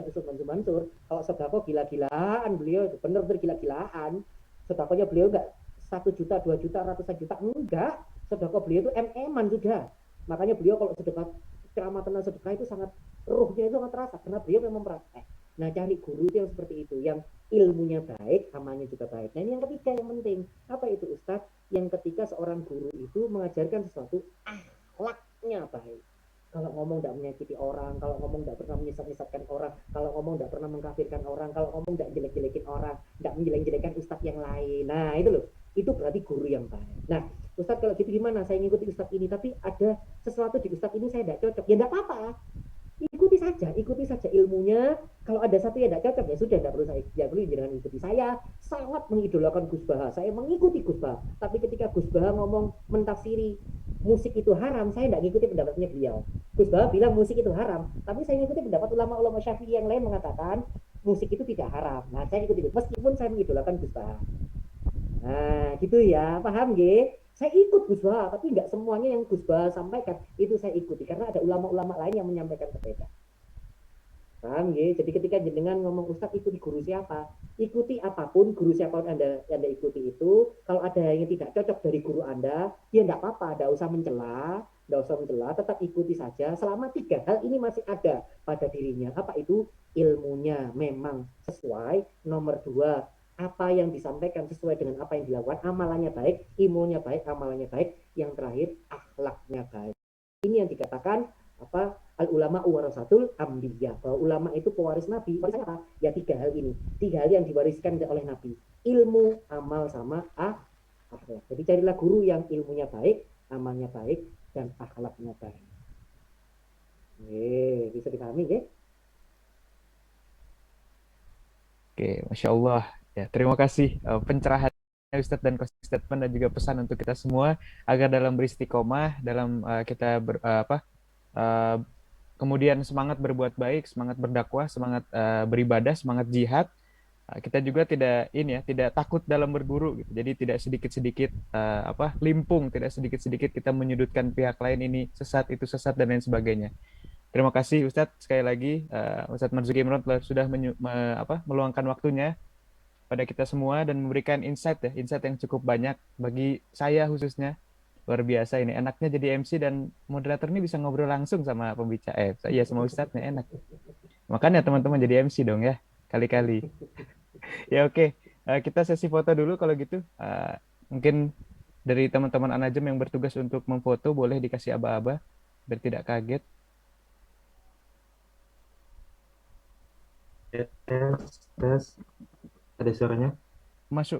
Mansur. Kalau sodako gila-gilaan, beliau itu bener gila-gilaan. Sodakonya beliau nggak 1 juta, 2 juta, ratusan juta, enggak. Sedekah beliau itu MM-an sudah. Makanya beliau kalau sedekah, ceramah tentang sedekah itu sangat, ruhnya itu sangat terasa, karena beliau memang praktek. Nah, cari guru itu yang seperti itu, yang ilmunya baik, amalnya juga baik. Nah, ini yang ketiga yang penting. Apa itu Ustadz? Yang ketika seorang guru itu mengajarkan sesuatu, akhlaknya baik. Kalau ngomong tidak menyakiti orang, kalau ngomong tidak pernah menyesatkan orang, kalau ngomong tidak pernah mengkafirkan orang, kalau ngomong tidak jelek-jelekin orang, tidak menjelek-jelekan ustadz yang lain. Nah, itu loh. Itu berarti guru yang baik. Nah, Ustadz kalau gitu gimana? Saya ngikuti Ustadz ini, tapi ada sesuatu di Ustadz ini saya tidak cocok. Ya tidak apa-apa. Ikuti saja ilmunya. Kalau ada satu yang tidak cocok, ya sudah, tidak perlu jangan ikuti. Saya sangat mengidolakan Gus Baha. Saya mengikuti Gus Baha. Tapi ketika Gus Baha ngomong mentafsiri musik itu haram, saya tidak ngikuti pendapatnya beliau. Gus Baha bilang musik itu haram, tapi saya ngikuti pendapat ulama-ulama Syafi'i yang lain mengatakan musik itu tidak haram. Nah, saya ikuti meskipun saya mengidolakan Gus Baha. Nah, gitu ya, paham nggih? Saya ikut Gus Baha, tapi nggak semuanya yang Gus Baha sampaikan itu saya ikuti, karena ada ulama-ulama lain yang menyampaikan berbeda. Paham nggih? Jadi ketika jenengan ngomong Ustadz ikuti guru siapa, ikuti apapun guru siapa anda ikuti itu. Kalau ada yang tidak cocok dari guru Anda, ya nggak apa-apa, nggak usah mencela, tetap ikuti saja. Selama 3 hal ini masih ada pada dirinya. Apa itu? Ilmunya memang sesuai. Nomor 2, apa yang disampaikan sesuai dengan apa yang dilakukan, amalannya baik, ilmunya baik, amalannya baik. Yang terakhir, akhlaknya baik. Ini yang dikatakan apa, al ulama warasatul ambiya, bahwa ulama itu pewaris nabi. Warisnya apa? Ya 3 hal ini, 3 hal yang diwariskan oleh nabi: ilmu, amal, sama akhlak. Jadi carilah guru yang ilmunya baik, amalnya baik, dan akhlaknya baik. Bisa dipahami ya? Oke, Masya Allah. Ya, terima kasih pencerahan Ustadz dan statement dan juga pesan untuk kita semua agar dalam beristiqomah, dalam kita kemudian semangat berbuat baik, semangat berdakwah, semangat beribadah, semangat jihad. Kita juga tidak takut dalam berguru gitu. Jadi tidak sedikit-sedikit limpung, tidak sedikit-sedikit kita menyudutkan pihak lain, ini sesat, itu sesat, dan lain sebagainya. Terima kasih Ustadz sekali lagi, Ustadz Marzuki Imron sudah meluangkan waktunya pada kita semua dan memberikan insight yang cukup banyak bagi saya khususnya. Luar biasa ini, enaknya jadi MC dan moderator ini bisa ngobrol langsung sama pembicara. Sama Ustadznya enak. Makanya teman-teman jadi MC dong ya, kali-kali. Ya oke. Kita sesi foto dulu kalau gitu. Mungkin dari teman-teman Anajem yang bertugas untuk memfoto boleh dikasih aba-aba biar tidak kaget. Tes. Ada suaranya? Masuk.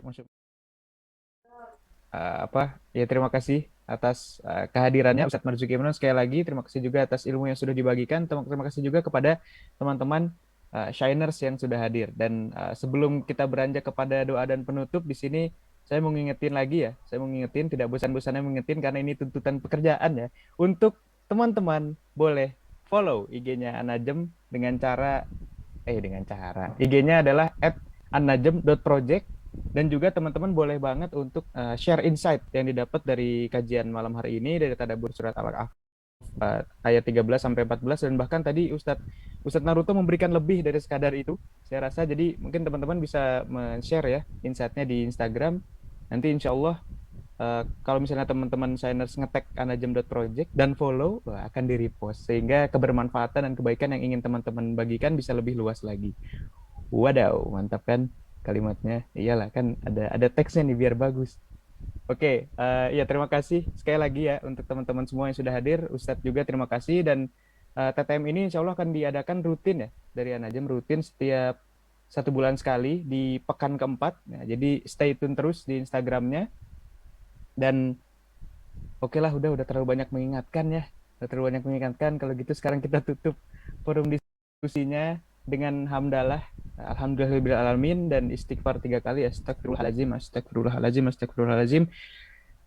Ya terima kasih atas kehadirannya Ustadz Marzuki Imron. Sekali lagi terima kasih juga atas ilmu yang sudah dibagikan. Terima kasih juga kepada teman-teman shiners yang sudah hadir. Dan sebelum kita beranjak kepada doa dan penutup, di sini saya mau ngingetin lagi ya, saya mau ngingetin, tidak bosan-bosannya mengingetin karena ini tuntutan pekerjaan ya. Untuk teman-teman boleh follow IG-nya Anajem dengan cara IG-nya adalah @anajem.project, dan juga teman-teman boleh banget untuk share insight yang didapat dari kajian malam hari ini dari Tadabbur Surat Al-Kahf ayat 13 sampai 14, dan bahkan tadi Ustadz Naruto memberikan lebih dari sekadar itu. Saya rasa jadi mungkin teman-teman bisa men-share ya insight-nya di Instagram. Nanti insya Allah kalau misalnya teman-teman signers nge-tag anajem.project dan follow, akan di-repost sehingga kebermanfaatan dan kebaikan yang ingin teman-teman bagikan bisa lebih luas lagi. Wadaw, mantap kan kalimatnya? Iyalah kan ada teksnya nih biar bagus. Oke, ya terima kasih sekali lagi ya untuk teman-teman semua yang sudah hadir. Ustadz juga terima kasih, dan TTM ini insya Allah akan diadakan rutin ya dari Anajem, rutin setiap 1 bulan sekali di pekan keempat. Nah, jadi stay tune terus di Instagramnya. Dan oke lah, udah terlalu banyak mengingatkan ya, udah terlalu banyak mengingatkan. Kalau gitu sekarang kita tutup forum diskusinya dengan hamdalah, alhamdulillahirabbil alamin, dan istighfar 3 kali, astagfirullahalazim, astagfirullahalazim, astagfirullahalazim,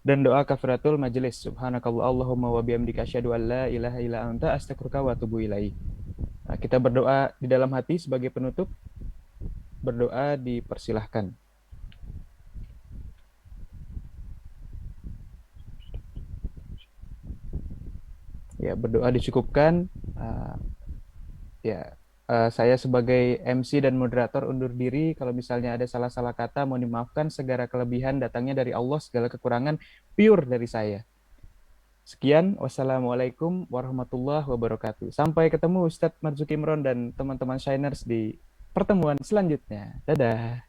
dan doa kafaratul majelis. Subhanakallahumma wa bihamdika asyhadu an la ilaha illa anta astaghfiruka wa atubu ilaik. Nah, kita berdoa di dalam hati sebagai penutup. Berdoa dipersilahkan. Ya, berdoa dicukupkan. Saya sebagai MC dan moderator undur diri. Kalau misalnya ada salah-salah kata, mohon dimaafkan. Segala kelebihan datangnya dari Allah, segala kekurangan pure dari saya. Sekian, wassalamualaikum warahmatullahi wabarakatuh. Sampai ketemu Ustadz Marzuki Imron dan teman-teman Shiners di pertemuan selanjutnya. Dadah.